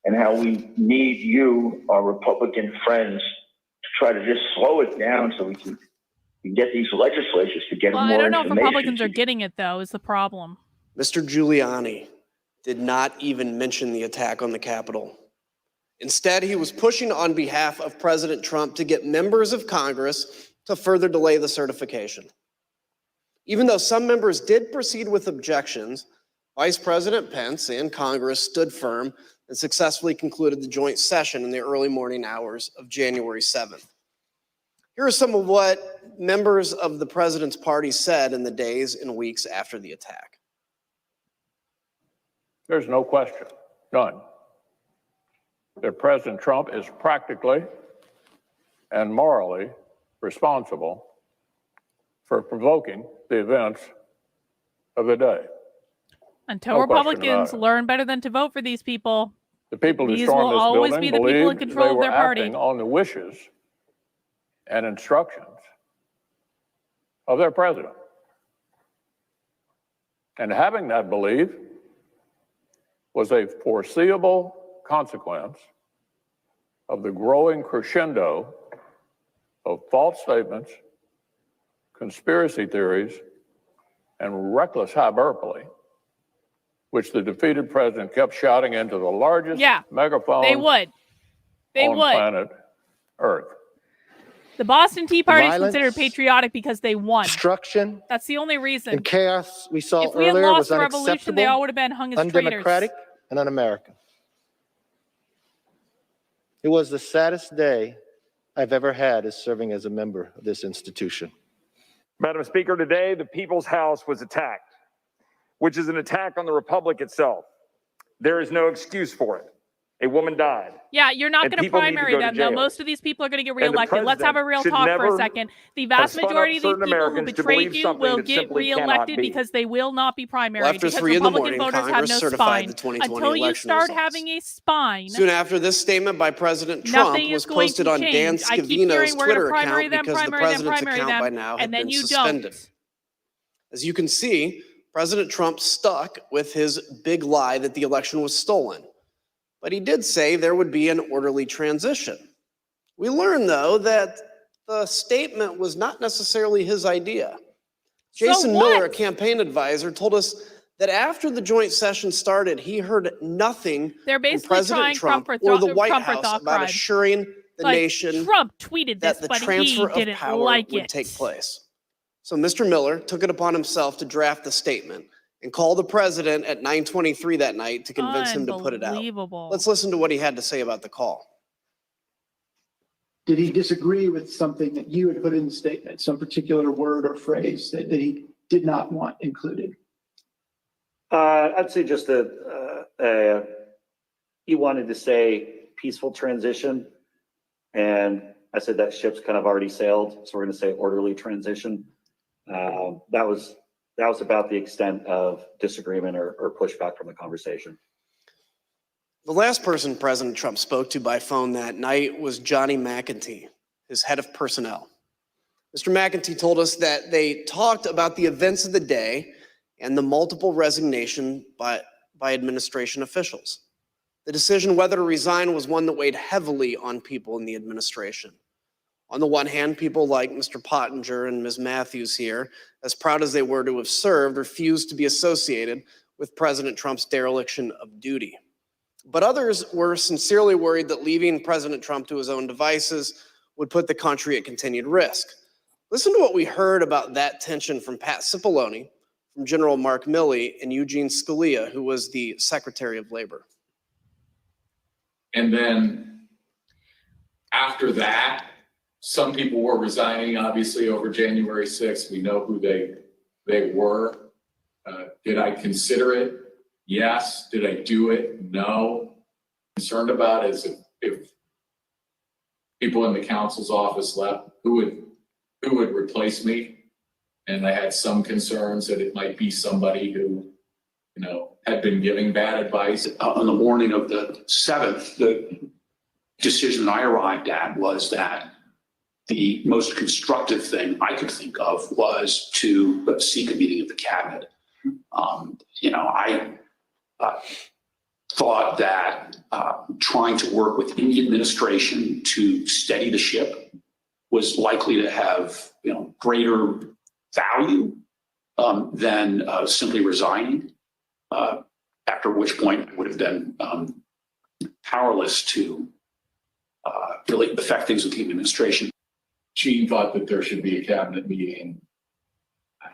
and how we need you, our Republican friends, to try to just slow it down so we can get these legislatures to get Well, more I don't know if information. Republicans are getting it, though, is the problem. Mr. Giuliani did not even mention the attack on the Capitol. Instead, he was pushing on behalf of President Trump to get members of Congress to further delay the certification. Even though some members did proceed with objections, Vice President Pence and Congress stood firm and successfully concluded the joint session in the early morning hours of January 7th. Here are some of what members of the president's party said in the days and weeks after the attack. There's no question, none, that President Trump is practically and morally responsible for provoking the events of the day. Until No question Republicans about it. learn better than to vote for these people, The people who these stormed will this always building be the people in believed control they of were their party. acting on the wishes and instructions of their president. And having that belief was a foreseeable consequence of the growing crescendo of false statements, conspiracy theories, and reckless hyperbole, which the defeated president kept shouting into the largest megaphone They would. They on would. planet Earth. The Boston Tea Party is Violence, considered patriotic because they won. Destruction That's the only reason. and chaos we saw If we had earlier lost was the revolution, unacceptable, they all would have been hung as traitors. undemocratic, and un-American. It was the saddest day I've ever had as serving as a member of this institution. Madam Speaker, today the People's House was attacked, which is an attack on the Republic itself. There is no excuse for it. A woman died. Yeah, you're not And going to people need to primary go to them, though. jail. Most of these people are going to get And the reelected. Let's have a real president talk should for a never second. The have vast spun up majority of these certain people who Americans to betrayed believe you something will that get simply cannot reelected be. because they will not be primary. Well, after because 3 in the Republican morning, voters Congress have no certified spine. the 2020 Until you election start results. having a spine, Soon after this statement by President Trump nothing was is going posted to on Dan change. I keep Scavino's hearing we're going Twitter to primary account them, because the primary them, president's primary account by them, now had and then been you suspended. don't. As you can see, President Trump stuck with his big lie that the election was stolen. But he did say there would be an orderly transition. We learned, though, that the statement was not necessarily his idea. Jason Miller, a campaign advisor, told us that after the joint session started, he heard nothing They're from basically President trying Trump Trump or the for White Trump for House thought about crime. assuring the Like, nation Trump tweeted this, that the but he transfer of didn't power like would it. take place. So Mr. Miller took it upon himself to draft the statement and call the president at 9:23 that night to convince him to put it out. Unbelievable. Let's listen to what he had to say about the call. Did he disagree with something that you had put in the statement, some particular word or phrase that he did not want included? I'd say just he wanted to say peaceful transition. And I said that ship's kind of already sailed. So we're going to say orderly transition. That was about the extent of disagreement or pushback from the conversation. The last person President Trump spoke to by phone that night was Johnny McEntee, his head of personnel. Mr. McEntee told us that they talked about the events of the day and the multiple resignation by administration officials. The decision whether to resign was one that weighed heavily on people in the administration. On the one hand, people like Mr. Pottinger and Ms. Matthews here, as proud as they were to have served, refused to be associated with President Trump's dereliction of duty. But others were sincerely worried that leaving President Trump to his own devices would put the country at continued risk. Listen to what we heard about that tension from Pat Cipollone, from General Mark Milley, and Eugene Scalia, who was the Secretary of Labor. And then after that, some people were resigning, obviously, over January 6th. We know who they were. Did I consider it? Yes. Did I do it? No. Concerned about is if people in the counsel's office left, who would replace me? And I had some concerns that it might be somebody who, had been giving bad advice. On the morning of the 7th, the decision I arrived at was that the most constructive thing I could think of was to seek a meeting of the cabinet. I thought that trying to work within the administration to steady the ship was likely to have greater value than simply resigning. After which point I would have been powerless to really affect things with the administration. Gene thought that there should be a cabinet meeting.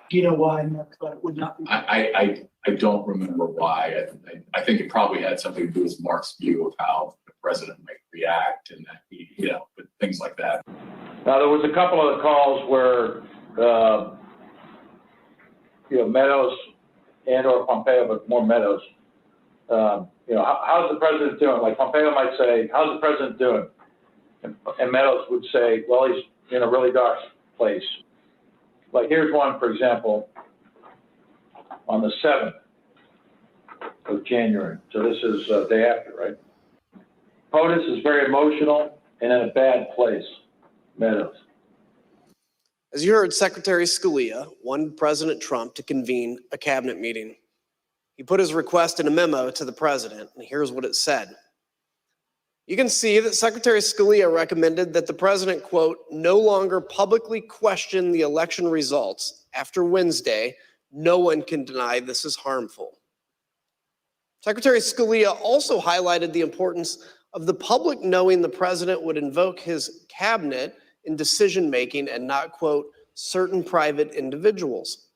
Do you know why Mark thought it would not be? I don't remember why. I think it probably had something to do with Mark's view of how the president might react and that but things like that. Now, there was a couple of calls where, Meadows and/or Pompeo, but more Meadows. How's the president doing? Like Pompeo might say, "How's the president doing?" And Meadows would say, "Well, he's in a really dark place." Like here's one, for example, on the 7th of January. So this is day after, right? POTUS is very emotional and in a bad place. Meadows. As you heard, Secretary Scalia wanted President Trump to convene a cabinet meeting. He put his request in a memo to the president, and here's what it said. You can see that Secretary Scalia recommended that the president, quote, no longer publicly question the election results after Wednesday. No one can deny this is harmful. Secretary Scalia also highlighted the importance of the public knowing the president would invoke his cabinet in decision-making and not, quote, certain private individuals.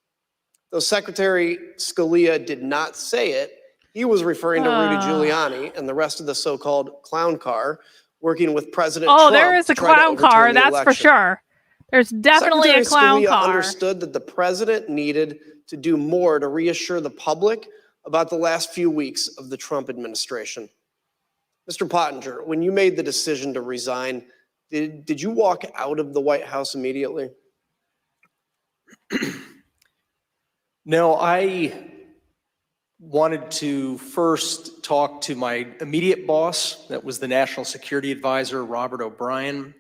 Though Secretary Scalia did not say it, he was referring to Rudy Giuliani and the rest of the so-called clown car working with President Trump. Oh, there is a clown car, that's for sure. There's definitely a clown car. Scalia understood that the president needed to do more to reassure the public about the last few weeks of the Trump administration. Mr. Pottinger, when you made the decision to resign, did you walk out of the White House immediately? No, I wanted to first talk to my immediate boss, that was the National Security Advisor, Robert O'Brien.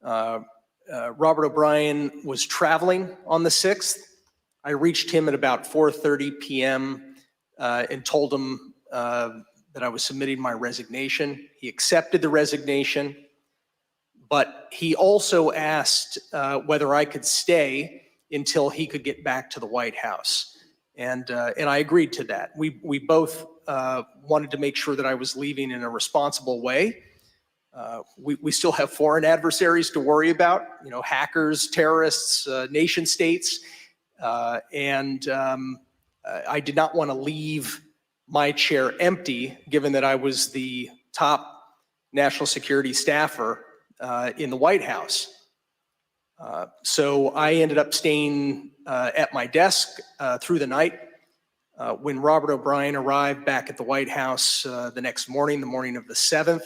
Robert O'Brien was traveling on the 6th. I reached him at about 4:30 p.m. And told him that I was submitting my resignation. He accepted the resignation, but he also asked whether I could stay until he could get back to the White House. And I agreed to that. We both wanted to make sure that I was leaving in a responsible way. We still have foreign adversaries to worry about, hackers, terrorists, nation states. I did not want to leave my chair empty, given that I was the top national security staffer in the White House. So I ended up staying at my desk through the night. When Robert O'Brien arrived back at the White House the next morning, the morning of the 7th,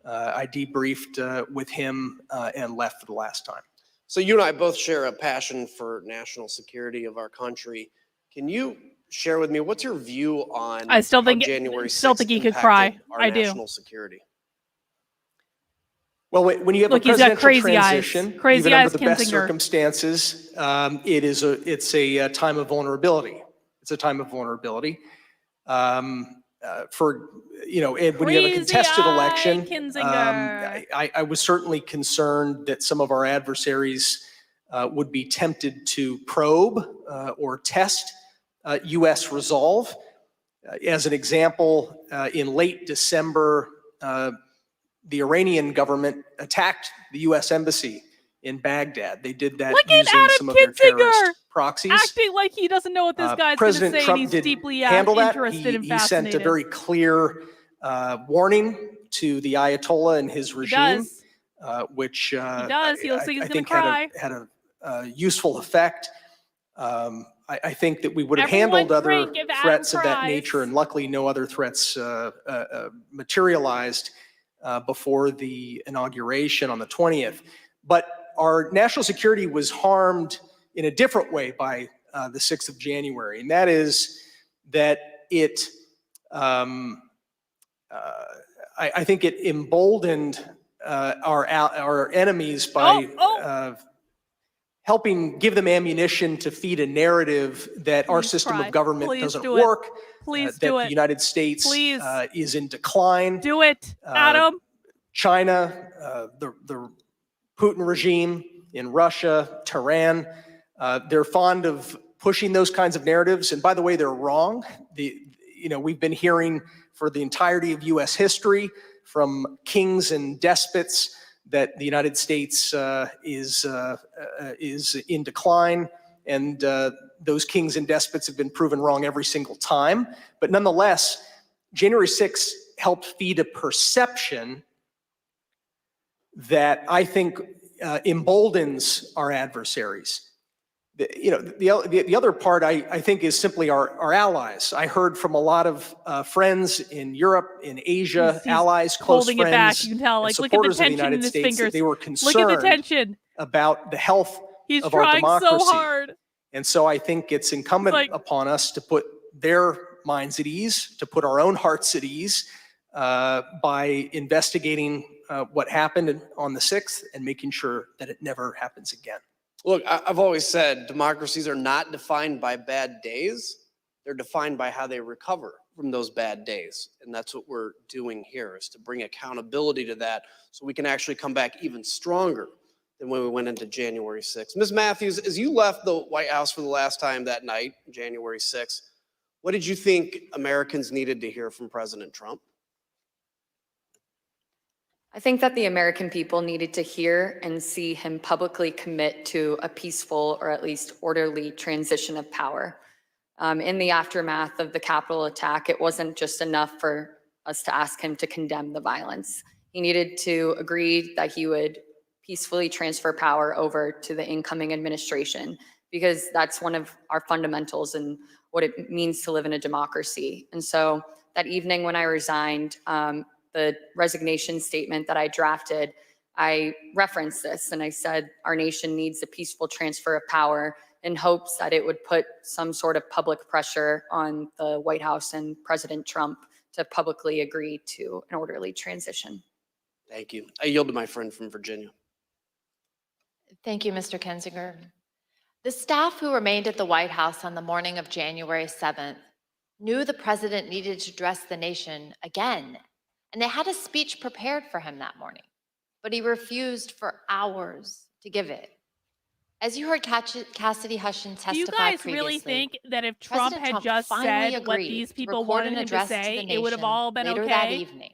I debriefed with him and left for the last time. So you and I both share a passion for national security of our country. Can you share with me, what's your view on I still how think January 6th still think he could cry. impacted our I do. national security? Well, when you have Look, a he's got presidential crazy eyes. transition, Crazy even under eyes, the best Kinzinger. circumstances, it's a time of vulnerability. It's a time of vulnerability. And when you have a contested election, I was certainly concerned that some of our adversaries would be tempted to probe or test U.S. resolve. As an example, in late December, the Iranian government attacked the U.S. embassy in Baghdad. They did that using some of their terrorist proxies. Acting like he doesn't know what this guy's going to President say, Trump and he's did deeply handle that. interested and He fascinated. sent a very clear warning to the Ayatollah and his regime, which he does. He looks like he's I going to think cry. had a useful effect. I think that we would have Everyone handled other drink if Adam threats of that cries. nature, and luckily no other threats materialized before the inauguration on the 20th. But our national security was harmed in a different way by the 6th of January, and that is that it, I think it emboldened our enemies by helping give them ammunition to feed a narrative that our system of government doesn't work, that the United States is in decline. Do it, Adam. China, the Putin regime in Russia, Tehran, they're fond of pushing those kinds of narratives. And by the way, they're wrong. We've been hearing for the entirety of U.S. history from kings and despots that the United States is in decline, and those kings and despots have been proven wrong every single time. But nonetheless, January 6th helped feed a perception that I think emboldens our adversaries. The other part I think is simply our allies. I heard from a lot of friends in Europe, in Asia, He's allies, close holding friends, it back. You can tell. Like, and look at the supporters of the tension in United his States, that fingers. they were Look at the concerned tension. about the health He's of our trying democracy. so hard. And so I think it's incumbent upon us to put their minds at ease, to put our own hearts at ease by investigating what happened on the 6th and making sure that it never happens again. Look, I've always said democracies are not defined by bad days. They're defined by how they recover from those bad days. And that's what we're doing here, is to bring accountability to that so we can actually come back even stronger than when we went into January 6th. Ms. Matthews, as you left the White House for the last time that night, January 6th, what did you think Americans needed to hear from President Trump? I think that the American people needed to hear and see him publicly commit to a peaceful or at least orderly transition of power. In the aftermath of the Capitol attack, it wasn't just enough for us to ask him to condemn the violence. He needed to agree that he would peacefully transfer power over to the incoming administration, because that's one of our fundamentals and what it means to live in a democracy. And so that evening when I resigned, the resignation statement that I drafted, I referenced this and I said, our nation needs a peaceful transfer of power, in hopes that it would put some sort of public pressure on the White House and President Trump to publicly agree to an orderly transition. Thank you. I yield to my friend from Virginia. Thank you, Mr. Kinzinger. The staff who remained at the White House on the morning of January 7th knew the president needed to address the nation again, and they had a speech prepared for him that morning, but he refused for hours to give it. As you heard Cassidy Hutchins testify Do you guys previously, really think that if Trump President had Trump just finally said what agreed these to people record wanted an him to address say, the it would have nation all been later that okay? evening?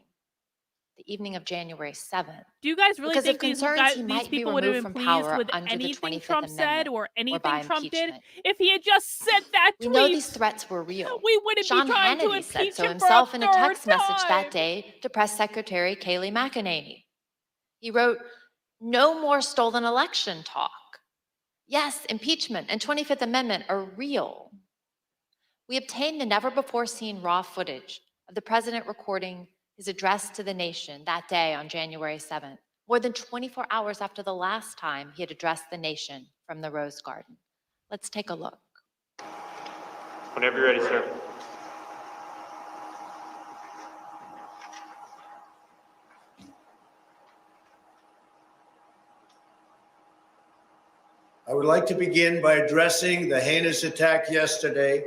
the evening of January 7th. Do you guys really Because of think these concerns guys, he these might be people would have been removed from pleased power with under the anything 25th Trump said Amendment or or anything by Trump did? impeachment? If he had just said that We tweet, know these threats were real. we wouldn't Sean be trying to Hannity said impeach so him himself for in a a third text message time. that day to Press Secretary Kayleigh McEnany. He wrote, "No more stolen election talk. Yes, impeachment and 25th Amendment are real." We obtained the never-before-seen raw footage of the president recording his address to the nation that day on January 7th, more than 24 hours after the last time he had addressed the nation from the Rose Garden. Let's take a look. Whenever you're ready, sir. I would like to begin by addressing the heinous attack yesterday.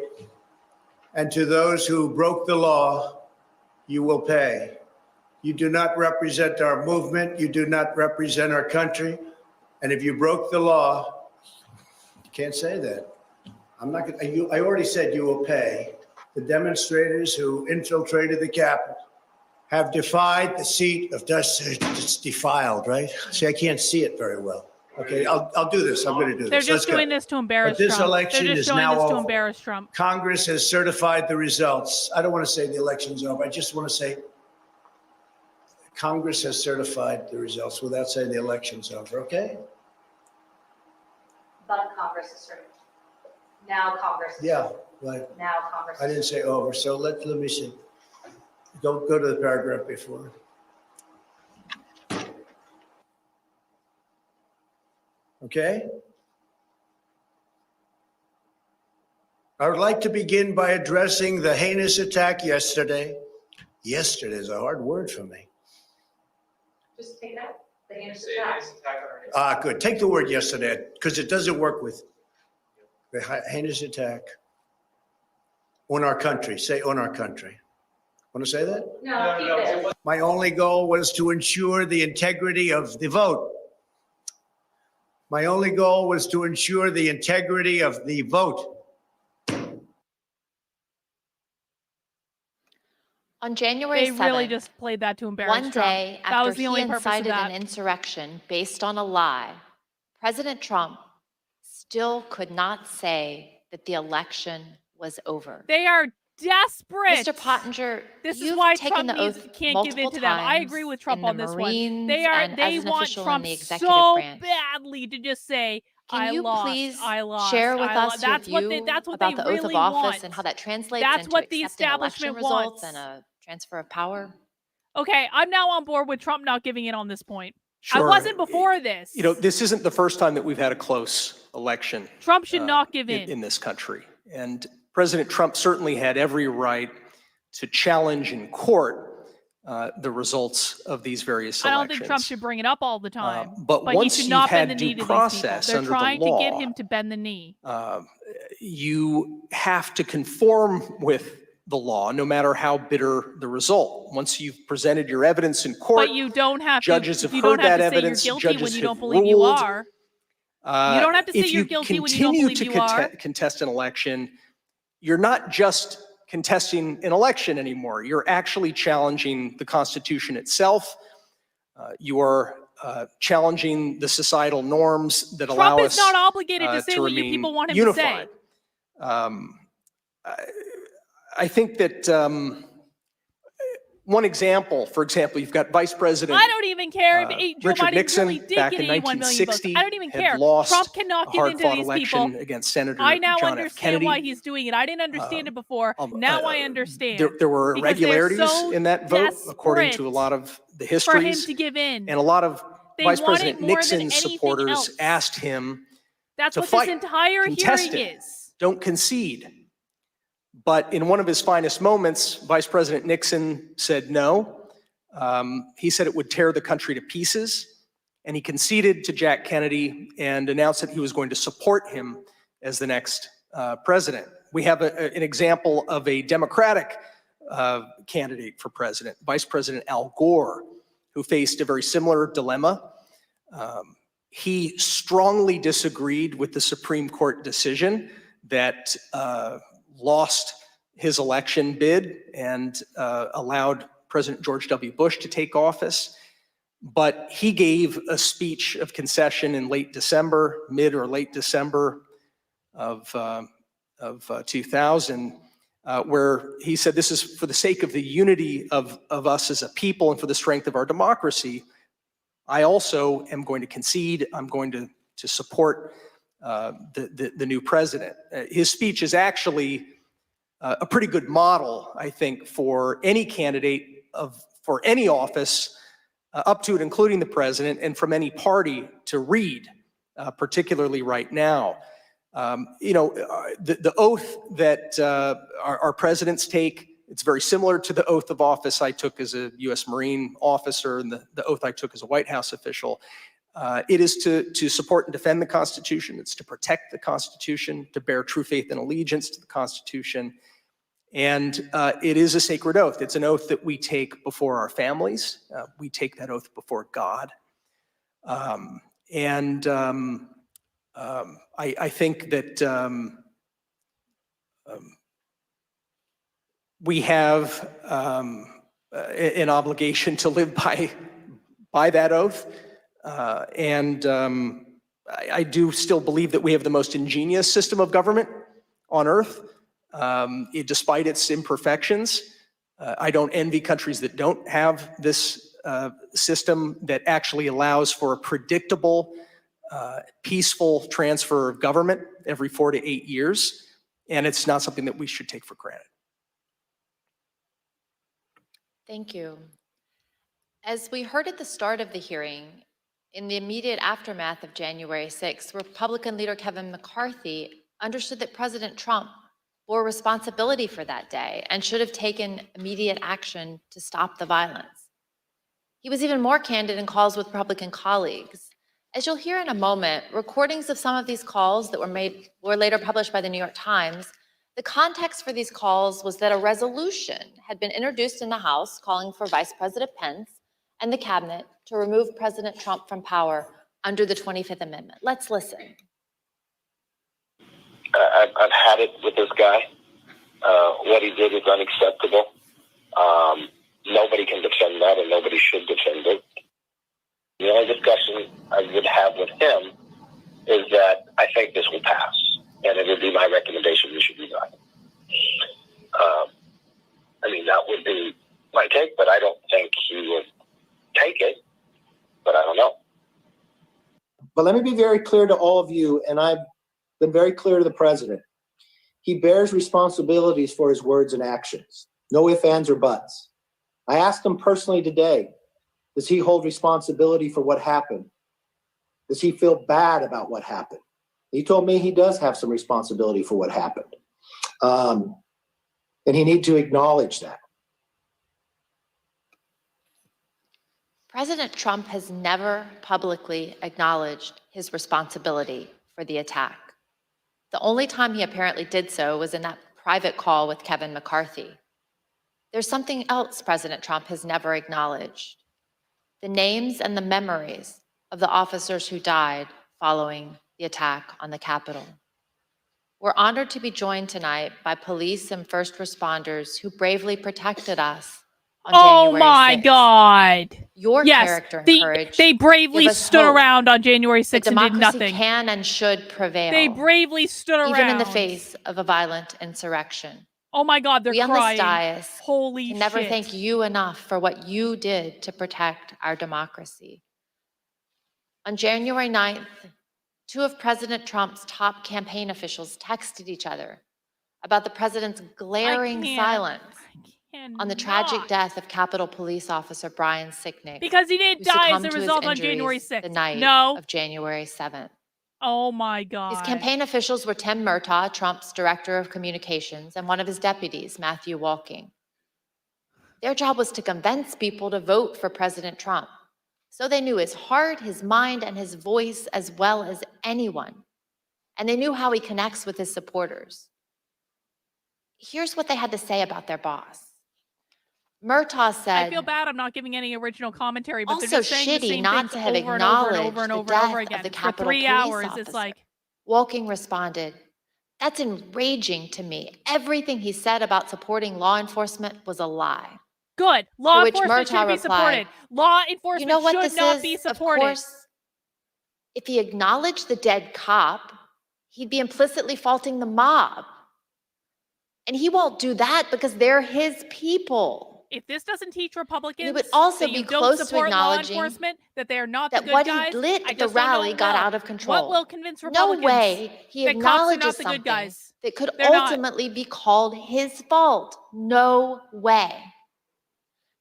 And to those who broke the law, you will pay. You do not represent our movement. You do not represent our country. And if you broke the law, you can't say that. I'm not going to, I already said you will pay. The demonstrators who infiltrated the Capitol have defied the seat of justice. It's defiled, right? See, I can't see it very well. Okay, I'll do this. I'm going to do this. They're just doing this to embarrass But this Trump. election They're just is showing now this to over. embarrass Trump. Congress has certified the results. I don't want to say the election's over. I just want to say Congress has certified the results without saying the election's over, okay? But Congress is certain. Now Congress. Yeah, right. Now Congress. I didn't say over, so let me see. Go to the paragraph before. Okay? I would like to begin by addressing the heinous attack yesterday. Yesterday is a hard word for me. Just take it out. The heinous attack. Good. Take the word yesterday, because it doesn't work with the heinous attack on our country. Say on our country. Want to say that? No, keep it. My only goal was to ensure the integrity of the vote. My only goal was to ensure the integrity of the vote. On January They 7th, really just played that to embarrass one Trump. day That after was the he only purpose of incited that. an insurrection based on a lie, President Trump still could not say that the election was over. They are desperate. Mr. Pottinger, This is you've why taken Trump the oath can't give in multiple to them. I agree times with Trump in the on this one. Marines They and as an want official in Trump the executive so branch. badly to just say, Can I you lost, please I lost, share with I us lost. your That's what view they, that's what about they the oath really of office want. and how that translates That's into what the accepting election establishment results wants. and a transfer of power? Okay, I'm now on board with Trump not giving in on this point. Sure. I wasn't before this. You know, this isn't the first time that we've had a close election. Trump should not give in this country. And President Trump certainly had every right to challenge in court the results of these various I elections. don't think Trump should bring it up all the time. But he once should you've not bend had the knee due to these people. process They're under the trying law, to get him to bend the knee. you have to conform with the law, no matter how bitter the result. Once you've presented your evidence in court, But you don't have judges to, have you heard don't have that to evidence, say you're guilty when judges you don't have believe you ruled. are. You don't have to say If you're you guilty when you don't continue believe to you are. contest an election, you're not just contesting an election anymore. You're actually challenging the Constitution itself. You are challenging the societal norms that allow us Trump is not obligated to say what you remain people want him unified. to say. I think that one example, for example, you've got Vice President I don't even care if Joe Richard Biden Nixon really did back get in 81 million votes. 1960 I don't even had care. lost Trump cannot a give in to hard-fought these election people. against Senator I now John F. understand Kennedy. why he's doing it. I didn't understand it before. Now I understand. There were Because they're irregularities so in that vote, according to a desperate lot of the for him histories. to give in. And a lot of They Vice want it President more than Nixon's anything supporters else. asked him That's to what fight, this entire contest hearing it, is. don't concede. But in one of his finest moments, Vice President Nixon said no. He said it would tear the country to pieces. And he conceded to Jack Kennedy and announced that he was going to support him as the next president. We have an example of a Democratic candidate for president, Vice President Al Gore, who faced a very similar dilemma. He strongly disagreed with the Supreme Court decision that lost his election bid and allowed President George W. Bush to take office. But he gave a speech of concession in late December, mid or late December of 2000, where he said, this is for the sake of the unity of us as a people and for the strength of our democracy. I also am going to concede. I'm going to support the new president. His speech is actually a pretty good model, I think, for any candidate for any office, up to and including the president, and from any party to read, particularly right now. The oath that our presidents take, it's very similar to the oath of office I took as a U.S. Marine officer and the oath I took as a White House official. It is to support and defend the Constitution. It's to protect the Constitution, to bear true faith and allegiance to the Constitution. And it is a sacred oath. It's an oath that we take before our families. We take that oath before God. I think that we have an obligation to live by that oath. I do still believe that we have the most ingenious system of government on earth, despite its imperfections. I don't envy countries that don't have this system that actually allows for a predictable, peaceful transfer of government every 4 to 8 years. And it's not something that we should take for granted. Thank you. As we heard at the start of the hearing, in the immediate aftermath of January 6th, Republican leader Kevin McCarthy understood that President Trump bore responsibility for that day and should have taken immediate action to stop the violence. He was even more candid in calls with Republican colleagues. As you'll hear in a moment, recordings of some of these calls that were later published by the New York Times. The context for these calls was that a resolution had been introduced in the House calling for Vice President Pence and the cabinet to remove President Trump from power under the 25th Amendment. Let's listen. I've had it with this guy. What he did is unacceptable. Nobody can defend that, and nobody should defend it. The only discussion I would have with him is that I think this will pass, and it would be my recommendation this should be done. That would be my take, but I don't think he would take it, but I don't know. But let me be very clear to all of you, and I've been very clear to the president. He bears responsibilities for his words and actions. No ifs, ands, or buts. I asked him personally today, does he hold responsibility for what happened? Does he feel bad about what happened? He told me he does have some responsibility for what happened. And he needs to acknowledge that. President Trump has never publicly acknowledged his responsibility for the attack. The only time he apparently did so was in that private call with Kevin McCarthy. There's something else President Trump has never acknowledged: the names and the memories of the officers who died following the attack on the Capitol. We're honored to be joined tonight by police and first responders who bravely protected us on January 6th. Oh my God. Your character and courage. They bravely stood around on January 6th and did democracy nothing. Can and should prevail. They bravely stood around. Even in the face of a violent insurrection. Oh my God, they're crying. We on this dais Holy can never shit. thank you enough for what you did to protect our democracy. On January 9th, 2 of President Trump's top campaign officials texted each other about the president's glaring silence on the tragic death of Capitol Police Officer Brian Sicknick. Because he didn't who die as succumbed a to his result on injuries January 6th. The night No. of January 7th. Oh my God. His campaign officials were Tim Murtaugh, Trump's director of communications, and one of his deputies, Matthew Walking. Their job was to convince people to vote for President Trump. So they knew his heart, his mind, and his voice as well as anyone. And they knew how he connects with his supporters. Here's what they had to say about their boss. Murtaugh said, I feel bad I'm not giving any original commentary, but also they're just saying the shitty same not things to have over and over and acknowledged over and the over and death over of again the for Capitol 3 Police hours. officer. It's like, Walking responded, that's enraging to me. Everything he said about supporting law enforcement was a lie. Good. Law To which enforcement should Murtaugh be replied, supported. Law enforcement you know what should this not is? be Of supported. course, if he acknowledged the dead cop, he'd be implicitly faulting the mob. And he won't do that because they're his people. If this doesn't teach Republicans And he would also that be you don't close to support law acknowledging enforcement, that they are not the that good what guys, he lit I at the just don't know rally what got will. out of control. What will convince No Republicans way he that cops are not acknowledges the something good guys? that could They're not. ultimately be called his fault. No way.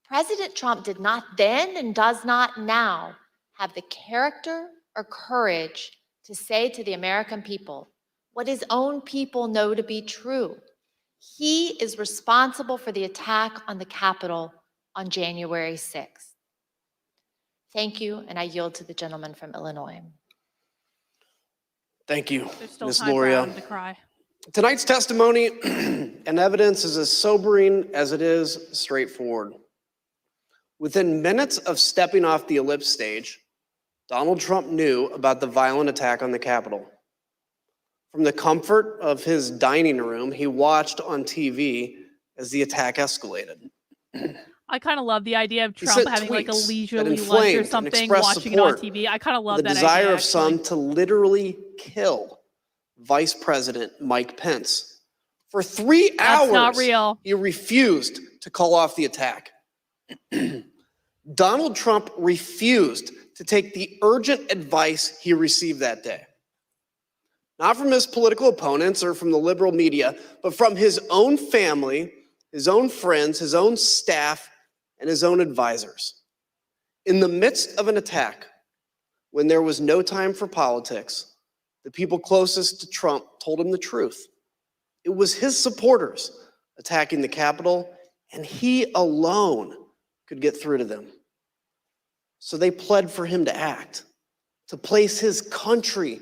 President Trump did not then and does not now have the character or courage to say to the American people what his own people know to be true. He is responsible for the attack on the Capitol on January 6th. Thank you, and I yield to the gentleman from Illinois. Thank you, There's still Ms. time for Loria. Adam to cry. Tonight's testimony and evidence is as sobering as it is straightforward. Within minutes of stepping off the ellipse stage, Donald Trump knew about the violent attack on the Capitol. From the comfort of his dining room, he watched on TV as the attack escalated. I kind of love the idea of He Trump sent having like a tweets that leisurely lunch inflamed or and something, expressed watching it on support TV. I kind of love the that desire idea, of some actually. to literally kill Vice President Mike Pence. For 3 hours, That's not real. he refused to call off the attack. Donald Trump refused to take the urgent advice he received that day. Not from his political opponents or from the liberal media, but from his own family, his own friends, his own staff, and his own advisors. In the midst of an attack, when there was no time for politics, the people closest to Trump told him the truth. It was his supporters attacking the Capitol, and he alone could get through to them. So they pled for him to act, to place his country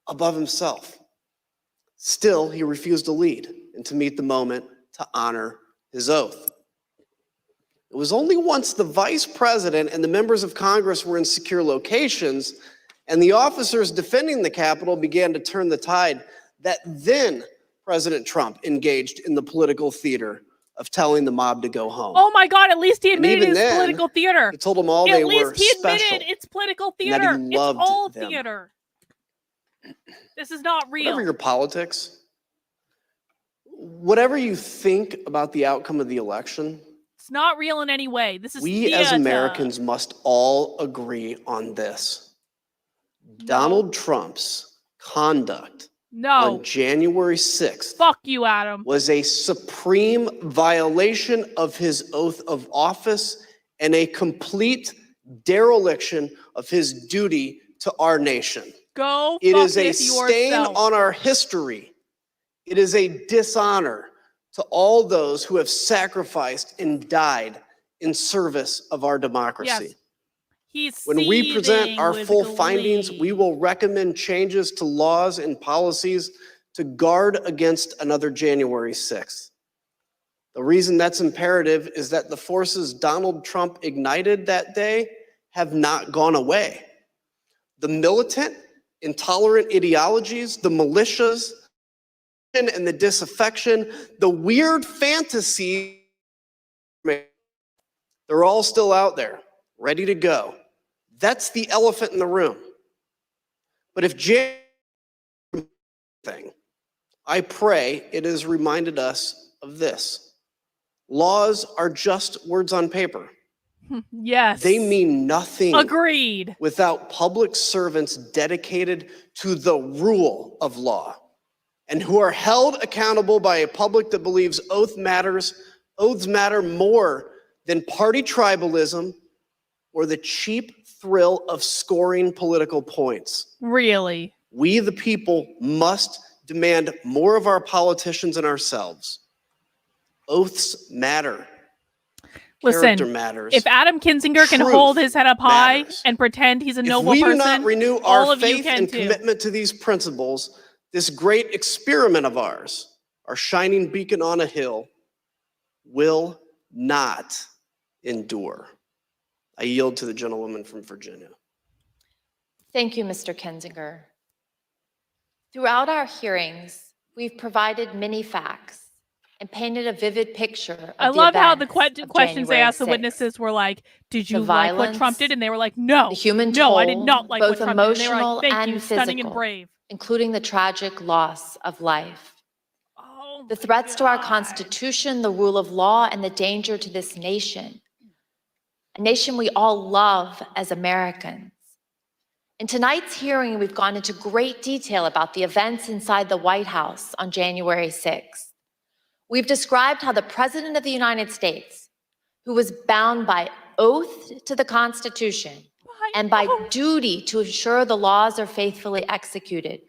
above himself. Still, he refused to lead and to meet the moment to honor his oath. It was only once the vice president and the members of Congress were in secure locations and the officers defending the Capitol began to turn the tide that then President Trump engaged in the political theater of telling the mob to go home. Oh my God, at least he And admitted even it's then, political theater. He told them all they At were least he admitted special. it's political and that he theater. It's loved all them. theater. This is not real. Whatever your politics, whatever you think about the outcome of the election, It's not real in any way. This is we as Americans must all agree on this. Donald Trump's conduct on January 6th Fuck you, Adam. was a supreme violation of his oath of office and a complete dereliction of his duty to our nation. Go It fuck is a it stain yourself. on our history. It is a dishonor to all those who have sacrificed and died in service of our democracy. Yes. He's When we present seething our with full glee. findings, we will recommend changes to laws and policies to guard against another January 6th. The reason that's imperative is that the forces Donald Trump ignited that day have not gone away. The militant, intolerant ideologies, the militias, and the disaffection, the weird fantasy, they're all still out there, ready to go. That's the elephant in the room. But if January thing, I pray it has reminded us of this. Laws are just words on paper. Yes. They mean nothing. Agreed. Without public servants dedicated to the rule of law and who are held accountable by a public that believes oaths matter more than party tribalism or the cheap thrill of scoring political points. Really? We, the people, must demand more of our politicians and ourselves. Oaths matter. Character Listen, matters. if Adam Kinzinger can Truth hold his head up high matters. and pretend he's a If noble we person, do not renew all our of you faith can and too. commitment to these principles, this great experiment of ours, our shining beacon on a hill, will not endure. I yield to the gentlewoman from Virginia. Thank you, Mr. Kinzinger. Throughout our hearings, we've provided many facts, and painted a vivid picture of I love how the events of questions they January asked the 6th. witnesses were like, did you The like what Trump violence, did? And they were like, no, the human no, I did toll, not like what both Trump did. And they were emotional like, thank and you, stunning and physical, brave. including the tragic loss of life. Oh, The threats to our Constitution, the rule of law, and the danger to this nation, a nation we all love as Americans. In tonight's hearing, we've gone into great detail about the events inside the White House on January 6th. We've described how the President of the United States, who was bound by oath to the Constitution and by duty to ensure the laws are faithfully executed,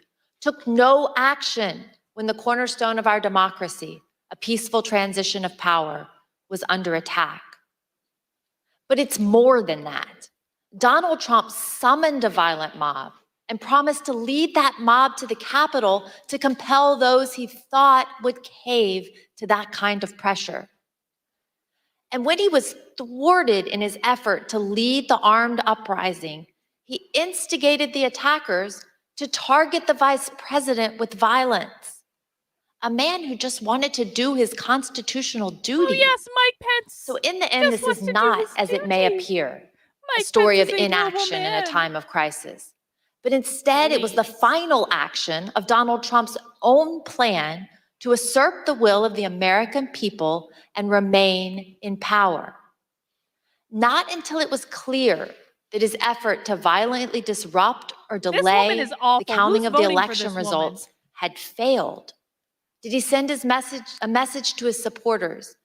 took no action when the cornerstone of our democracy, a peaceful transition of power, was under attack. But it's more than that. Donald Trump summoned a violent mob and promised to lead that mob to the Capitol to compel those he thought would cave to that kind of pressure. And when he was thwarted in his effort to lead the armed uprising, he instigated the attackers to target the vice president with violence, a man who just wanted to do his constitutional duty. Oh, yes, Mike Pence. So in the end, this is not, as it may appear, a Mike story Pence of is a terrible inaction in a man. time of crisis. But instead, it was the final action of Donald Trump's own plan to usurp the will of the American people and remain in power. Not until it was clear that his effort to violently disrupt or delay is awful. the counting Who's of the voting for election this woman? results had failed did he send a message to his supporters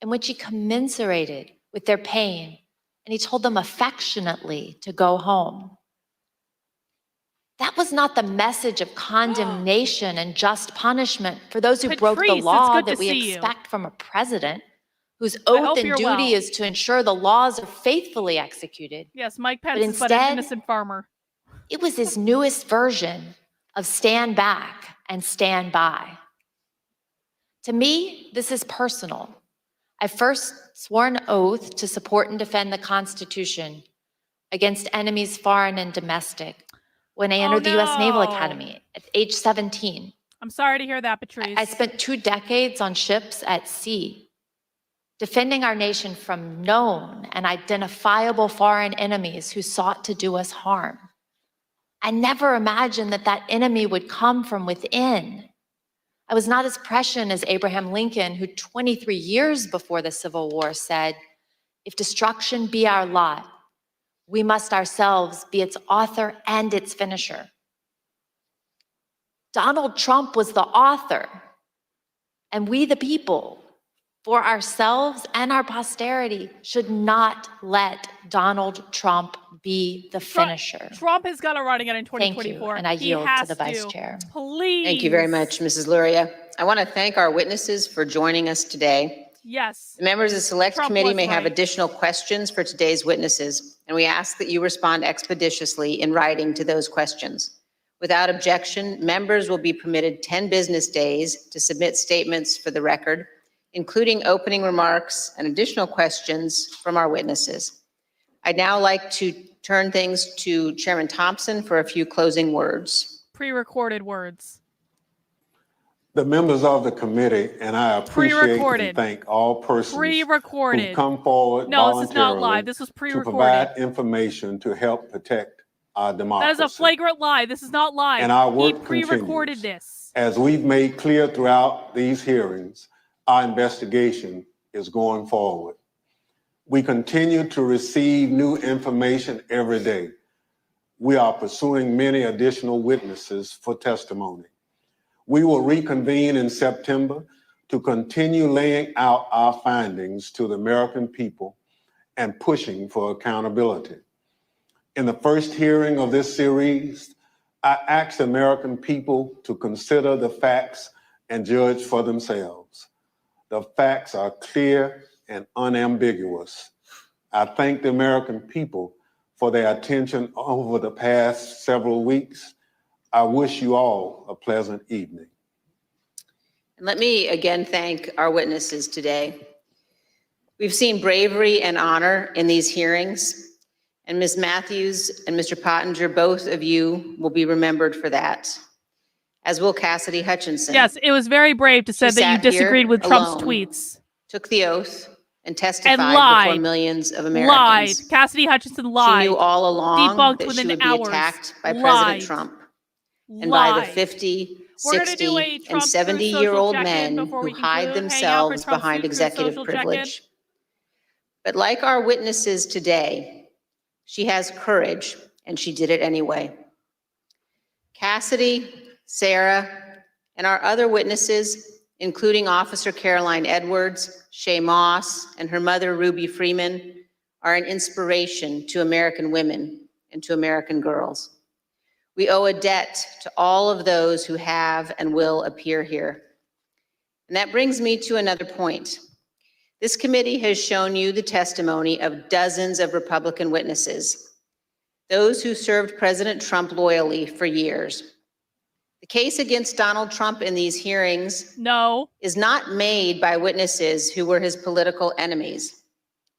in which he commiserated with their pain, and he told them affectionately to go home. That was not the message of condemnation and just punishment for those who broke the Patrice, it's law good that to we see you. expect from a president whose I oath hope and you're duty well. is to ensure the laws are faithfully executed. Yes, Mike Pence But is but an instead, innocent farmer. it was his newest version of stand back and stand by. To me, this is personal. I first swore an oath to support and defend the Constitution against enemies foreign and domestic when I entered the U.S. Naval Academy at age 17. I'm sorry to hear that, Patrice. I spent 2 decades on ships at sea, defending our nation from known and identifiable foreign enemies who sought to do us harm. I never imagined that that enemy would come from within. I was not as prescient as Abraham Lincoln, who 23 years before the Civil War said, "If destruction be our lot, we must ourselves be its author and its finisher." Donald Trump was the author, and we the people, for ourselves and our posterity, should not let Donald Trump be the finisher. Trump has got to run again in Thank 2024. you, and I He yield to has the Vice Chair. Please. Thank you very much, Mrs. Luria. I want to thank our witnesses for joining us today. Yes. The members of the Select Trump Committee was may have right. additional questions for today's witnesses, and we ask that you respond expeditiously in writing to those questions. Without objection, members will be permitted 10 business days to submit statements for the record, including opening remarks and additional questions from our witnesses. I'd now like to turn things to Chairman Thompson for a few closing words. Pre-recorded words. The members of the committee, and I appreciate Pre-recorded. and thank all persons Pre-recorded. who come forward No, this is not voluntarily live. This was to pre-recorded. provide information to help protect our That democracy. is a flagrant lie. This is not live. And our He work pre-recorded continues. this. As we've made clear throughout these hearings, our investigation is going forward. We continue to receive new information every day. We are pursuing many additional witnesses for testimony. We will reconvene in September to continue laying out our findings to the American people and pushing for accountability. In the first hearing of this series, I asked the American people to consider the facts and judge for themselves. The facts are clear and unambiguous. I thank the American people for their attention over the past several weeks. I wish you all a pleasant evening. And let me again thank our witnesses today. We've seen bravery and honor in these hearings, and Ms. Matthews and Mr. Pottinger, both of you will be remembered for that. as will Cassidy Hutchinson. Yes, it was very brave to say She that you sat here disagreed with Trump's alone, tweets. took the oath, and testified And before lied. millions of Lied. Americans. Cassidy Hutchinson She lied. knew all along Debunked that she within would be hours. attacked by Lied. President Trump and by the Lied. 50, We're gonna do a 60, and Trump Truth 70-year-old Social check-in men before who we hide conclude. Hang out for themselves Trump's behind Truth executive Social check-in. privilege. But like our witnesses today, she has courage, and she did it anyway. Cassidy, Sarah, and our other witnesses, including Officer Caroline Edwards, Shay Moss, and her mother, Ruby Freeman, are an inspiration to American women and to American girls. We owe a debt to all of those who have and will appear here. And that brings me to another point. This committee has shown you the testimony of dozens of Republican witnesses, those who served President Trump loyally for years. The case against Donald Trump in these hearings is not made by witnesses who were his political enemies.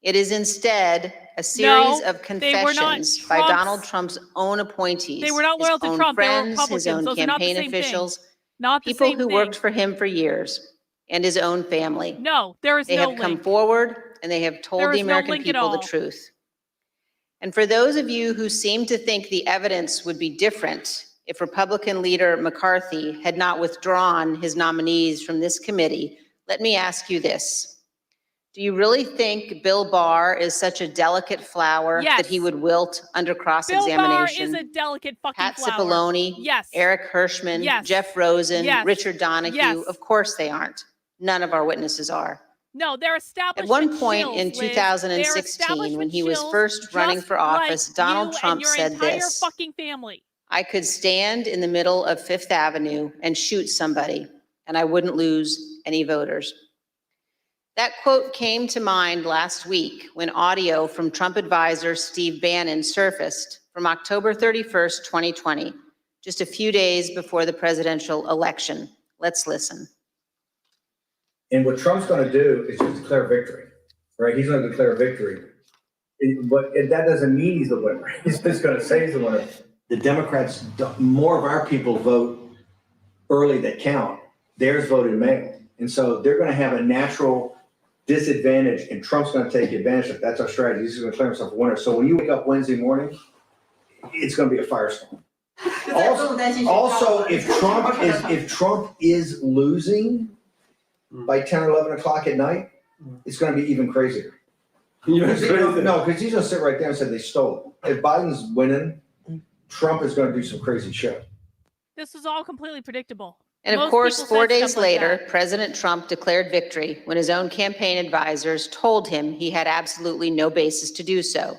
It is instead a series of confessions by Donald Trump's own appointees, They were not his loyal to own Trump. They were friends, Republicans. his own Those are not the campaign same thing. officials, Not the people same who thing. worked for him for years, and his own family. No, there is They no have come link. forward and they have told There the is no American link at people the all. truth. And for those of you who seem to think the evidence would be different if Republican leader McCarthy had not withdrawn his nominees from this committee, let me ask you this. Do you really think Bill Barr is such a delicate flower that he would wilt under Bill Barr cross-examination? is a delicate fucking Pat flower. Cipollone, Yes. Eric Hirschman, Yes. Jeff Rosen, Yes. Richard Donahue, Yes. of course they aren't. None of our witnesses are. No, they're established. At one point in chills, Liz. 2016, when he was first running for office, Donald Trump said this: fucking family. I could stand in the middle of Fifth Avenue and shoot somebody, and I wouldn't lose any voters. That quote came to mind last week when audio from Trump advisor Steve Bannon surfaced from October 31st, 2020, just a few days before the presidential election. Let's listen. And what Trump's going to do is just declare victory, right? He's going to declare victory. But that doesn't mean he's the winner. He's just going to say he's the winner. The Democrats, more of our people vote early that count. Theirs voted mail. And so they're going to have a natural disadvantage, and Trump's going to take advantage of it. That's our strategy. He's going to declare himself a winner. So when you wake up Wednesday morning, it's going to be a firestorm. Also, if Trump is losing by 10 or 11 o'clock at night, it's going to be even crazier. No, because he's going to sit right there and say they stole it. If Biden's winning, Trump is going to do some crazy shit. This was all completely predictable. And of Most course, people 4 said days stuff like later, that. President Trump declared victory when his own campaign advisors told him he had absolutely no basis to do so.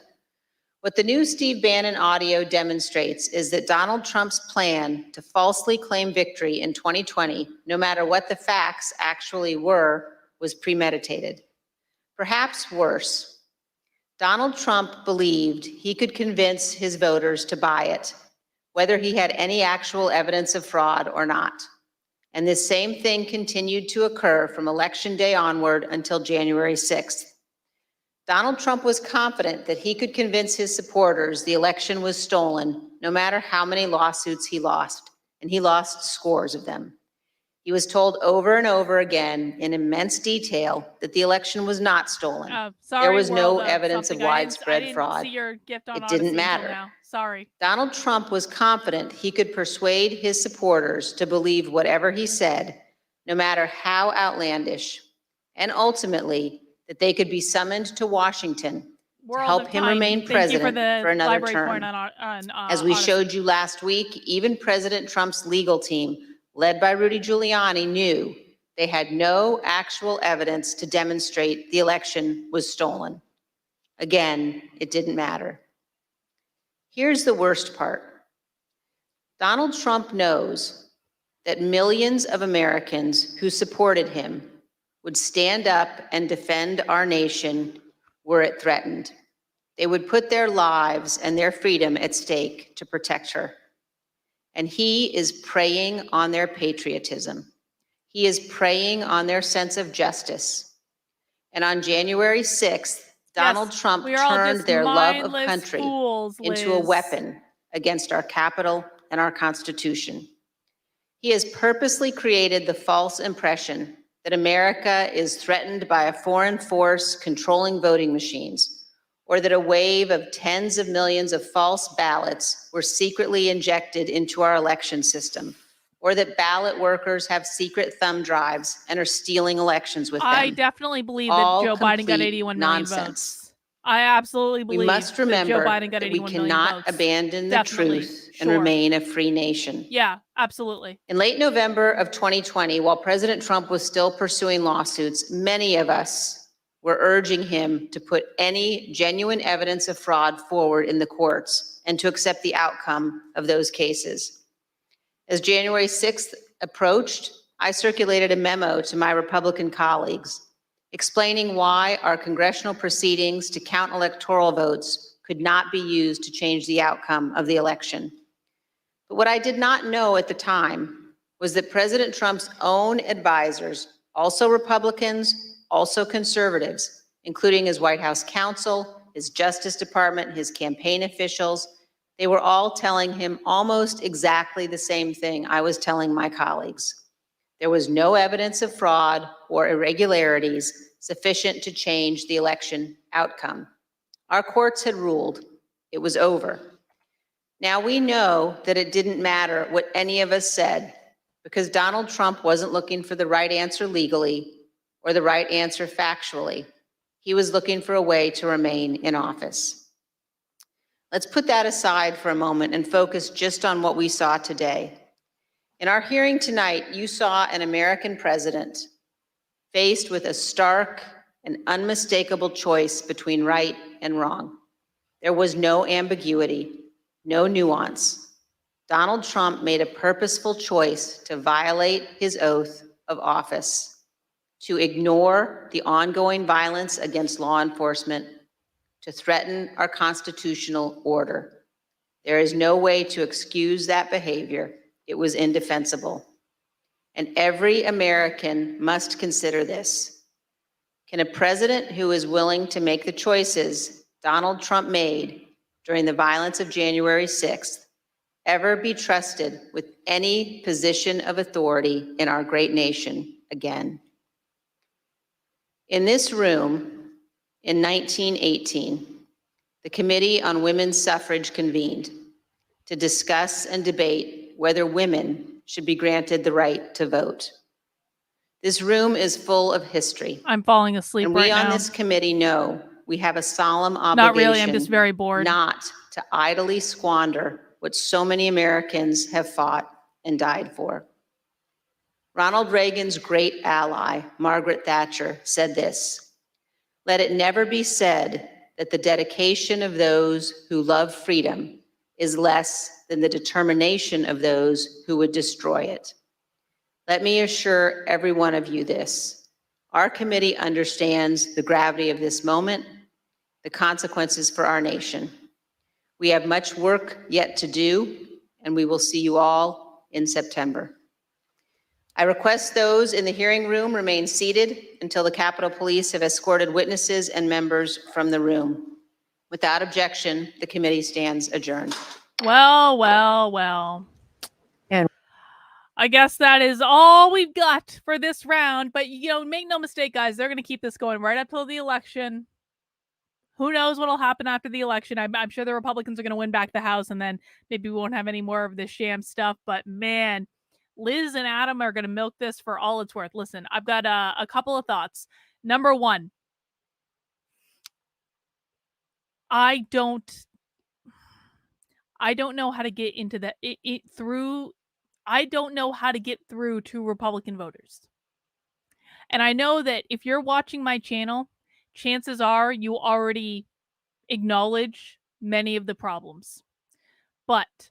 What the new Steve Bannon audio demonstrates is that Donald Trump's plan to falsely claim victory in 2020, no matter what the facts actually were, was premeditated. Perhaps worse, Donald Trump believed he could convince his voters to buy it, whether he had any actual evidence of fraud or not. And this same thing continued to occur from Election Day onward until January 6th. Donald Trump was confident that he could convince his supporters the election was stolen, no matter how many lawsuits he lost, and he lost scores of them. He was told over and over again in immense detail that the election was not stolen. Sorry, There was no world, evidence of something. I widespread didn't fraud. see your gift on It Odyssey didn't until matter. now. Sorry. Donald Trump was confident he could persuade his supporters to believe whatever he said, no matter how outlandish, and ultimately that they could be summoned to Washington to World help of him time. remain Thank you for president the for another library term. point on As we Odyssey. showed you last week, even President Trump's legal team, led by Rudy Giuliani, knew they had no actual evidence to demonstrate the election was stolen. Again, it didn't matter. Here's the worst part. Donald Trump knows that millions of Americans who supported him would stand up and defend our nation were it threatened. They would put their lives and their freedom at stake to protect her. And he is preying on their patriotism. He is preying on their sense of justice. And on January 6th, Donald Trump we are all turned just their love of mindless country fools, into a Liz. weapon against our Capitol and our Constitution. He has purposely created the false impression that America is threatened by a foreign force controlling voting machines, or that a wave of tens of millions of false ballots were secretly injected into our election system, or that ballot workers have secret thumb drives and are stealing elections with them. I definitely believe that All Joe Biden got complete 81 million nonsense. votes. I absolutely We believe must that Joe remember Biden got that we 81 million cannot votes. abandon the Definitely. truth and Sure. remain a free nation. Yeah, absolutely. In late November of 2020, while President Trump was still pursuing lawsuits, many of us were urging him to put any genuine evidence of fraud forward in the courts and to accept the outcome of those cases. As January 6th approached, I circulated a memo to my Republican colleagues explaining why our congressional proceedings to count electoral votes could not be used to change the outcome of the election. But what I did not know at the time was that President Trump's own advisors, also Republicans, also conservatives, including his White House counsel, his Justice Department, his campaign officials, they were all telling him almost exactly the same thing I was telling my colleagues. There was no evidence of fraud or irregularities sufficient to change the election outcome. Our courts had ruled. It was over. Now we know that it didn't matter what any of us said because Donald Trump wasn't looking for the right answer legally or the right answer factually. He was looking for a way to remain in office. Let's put that aside for a moment and focus just on what we saw today. In our hearing tonight, you saw an American president faced with a stark and unmistakable choice between right and wrong. There was no ambiguity, no nuance. Donald Trump made a purposeful choice to violate his oath of office, to ignore the ongoing violence against law enforcement, to threaten our constitutional order. There is no way to excuse that behavior. It was indefensible. And every American must consider this. Can a president who is willing to make the choices Donald Trump made during the violence of January 6th ever be trusted with any position of authority in our great nation again? In this room, in 1918, the Committee on Women's Suffrage convened to discuss and debate whether women should be granted the right to vote. This room is full of history. I'm falling asleep And right we on now. this committee know we have a solemn obligation. Not really, I'm just very bored. Not to idly squander what so many Americans have fought and died for. Ronald Reagan's great ally, Margaret Thatcher, said this: "Let it never be said that the dedication of those who love freedom is less than the determination of those who would destroy it." Let me assure every one of you this: our committee understands the gravity of this moment, the consequences for our nation. We have much work yet to do, and we will see you all in September. I request those in the hearing room remain seated until the Capitol Police have escorted witnesses and members from the room. Without objection, the committee stands adjourned. Well, well, well. I guess that is all we've got for this round. But, you know, make no mistake, guys, they're going to keep this going right up till the election. Who knows what will happen after the election? I'm sure the Republicans are going to win back the House, and then maybe we won't have any more of this sham stuff. But, man, Liz and Adam are going to milk this for all it's worth. Listen, I've got a couple of thoughts. Number one, I don't know how to get into that I don't know how to get through to Republican voters. And I know that if you're watching my channel, chances are you already acknowledge many of the problems. But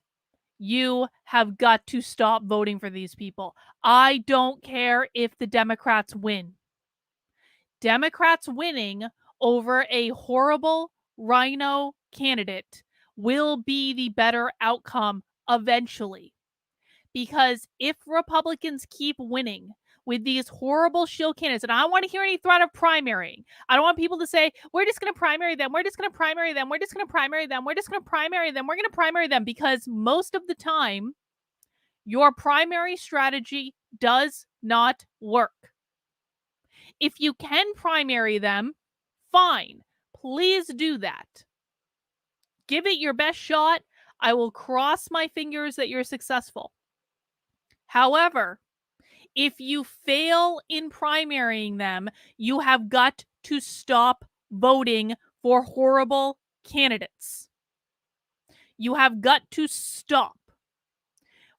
you have got to stop voting for these people. I don't care if the Democrats win. Democrats winning over a horrible rhino candidate will be the better outcome eventually. Because if Republicans keep winning with these horrible shill candidates, and I don't want to hear any threat of primarying. I don't want people to say, we're just going to primary them. We're just going to primary them. We're just going to primary them. We're just going to primary them. We're going to primary them. Because most of the time, Your primary strategy does not work. If you can primary them, fine. Please do that. Give it your best shot. I will cross my fingers that you're successful. However, if you fail in primarying them, you have got to stop voting for horrible candidates. You have got to stop.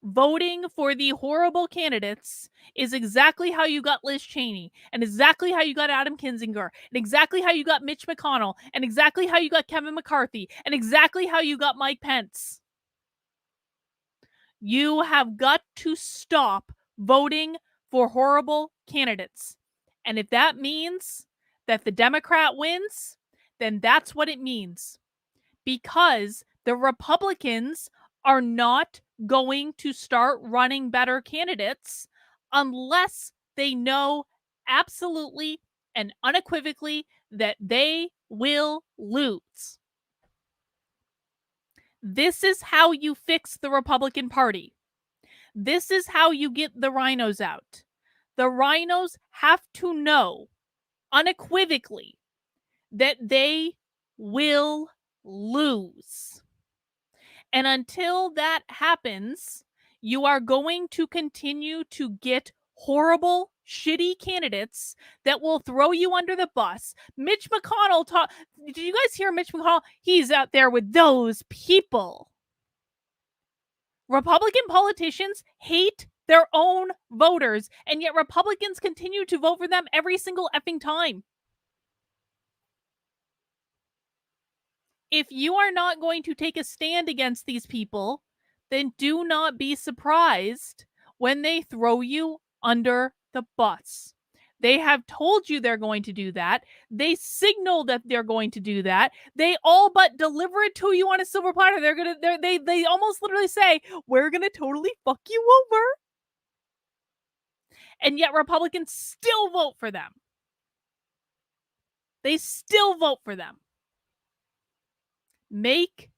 Voting for the horrible candidates is exactly how you got Liz Cheney, and exactly how you got Adam Kinzinger, and exactly how you got Mitch McConnell, and exactly how you got Kevin McCarthy, and exactly how you got Mike Pence. You have got to stop voting for horrible candidates. And if that means that the Democrat wins, then that's what it means. Because the Republicans are not going to start running better candidates unless they know absolutely and unequivocally that they will lose. This is how you fix the Republican Party. This is how you get the rhinos out. The rhinos have to know unequivocally that they will lose. And until that happens, you are going to continue to get horrible, shitty candidates that will throw you under the bus. Mitch McConnell did you guys hear Mitch McConnell? He's out there with those people. Republican politicians hate their own voters, and yet Republicans continue to vote for them every single effing time. If you are not going to take a stand against these people, then do not be surprised when they throw you under the bus. They have told you they're going to do that. They signal that they're going to do that. They all but deliver it to you on a silver platter. They almost literally say, "We're gonna totally fuck you over." And yet Republicans still vote for them. They still vote for them. Make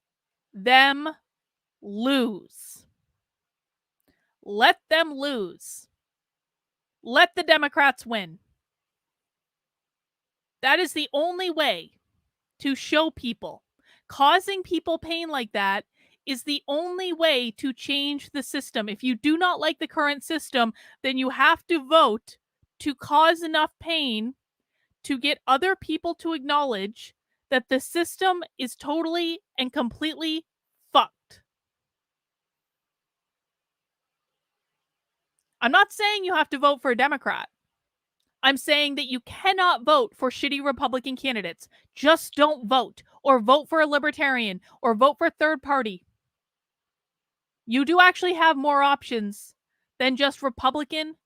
them lose. Let them lose. Let the Democrats win. That is the only way to show people. Causing people pain like that is the only way to change the system. If you do not like the current system, then you have to vote to cause enough pain to get other people to acknowledge that the system is totally and completely fucked. I'm not saying you have to vote for a Democrat. I'm saying that you cannot vote for shitty Republican candidates. Just don't vote, or vote for a libertarian, or vote for third party. You do actually have more options than just Republican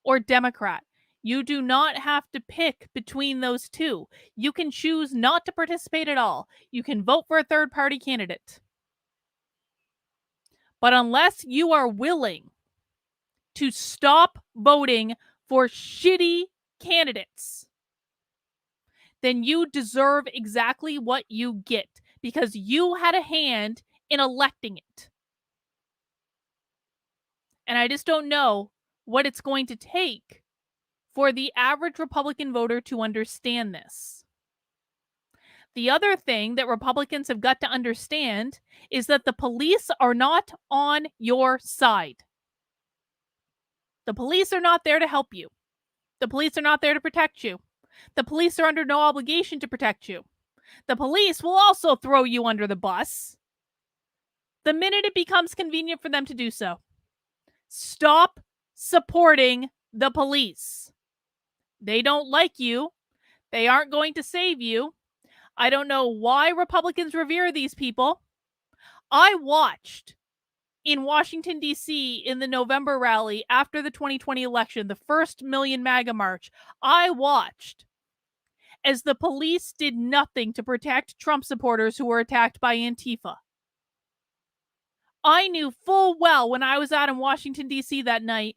or Democrat. You do not have to pick between those two. You can choose not to participate at all. You can vote for a third party candidate. But unless you are willing to stop voting for shitty candidates, then you deserve exactly what you get because you had a hand in electing it. And I just don't know what it's going to take for the average Republican voter to understand this. The other thing that Republicans have got to understand is that the police are not on your side. The police are not there to help you. The police are not there to protect you. The police are under no obligation to protect you. The police will also throw you under the bus the minute it becomes convenient for them to do so. Stop supporting the police. They don't like you. They aren't going to save you. I don't know why Republicans revere these people. I watched in Washington, D.C. in the November rally after the 2020 election, the first Million MAGA March. I watched as the police did nothing to protect Trump supporters who were attacked by Antifa. I knew full well when I was out in Washington, D.C. that night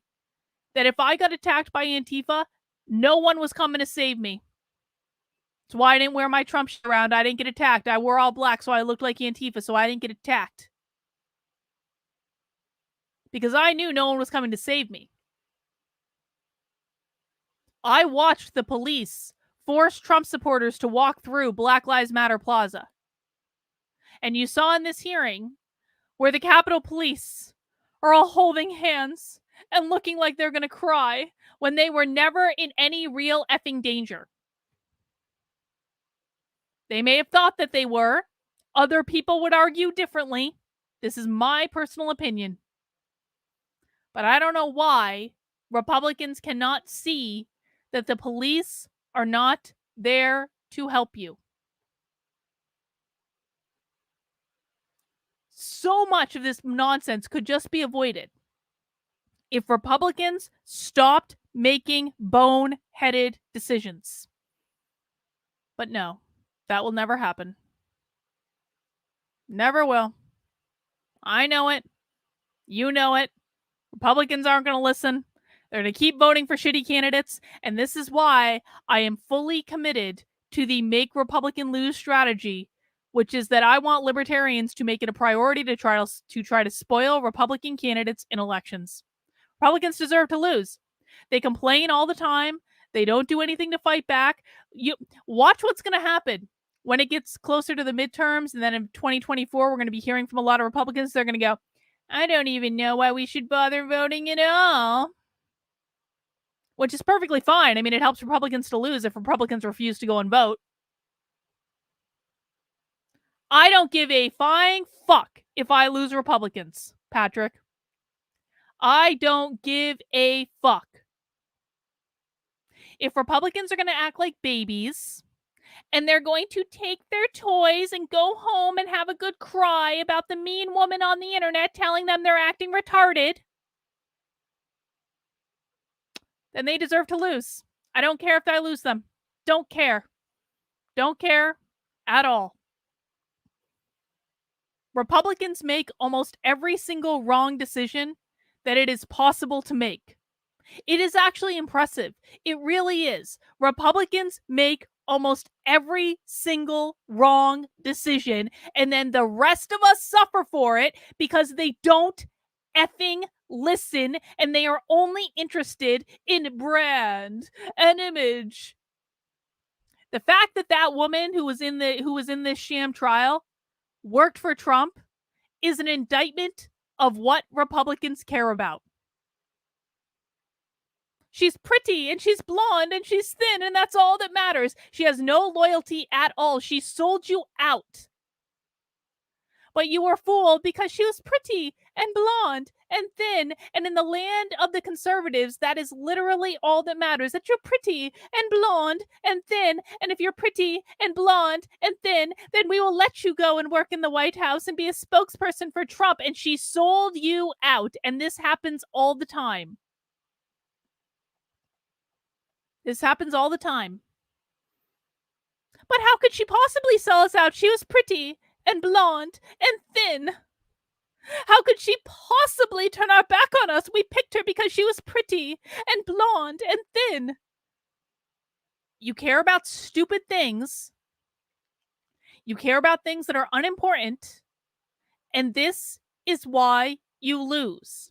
that if I got attacked by Antifa, no one was coming to save me. That's why I didn't wear my Trump shit around. I didn't get attacked. I wore all black so I looked like Antifa, so I didn't get attacked. because I knew no one was coming to save me. I watched the police force Trump supporters to walk through Black Lives Matter Plaza. And you saw in this hearing where the Capitol Police are all holding hands and looking like they're going to cry when they were never in any real effing danger. They may have thought that they were. Other people would argue differently. This is my personal opinion. But I don't know why Republicans cannot see that the police are not there to help you. So much of this nonsense could just be avoided if Republicans stopped making bone-headed decisions. But no, that will never happen. Never will. I know it. You know it. Republicans aren't going to listen. They're going to keep voting for shitty candidates. And this is why I am fully committed to the make Republican lose strategy, which is that I want libertarians to make it a priority to try to spoil Republican candidates in elections. Republicans deserve to lose. They complain all the time. They don't do anything to fight back. You watch what's going to happen when it gets closer to the midterms, and then in 2024, we're going to be hearing from a lot of Republicans. They're going to go, I don't even know why we should bother voting at all. Which is perfectly fine. I mean, it helps Republicans to lose if Republicans refuse to go and vote. I don't give a flying fuck if I lose Republicans, Patrick. I don't give a fuck. If Republicans are going to act like babies and they're going to take their toys and go home and have a good cry about the mean woman on the internet telling them they're acting retarded, then they deserve to lose. I don't care if I lose them. Don't care. Don't care at all. Republicans make almost every single wrong decision that it is possible to make. It is actually impressive. It really is. Republicans make almost every single wrong decision, and then the rest of us suffer for it because they don't effing listen, and they are only interested in brand and image. The fact that that woman who was in this sham trial worked for Trump is an indictment of what Republicans care about. She's pretty and she's blonde and she's thin, and that's all that matters. She has no loyalty at all. She sold you out. But you were fooled because she was pretty and blonde and thin. And in the land of the conservatives, that is literally all that matters, that you're pretty and blonde and thin. And if you're pretty and blonde and thin, then we will let you go and work in the White House and be a spokesperson for Trump. And she sold you out. And this happens all the time. This happens all the time. But how could she possibly sell us out? She was pretty and blonde and thin. How could she possibly turn our back on us? We picked her because she was pretty and blonde and thin. You care about stupid things. You care about things that are unimportant. And this is why you lose.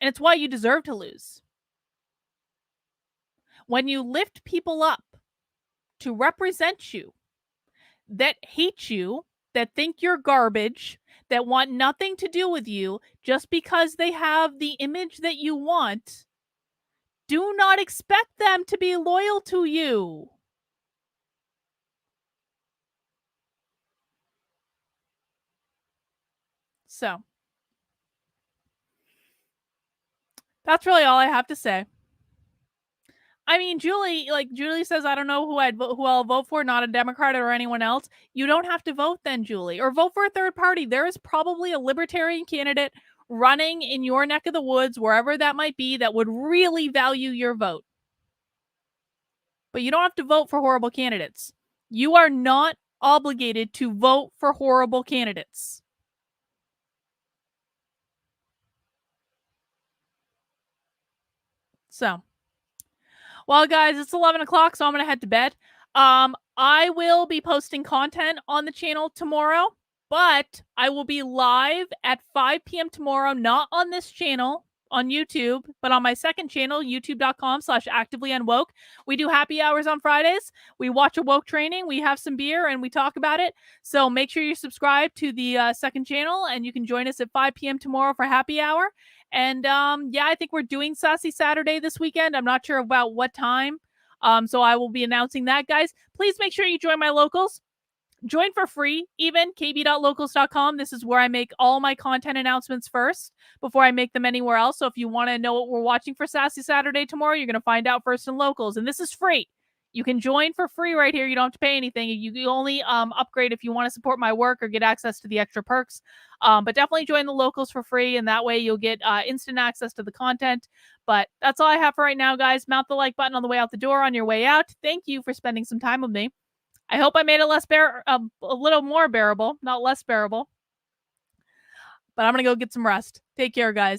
And it's why you deserve to lose. When you lift people up to represent you, that hate you, that think you're garbage, that want nothing to do with you just because they have the image that you want, do not expect them to be loyal to you. So, that's really all I have to say. I mean, Julie says, I don't know who I'll vote for, not a Democrat or anyone else. You don't have to vote then, Julie, or vote for a third party. There is probably a libertarian candidate running in your neck of the woods, wherever that might be, that would really value your vote. But you don't have to vote for horrible candidates. You are not obligated to vote for horrible candidates. So, well, guys, it's 11 o'clock, so I'm going to head to bed. I will be posting content on the channel tomorrow, But I will be live at 5 p.m. tomorrow, not on this channel, on YouTube, but on my second channel, youtube.com/activelyunwoke. We do happy hours on Fridays. We watch a woke training, we have some beer, and we talk about it. So make sure you subscribe to the second channel, and you can join us at 5 p.m. tomorrow for happy hour. And yeah, I think we're doing Sassy Saturday this weekend. I'm not sure about what time. So I will be announcing that, guys. Please make sure you join my locals. Join for free, even kb.locals.com. This is where I make all my content announcements first before I make them anywhere else. So if you want to know what we're watching for Sassy Saturday tomorrow, you're going to find out first in locals. And this is free. You can join for free right here. You don't have to pay anything. You only upgrade if you want to support my work or get access to the extra perks. But definitely join the locals for free, and that way you'll get instant access to the content. But that's all I have for right now, guys. Mount the like button on the way out the door on your way out. Thank you for spending some time with me. I hope I made it a little more bearable, not less bearable. But I'm going to go get some rest. Take care, guys.